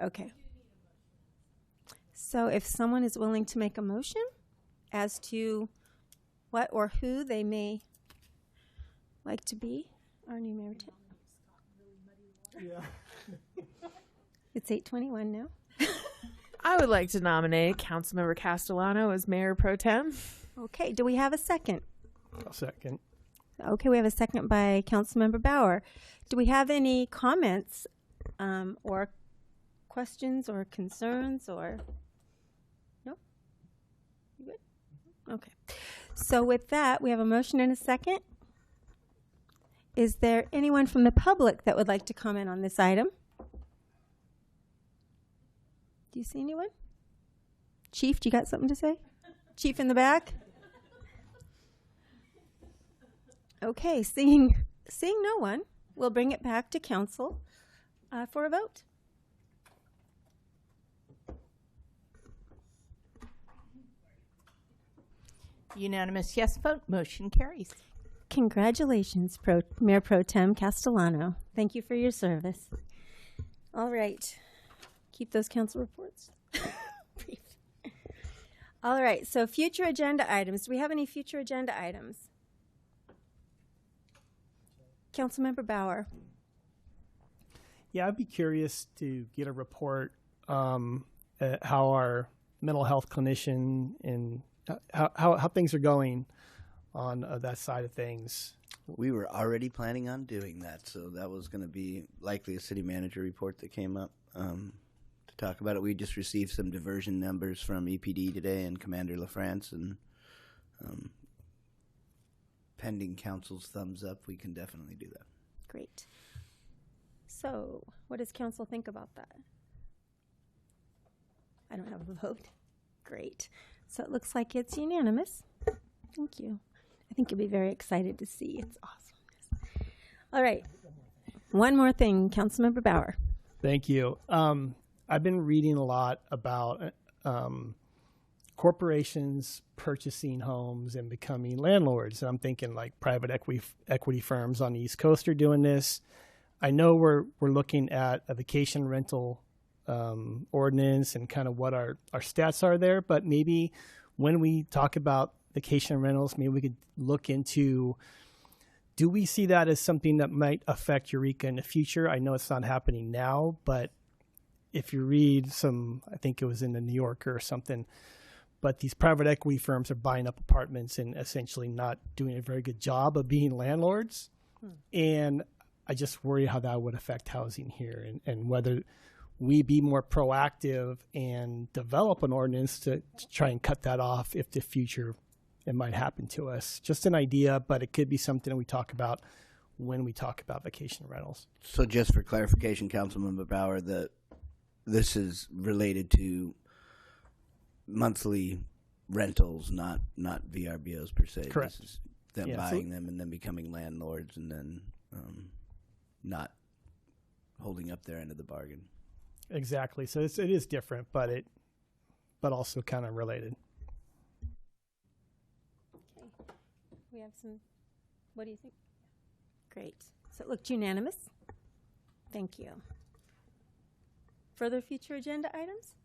Okay. So if someone is willing to make a motion as to what or who they may like to be our new mayor. Yeah. It's 8:21 now. I would like to nominate Councilmember Castellano as Mayor Pro Tem. Okay, do we have a second? I'll second. Okay, we have a second by Councilmember Bauer. Do we have any comments or questions or concerns or? No? You good? Okay. So with that, we have a motion and a second. Is there anyone from the public that would like to comment on this item? Do you see anyone? Chief, do you got something to say? Chief in the back? Okay, seeing no one, we'll bring it back to council for a vote. Unanimous yes vote. Motion carries. Congratulations, Mayor Pro Tem Castellano. Thank you for your service. All right. Keep those council reports brief. All right, so future agenda items. Do we have any future agenda items? Councilmember Bauer. Yeah, I'd be curious to get a report how our mental health clinician and how things are going on that side of things. We were already planning on doing that, so that was going to be likely a city manager report that came up to talk about it. We just received some diversion numbers from EPD today and Commander LaFrance, and pending council's thumbs up, we can definitely do that. Great. So, what does council think about that? I don't have a vote. Great. So it looks like it's unanimous. Thank you. I think you'll be very excited to see its awesomeness. All right. One more thing, Councilmember Bauer. Thank you. I've been reading a lot about corporations purchasing homes and becoming landlords. And I'm thinking like private equity firms on the East Coast are doing this. I know we're looking at a vacation rental ordinance and kind of what our stats are there, but maybe when we talk about vacation rentals, maybe we could look into, do we see that as something that might affect Eureka in the future? I know it's not happening now, but if you read I think it was in the New Yorker or something, but these private equity firms are buying up apartments and essentially not doing a very good job of being landlords. And I just worry how that would affect housing here and whether we be more proactive and develop an ordinance to try and cut that off if the future it might happen to us. Just an idea, but it could be something that we talk about when we talk about vacation rentals. So just for clarification, Councilmember Bauer, this is related to monthly rentals, not VRBOs per se. Correct. This is them buying them and then becoming landlords and then not holding up their end of the bargain. Exactly. So it is different, but also kind of related. Okay. We have some. What do you think? Great. So it looked unanimous. Thank you. Further future agenda items?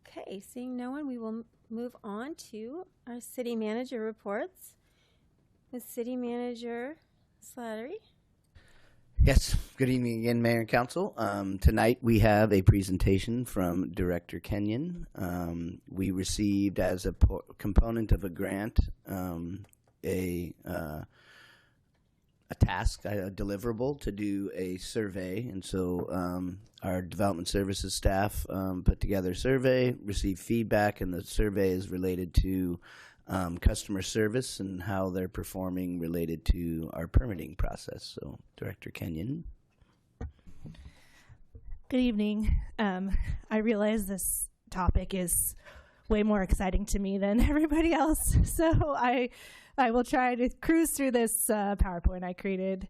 Okay. Seeing no one, we will move on to our city manager reports. With City Manager Slattery. Yes. Good evening again, Mayor and Council. Tonight we have a presentation from Director Kenyon. We received as a component of a grant a task, a deliverable to do a survey. And so our development services staff put together a survey, received feedback, and the survey is related to customer service and how they're performing related to our permitting process. So, Director Kenyon. Good evening. I realize this topic is way more exciting to me than everybody else, so I will try to cruise through this PowerPoint I created.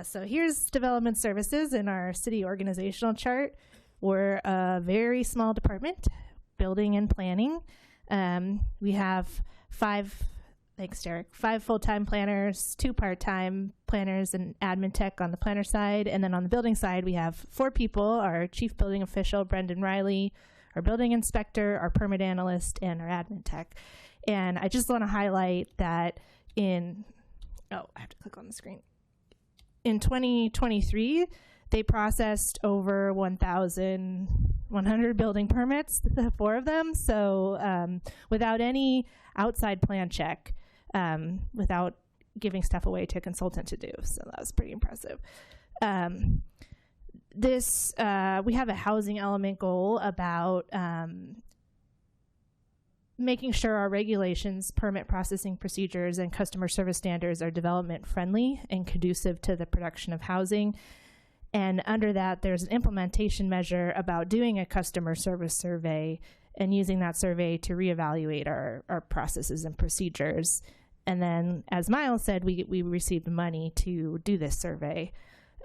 So here's development services in our city organizational chart. We're a very small department, building and planning. We have thanks Derek, 5 full-time planners, 2 part-time planners and admin tech on the planner side. And then on the building side, we have 4 people, our chief building official, Brendan Riley, our building inspector, our permit analyst, and our admin tech. And I just want to highlight that I have to click on the screen. In 2023, they processed over 1,100 building permits, the 4 of them. So without any outside plan check, without giving stuff away to a consultant to do. So that was pretty impressive. We have a housing element goal about making sure our regulations, permit processing procedures, and customer service standards are development friendly and conducive to the production of housing. And under that, there's an implementation measure about doing a customer service survey and using that survey to reevaluate our processes and procedures. And then, as Miles said, we received money to do this survey.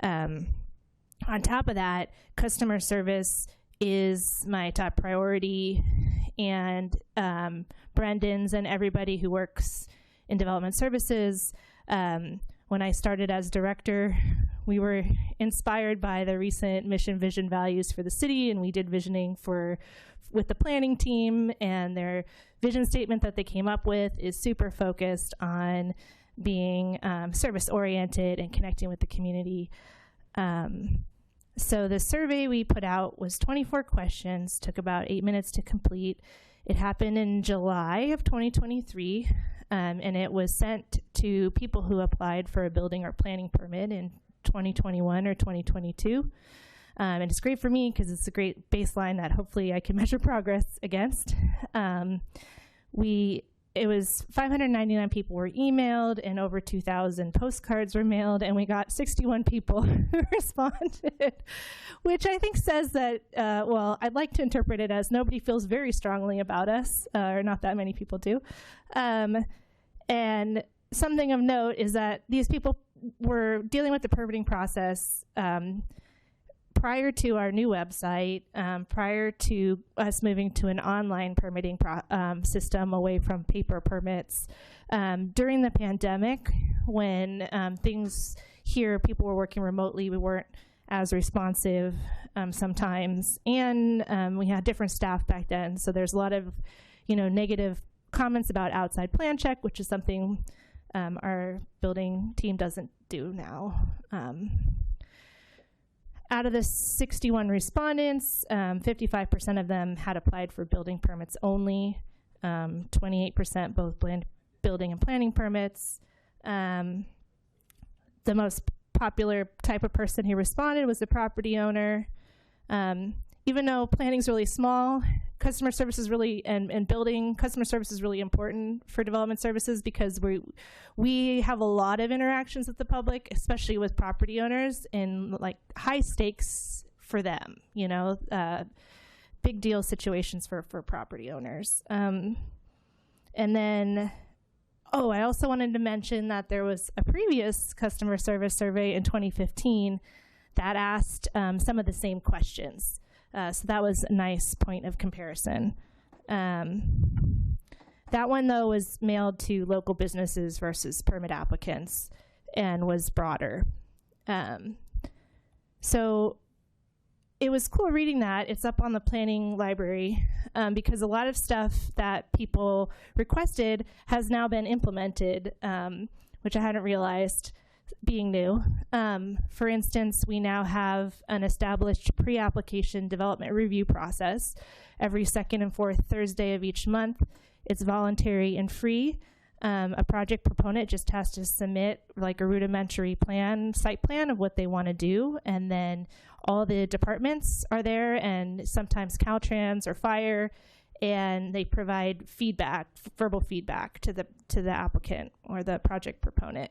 On top of that, customer service is my top priority, and Brendan's and everybody who works in development services. When I started as director, we were inspired by the recent mission, vision, values for the city, and we did visioning with the planning team, and their vision statement that they came up with is super focused on being service-oriented and connecting with the community. So the survey we put out was 24 questions, took about 8 minutes to complete. It happened in July of 2023, and it was sent to people who applied for a building or planning permit in 2021 or 2022. And it's great for me because it's a great baseline that hopefully I can measure progress against. It was 599 people were emailed and over 2,000 postcards were mailed, and we got 61 people who responded, which I think says that, well, I'd like to interpret it as nobody feels very strongly about us, or not that many people do. And something of note is that these people were dealing with the permitting process prior to our new website, prior to us moving to an online permitting system away from paper permits. During the pandemic, when things here, people were working remotely, we weren't as responsive sometimes, and we had different staff back then. So there's a lot of, negative comments about outside plan check, which is something our building team doesn't do now. Out of the 61 respondents, 55% of them had applied for building permits only, 28% both building and planning permits. The most popular type of person who responded was the property owner. Even though planning is really small, customer service is really, and building customer service is really important for development services because we have a lot of interactions with the public, especially with property owners, and like high stakes for them, big deal situations for property owners. And then, I also wanted to mention that there was a previous customer service survey in 2015 that asked some of the same questions. So that was a nice point of comparison. That one, though, was mailed to local businesses versus permit applicants and was broader. So it was cool reading that. It's up on the planning library because a lot of stuff that people requested has now been implemented, which I hadn't realized being new. For instance, we now have an established pre-application development review process every second and fourth Thursday of each month. It's voluntary and free. A project proponent just has to submit like a rudimentary site plan of what they want to do, and then all the departments are there, and sometimes Caltrans or fire, and they provide feedback, verbal feedback to the applicant or the project proponent.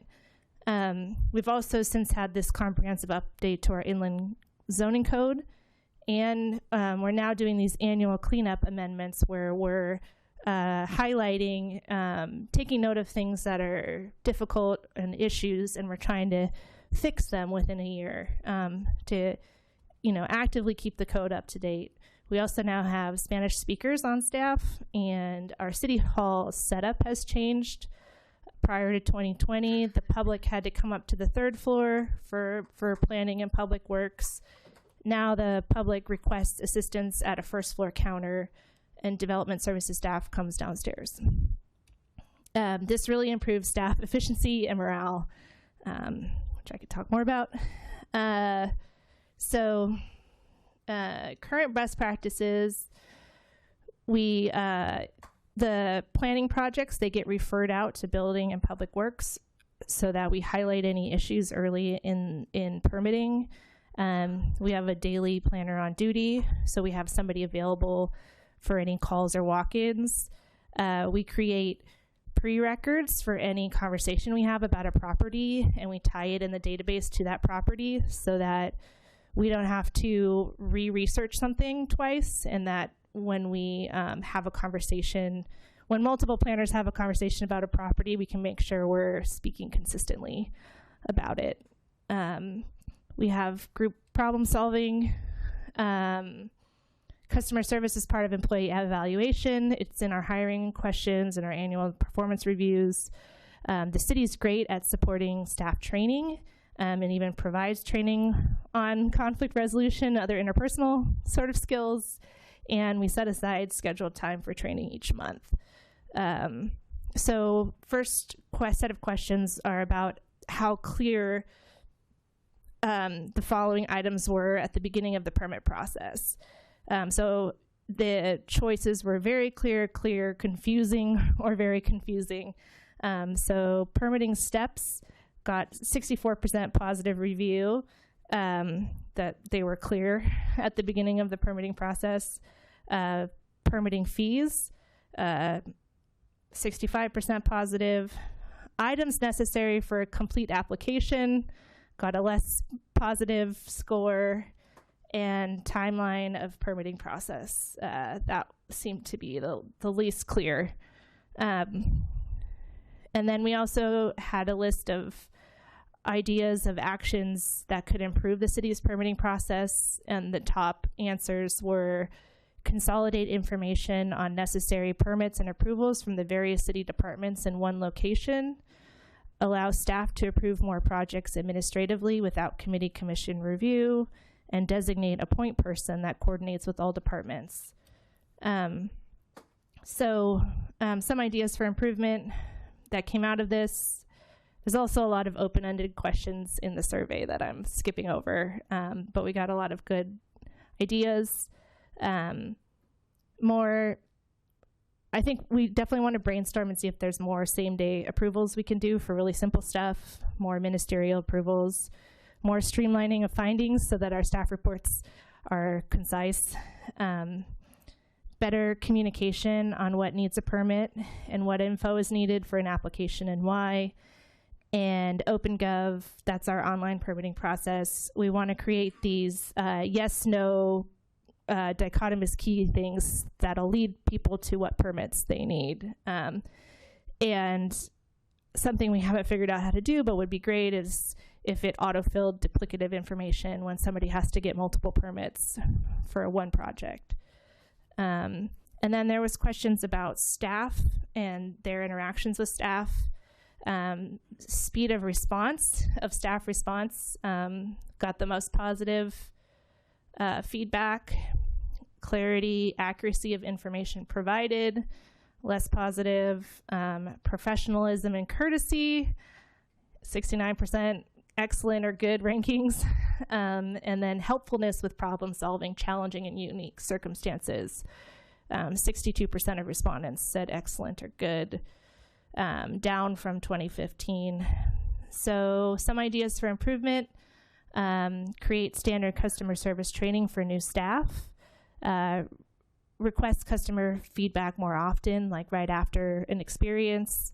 We've also since had this comprehensive update to our inland zoning code, and we're now doing these annual cleanup amendments where we're highlighting, taking note of things that are difficult and issues, and we're trying to fix them within a year to, actively keep the code up to date. We also now have Spanish speakers on staff, and our city hall setup has changed. Prior to 2020, the public had to come up to the third floor for planning and public works. Now the public requests assistance at a first floor counter, and development services staff comes downstairs. This really improves staff efficiency and morale, which I could talk more about. Current best practices, the planning projects, they get referred out to building and public works so that we highlight any issues early in permitting. We have a daily planner on duty, so we have somebody available for any calls or walk-ins. We create pre-records for any conversation we have about a property, and we tie it in the database to that property so that we don't have to re-research something twice, and that when we have a conversation, when multiple planners have a conversation about a property, we can make sure we're speaking consistently about it. We have group problem solving. Customer service is part of employee evaluation. It's in our hiring questions and our annual performance reviews. The city's great at supporting staff training and even provides training on conflict resolution, other interpersonal sort of skills. And we set aside scheduled time for training each month. So first set of questions are about how clear the following items were at the beginning of the permit process. So the choices were very clear, confusing, or very confusing. So permitting steps got 64% positive review, that they were clear at the beginning of the permitting process. Permitting fees, 65% positive. Items necessary for a complete application got a less positive score. And timeline of permitting process, that seemed to be the least clear. And then we also had a list of ideas of actions that could improve the city's permitting process, and the top answers were consolidate information on necessary permits and approvals from the various city departments in one location, allow staff to approve more projects administratively without committee commission review, and designate a point person that coordinates with all departments. Some ideas for improvement that came out of this. There's also a lot of open-ended questions in the survey that I'm skipping over, but we got a lot of good ideas. I think we definitely want to brainstorm and see if there's more same-day approvals we can do for really simple stuff, more ministerial approvals, more streamlining of findings so that our staff reports are concise, better communication on what needs a permit and what info is needed for an application and why, and OpenGov, that's our online permitting process. We want to create these yes-no dichotomous key things that'll lead people to what permits they need. And something we haven't figured out how to do but would be great is if it auto-filled duplicative information when somebody has to get multiple permits for one project. And then there was questions about staff and their interactions with staff. Speed of response, of staff response, got the most positive feedback. Clarity, accuracy of information provided, less positive. Professionalism and courtesy, 69%. Excellent or good rankings, and then helpfulness with problem solving, challenging and unique circumstances. 62% of respondents said excellent or good, down from 2015. So some ideas for improvement: create standard customer service training for new staff, request customer feedback more often, like right after an experience.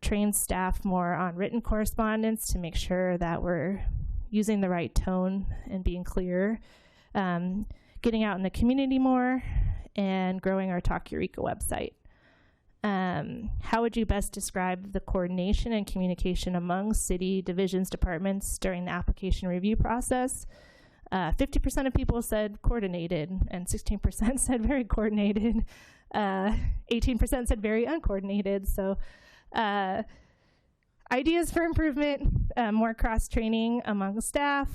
Train staff more on written correspondence to make sure that we're using the right tone and being clear, getting out in the community more, and growing our Talk Eureka website. How would you best describe the coordination and communication among city divisions, departments during the application review process? 50% of people said coordinated, and 16% said very coordinated. 18% said very uncoordinated. So ideas for improvement: more cross-training among staff,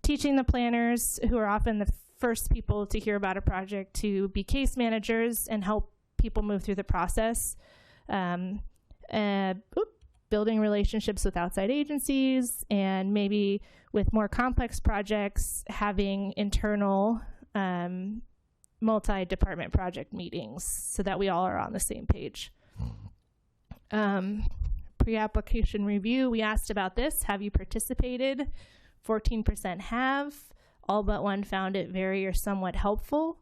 teaching the planners, who are often the first people to hear about a project, to be case managers and help people move through the process. Building relationships with outside agencies, and maybe with more complex projects, having internal multi-department project meetings so that we all are on the same page. Pre-application review, we asked about this. Have you participated? 14% have. All but one found it very or somewhat helpful.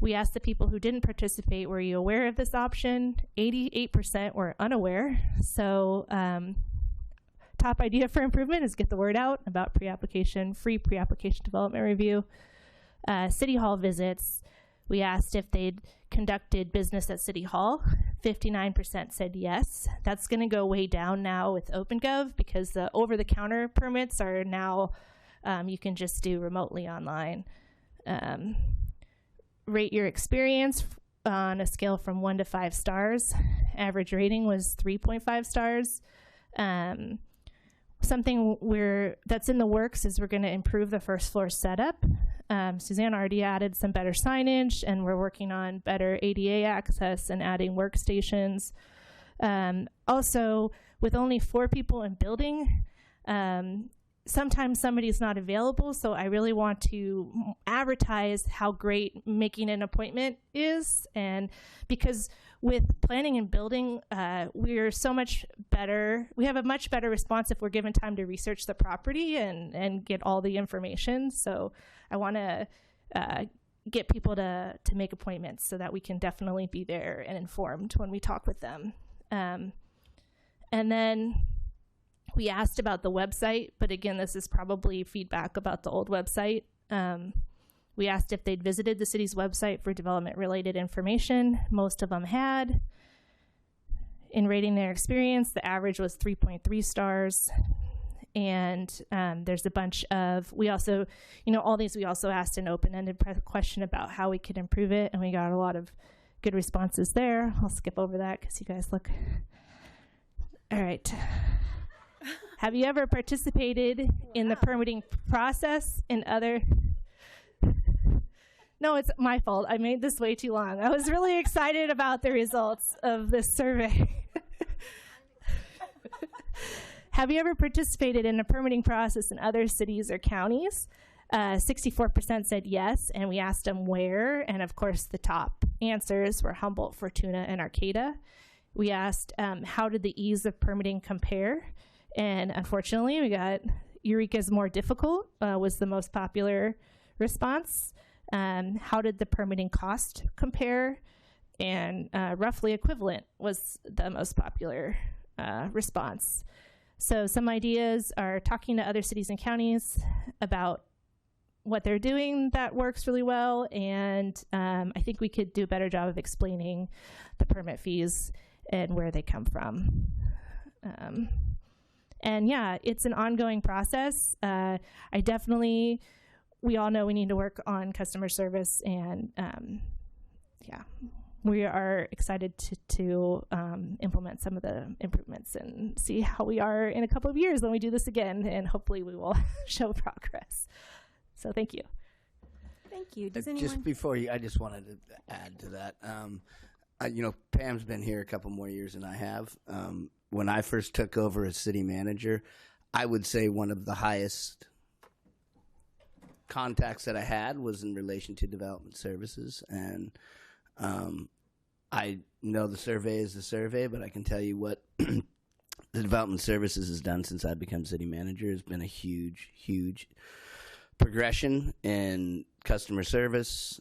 We asked the people who didn't participate, were you aware of this option? 88% were unaware. So top idea for improvement is get the word out about free pre-application development review. City Hall visits, we asked if they'd conducted business at City Hall. 59% said yes. That's going to go way down now with OpenGov because the over-the-counter permits are now you can just do remotely online. Rate your experience on a scale from 1 to 5 stars. Average rating was 3.5 stars. Something that's in the works is we're going to improve the first floor setup. Suzanne already added some better signage, and we're working on better ADA access and adding workstations. Also, with only 4 people in building, sometimes somebody's not available, so I really want to advertise how great making an appointment is. And because with planning and building, we're so much better. We have a much better response if we're given time to research the property and get all the information. So I want to get people to make appointments so that we can definitely be there and informed when we talk with them. And then we asked about the website, but again, this is probably feedback about the old website. We asked if they'd visited the city's website for development-related information. Most of them had. In rating their experience, the average was 3.3 stars. And there's a bunch of, we also, all these we also asked an open-ended question about how we could improve it, and we got a lot of good responses there. I'll skip over that because you guys look. All right. Have you ever participated in the permitting process in other... No, it's my fault. I made this way too long. I was really excited about the results of this survey. Have you ever participated in a permitting process in other cities or counties? 64% said yes, and we asked them where. And of course, the top answers were Humboldt, Fortuna, and Arcata. We asked how did the ease of permitting compare? And unfortunately, we got Eureka's more difficult was the most popular response. How did the permitting cost compare? And roughly equivalent was the most popular response. So some ideas are talking to other cities and counties about what they're doing that works really well. And I think we could do a better job of explaining the permit fees and where they come from. And yeah, it's an ongoing process. We all know we need to work on customer service, and yeah, we are excited to implement some of the improvements and see how we are in a couple of years when we do this again, and hopefully we will show progress. So thank you. Thank you. Does anyone... Just before you, I just wanted to add to that. Pam's been here a couple more years than I have. When I first took over as city manager, I would say one of the highest contacts that I had was in relation to development services. And I know the survey is the survey, but I can tell you what the development services has done since I've become city manager has been a huge, huge progression in customer service.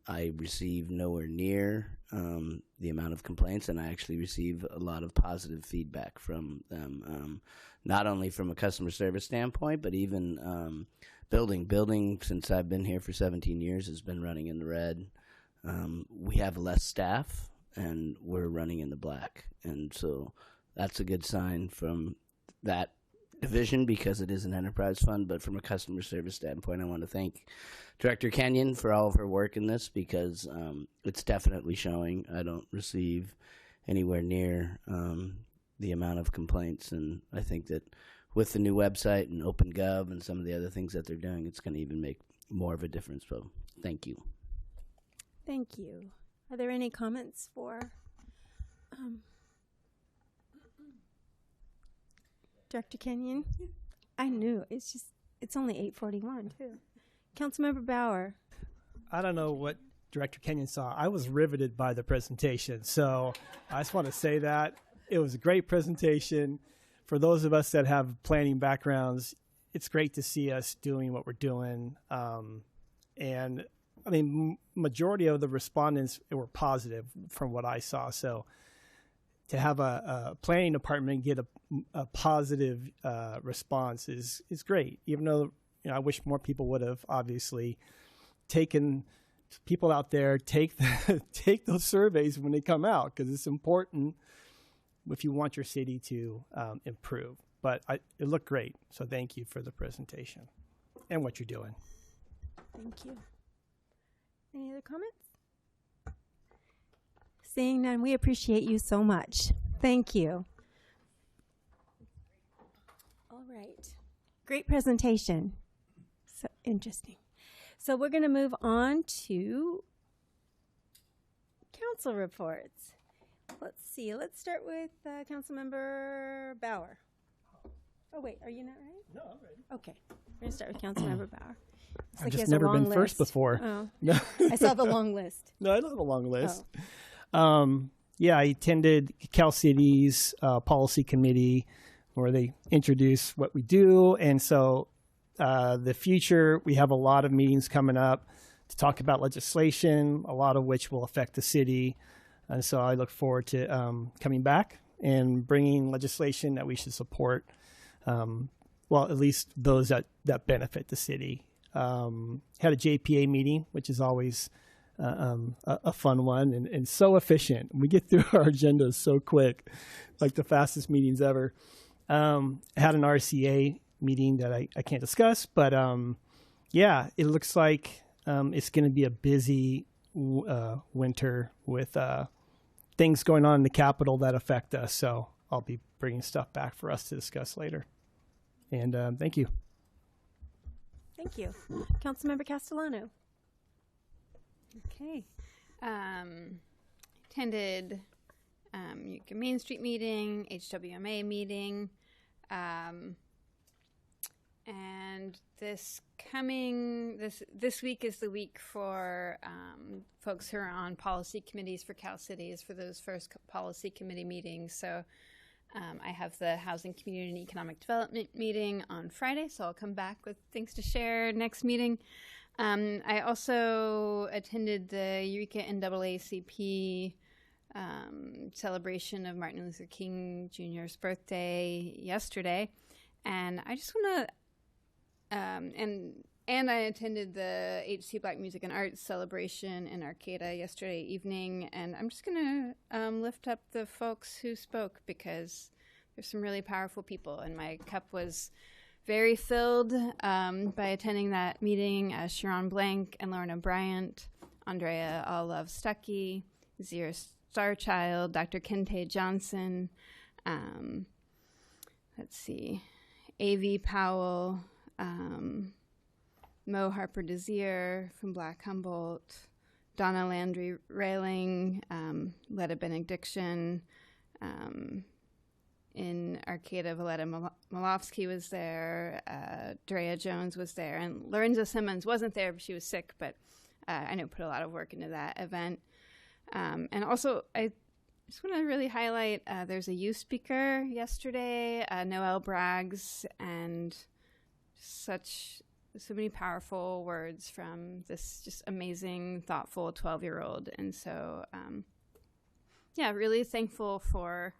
I receive nowhere near the amount of complaints, and I actually receive a lot of positive feedback from them, not only from a customer service standpoint, but even building since I've been here for 17 years has been running in the red. We have less staff, and we're running in the black, and so that's a good sign from that division because it is an enterprise fund. But from a customer service standpoint, I want to thank Director Kenyon for all of her work in this because it's definitely showing. I don't receive anywhere near the amount of complaints, and I think that with the new website and OpenGov and some of the other things that they're doing, it's going to even make more of a difference. So thank you. Thank you. Are there any comments for Director Kenyon? I knew. It's only 8:41 too. Councilmember Bauer. I don't know what Director Kenyon saw. I was riveted by the presentation. So I just want to say that. It was a great presentation. For those of us that have planning backgrounds, it's great to see us doing what we're doing. And I mean, majority of the respondents were positive from what I saw. So to have a planning department get a positive response is great. Even though, you know, I wish more people would have obviously taken people out there, take those surveys when they come out, because it's important if you want your city to improve. But it looked great, so thank you for the presentation and what you're doing. Thank you. Any other comments? Seeing none, we appreciate you so much. Thank you. All right. Great presentation. So interesting. So we're going to move on to council reports. Let's see. Let's start with Councilmember Bauer. Oh, wait. Are you not ready? No, I'm ready. Okay. We're going to start with Councilmember Bauer. I've just never been first before. Oh. No. I saw the long list. No, I don't have a long list. Oh. Yeah, I attended Cal City's policy committee where they introduced what we do. And so the future, we have a lot of meetings coming up to talk about legislation, a lot of which will affect the city. And so I look forward to coming back and bringing legislation that we should support. Well, at least those that benefit the city. Had a JPA meeting, which is always a fun one and so efficient. We get through our agendas so quick, like the fastest meetings ever. Had an RCA meeting that I can't discuss, but yeah, it looks like it's going to be a busy winter with things going on in the Capitol that affect us. So I'll be bringing stuff back for us to discuss later. And thank you. Thank you. Councilmember Castellano. Okay. Attended Utica Main Street meeting, HWMA meeting, and this week is the week for folks who are on policy committees for Cal Cities for those first policy committee meetings. So I have the Housing, Community, and Economic Development meeting on Friday, so I'll come back with things to share next meeting. I also attended the Eureka NAACP celebration of Martin Luther King Jr.'s birthday yesterday, and I just want to, and I attended the HC Black Music and Arts celebration in Arcata yesterday evening, and I'm just going to lift up the folks who spoke because there's some really powerful people, and my cup was very filled by attending that meeting. Sharon Blank and Lorna Bryant, Andrea All Love Stuckey, Zira Starchild, Dr. Kente Johnson, let's see, A.V. Powell, Mo Harper Desir from Black Humboldt, Donna Landry Railing, Letta Benediction, in Arcata, Valletta Malofsky was there, Drea Jones was there, and Lorenzo Simmons wasn't there, but she was sick, but I know put a lot of work into that event. And also, I just want to really highlight, there's a youth speaker yesterday, Noelle Braggs, and so many powerful words from this just amazing, thoughtful 12-year-old. And so, yeah, really thankful for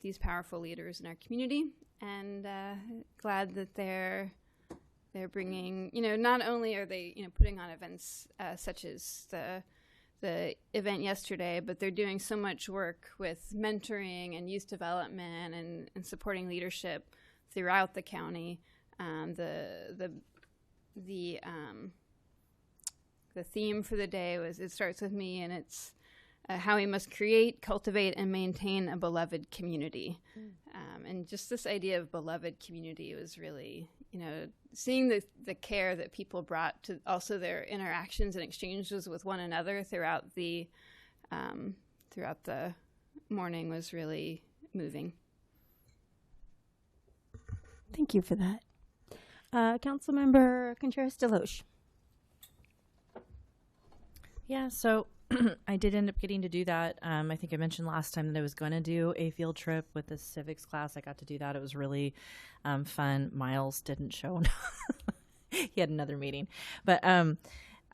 these powerful leaders in our community, and glad that they're bringing, not only are they, putting on events such as the event yesterday, but they're doing so much work with mentoring and youth development and supporting leadership throughout the county. The theme for the day was It Starts With Me, and it's how we must create, cultivate, and maintain a beloved community. And just this idea of beloved community was really, seeing the care that people brought to also their interactions and exchanges with one another throughout the morning was really moving. Thank you for that. Councilmember Contreras-Deloche. Yeah, so I did end up getting to do that. I think I mentioned last time that I was going to do a field trip with the civics class. I got to do that. It was really fun. Miles didn't show. He had another meeting. But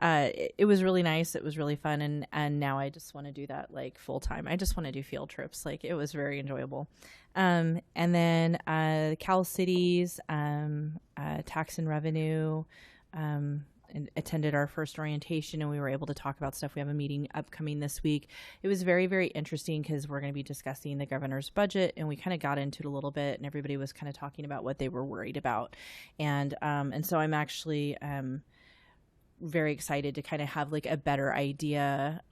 it was really nice. It was really fun. And now I just want to do that like full time. I just want to do field trips. Like it was very enjoyable. And then Cal Cities, tax and revenue, and attended our first orientation, and we were able to talk about stuff. We have a meeting upcoming this week. It was very, very interesting because we're going to be discussing the governor's budget, and we kind of got into it a little bit, and everybody was kind of talking about what they were worried about. And so I'm actually very excited to kind of have like a better idea,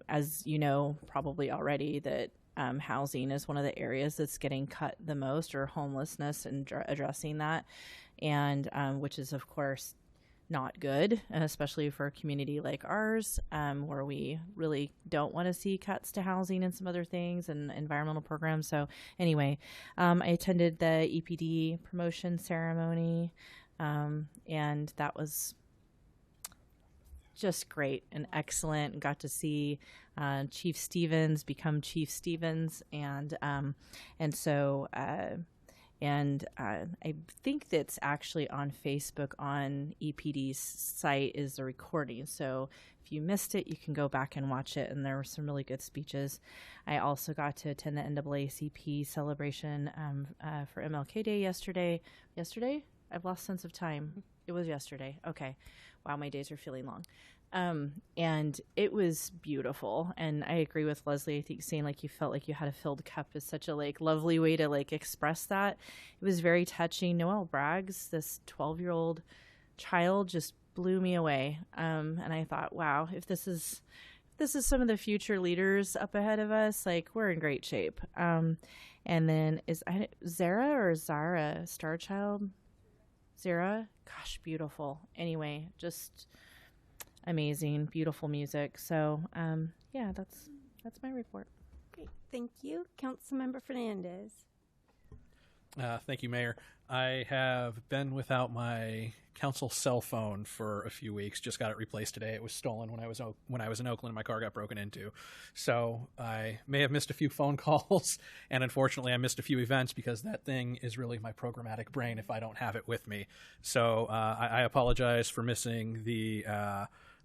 as you know, probably already, that housing is one of the areas that's getting cut the most, or homelessness, and addressing that, and which is, of course, not good, especially for a community like ours, where we really don't want to see cuts to housing and some other things and environmental programs. So anyway, I attended the EPD promotion ceremony, and that was just great and excellent. Got to see Chief Stevens become Chief Stevens, and so I think that's actually on Facebook on EPD's site is the recording. So if you missed it, you can go back and watch it. And there were some really good speeches. I also got to attend the NAACP celebration for MLK Day yesterday. Yesterday? I've lost sense of time. It was yesterday. Okay. Wow, my days are feeling long. And it was beautiful. And I agree with Leslie. I think saying like you felt like you had a filled cup is such a like lovely way to like express that. It was very touching. Noel Braggs, this 12-year-old child, just blew me away. And I thought, wow, if this is some of the future leaders up ahead of us, like we're in great shape. And then Zara or Zara, Star Child? Zara? Gosh, beautiful. Anyway, just amazing, beautiful music. So, yeah, that's my report. Great, thank you. Councilmember Fernandez. Thank you, Mayor. I have been without my council cell phone for a few weeks. Just got it replaced today. It was stolen when I was in Oakland and my car got broken into. So I may have missed a few phone calls, and unfortunately I missed a few events because that thing is really my programmatic brain if I don't have it with me. So I apologize for missing the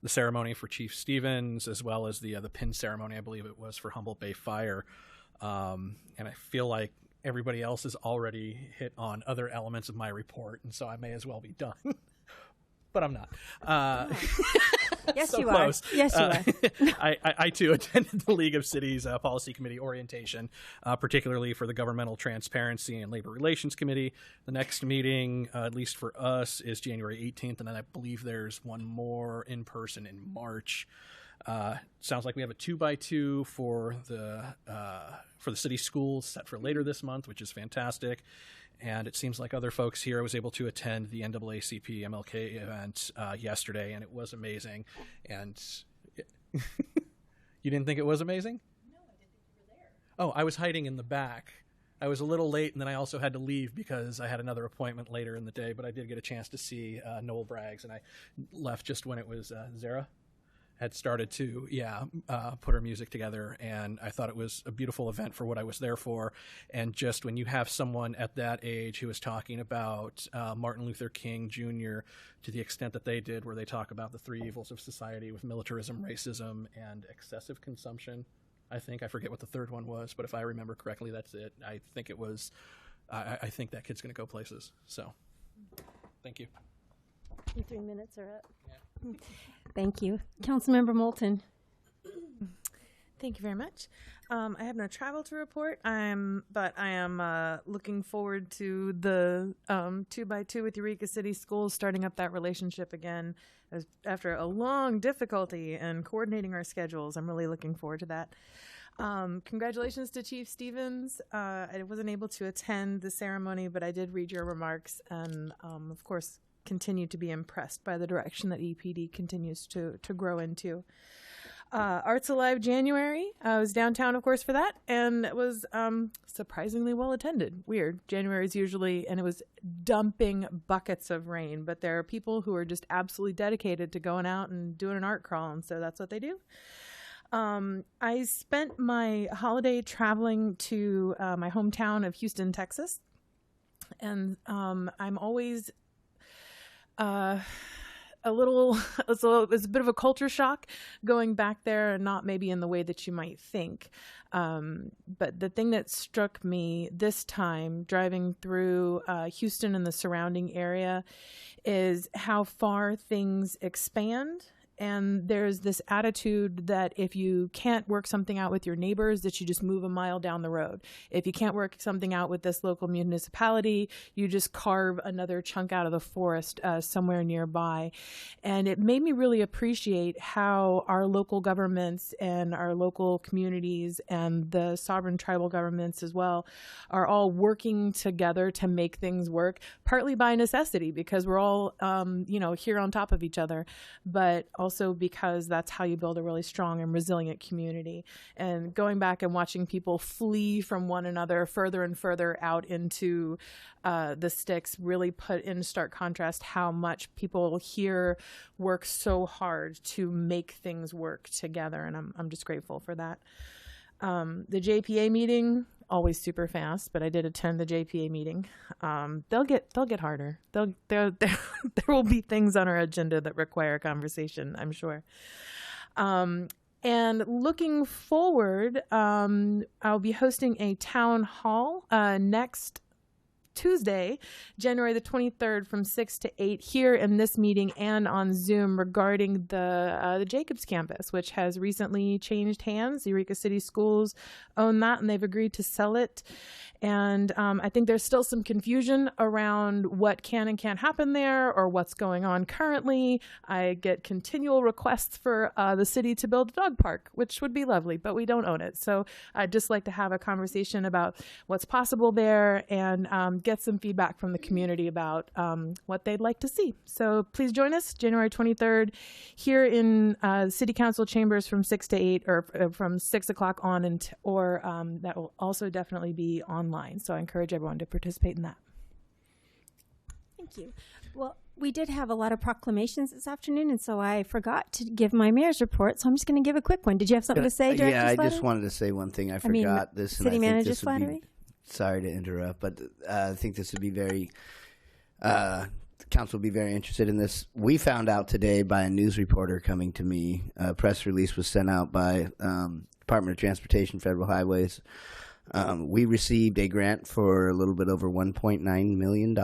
ceremony for Chief Stevens, as well as the pin ceremony, I believe it was, for Humboldt Bay Fire. And I feel like everybody else has already hit on other elements of my report, and so I may as well be done. But I'm not. Yes, so you close. are. Yes, you are. I too attended the League of Cities Policy Committee orientation, particularly for the Governmental Transparency and Labor Relations Committee. The next meeting, at least for us, is January 18th, and then I believe there's one more in person in March. Sounds like we have a 2x2 for the city schools set for later this month, which is fantastic. And it seems like other folks here, I was able to attend the NAACP MLK event yesterday, and it was amazing. And you didn't think it was amazing? No, I didn't think you were there. Oh, I was hiding in the back. I was a little late, and then I also had to leave because I had another appointment later in the day, but I did get a chance to see Noel Braggs, and I left just when it was Zara had started to put her music together, and I thought it was a beautiful event for what I was there for. And just when you have someone at that age who is talking about Martin Luther King Jr. to the extent that they did, where they talk about the three evils of society with militarism, racism, and excessive consumption, I forget what the third one was, but if I remember correctly, that's it. I think it was, I think that kid's going to go places. So thank you. Your 3 minutes are up. Yeah. Thank you. Councilmember Moulton. Thank you very much. I have no travel to report, but I am looking forward to the 2x2 with Eureka City Schools, starting up that relationship again after a long difficulty in coordinating our schedules. I'm really looking forward to that. Congratulations to Chief Stevens. I wasn't able to attend the ceremony, but I did read your remarks, and of course continue to be impressed by the direction that EPD continues to grow into. Arts Alive January, I was downtown, of course, for that, and it was surprisingly well attended. Weird. January is usually, and it was dumping buckets of rain, but there are people who are just absolutely dedicated to going out and doing an art crawl, and so that's what they do. I spent my holiday traveling to my hometown of Houston, Texas, and I'm always it's a bit of a culture shock going back there, and not maybe in the way that you might think. But the thing that struck me this time driving through Houston and the surrounding area is how far things expand. And there's this attitude that if you can't work something out with your neighbors, that you just move a mile down the road. If you can't work something out with this local municipality, you just carve another chunk out of the forest somewhere nearby. And it made me really appreciate how our local governments and our local communities and the sovereign tribal governments as well are all working together to make things work, partly by necessity because we're all, here on top of each other, but also because that's how you build a really strong and resilient community. And going back and watching people flee from one another further and further out into the sticks really put in stark contrast how much people here work so hard to make things work together. And I'm just grateful for that. The JPA meeting, always super fast, but I did attend the JPA meeting. They'll get harder. There will be things on our agenda that require conversation, I'm sure. And looking forward, I'll be hosting a town hall next Tuesday, January the 23rd from 6 to 8 here in this meeting and on Zoom regarding the Jacobs campus, which has recently changed hands. Eureka City Schools own that, and they've agreed to sell it. And I think there's still some confusion around what can and can't happen there or what's going on currently. I get continual requests for the city to build a dog park, which would be lovely, but we don't own it. So I'd just like to have a conversation about what's possible there and get some feedback from the community about what they'd like to see. So please join us January 23rd here in City Council chambers from 6 to 8 or from 6 o'clock on, or that will also definitely be online. So I encourage everyone to participate in that. Thank you. Well, we did have a lot of proclamations this afternoon, and so I forgot to give my mayor's report, so I'm just going to give a quick one. Did you have something to say, Director Yeah, I Slattery? just wanted to say one thing. I forgot this. City and I think Manager this would be, Slattery? sorry to interrupt, but I think this would be very, the council would be very interested in this. We found out today by a news reporter coming to me, a press release was sent out by Department of Transportation, Federal Highways. We received a grant for a little bit over $1.9 million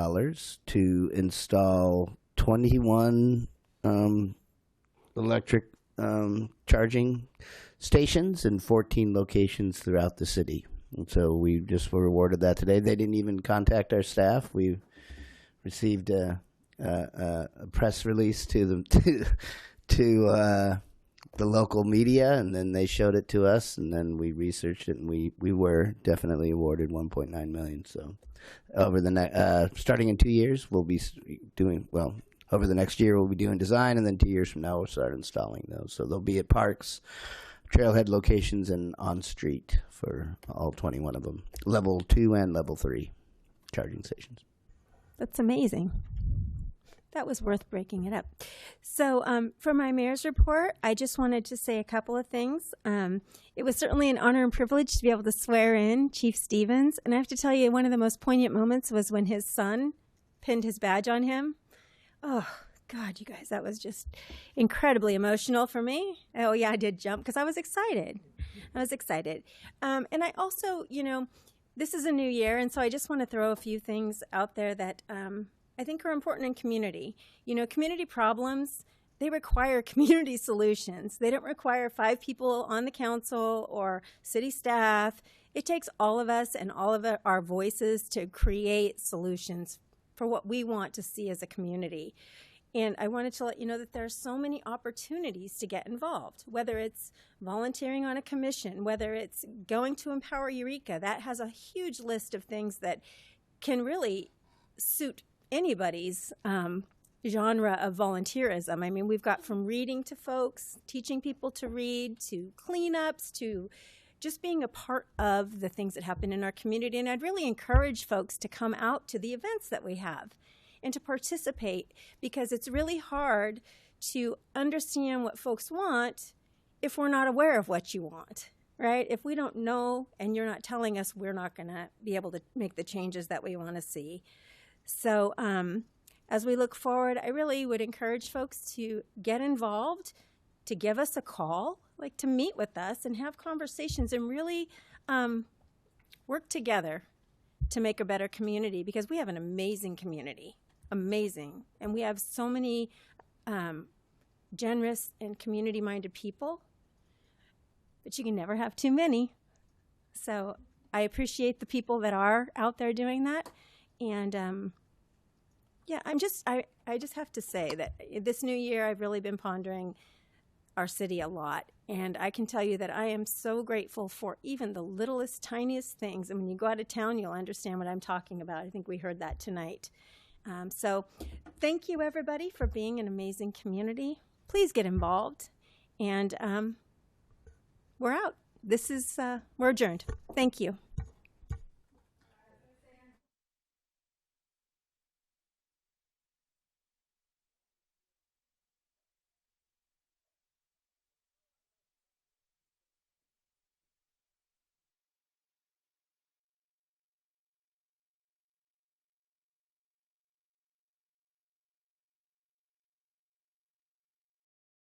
to install 21 electric charging stations in 14 locations throughout the city. And so we just were awarded that today. They didn't even contact our staff. We received a press release to the local media, and then they showed it to us, and then we researched it, and we were definitely awarded $1.9 million. So over the starting in 2 years, we'll be doing, well, over the next year we'll be doing design, and then 2 years from now we'll start installing those. So they'll be at parks, trailhead locations, and on street for all 21 of them, level 2 and level 3 charging stations. That's amazing. That was worth breaking it up. So for my mayor's report, I just wanted to say a couple of things. It was certainly an honor and privilege to be able to swear in Chief Stevens. And I have to tell you, one of the most poignant moments was when his son pinned his badge on him. Oh, God, you guys, that was just incredibly emotional for me. Oh, yeah, I did jump because I was excited. And I also, this is a new year, and so I just want to throw a few things out there that I think are important in community. Community problems, they require community solutions. They don't require 5 people on the council or city staff. It takes all of us and all of our voices to create solutions for what we want to see as a community. And I wanted to let you know that there are so many opportunities to get involved, whether it's volunteering on a commission, whether it's going to Empower Eureka. That has a huge list of things that can really suit anybody's genre of volunteerism. I mean, we've got from reading to folks, teaching people to read, to cleanups, to just being a part of the things that happen in our community. And I'd really encourage folks to come out to the events that we have and to participate, because it's really hard to understand what folks want if we're not aware of what you want, right? If we don't know and you're not telling us, we're not going to be able to make the changes that we want to see. So as we look forward, I really would encourage folks to get involved, to give us a call, like to meet with us and have conversations and really work together to make a better community, because we have an amazing community, amazing. And we have so many generous and community-minded people, but you can never have too many. So I appreciate the people that are out there doing that. And yeah, I just have to say that this new year I've really been pondering our city a lot. And I can tell you that I am so grateful for even the littlest, tiniest things. And when you go out of town, you'll understand what I'm talking about. I think we heard that tonight. So thank you, everybody, for being an amazing community. Please get involved. And we're out. We're adjourned. Thank you.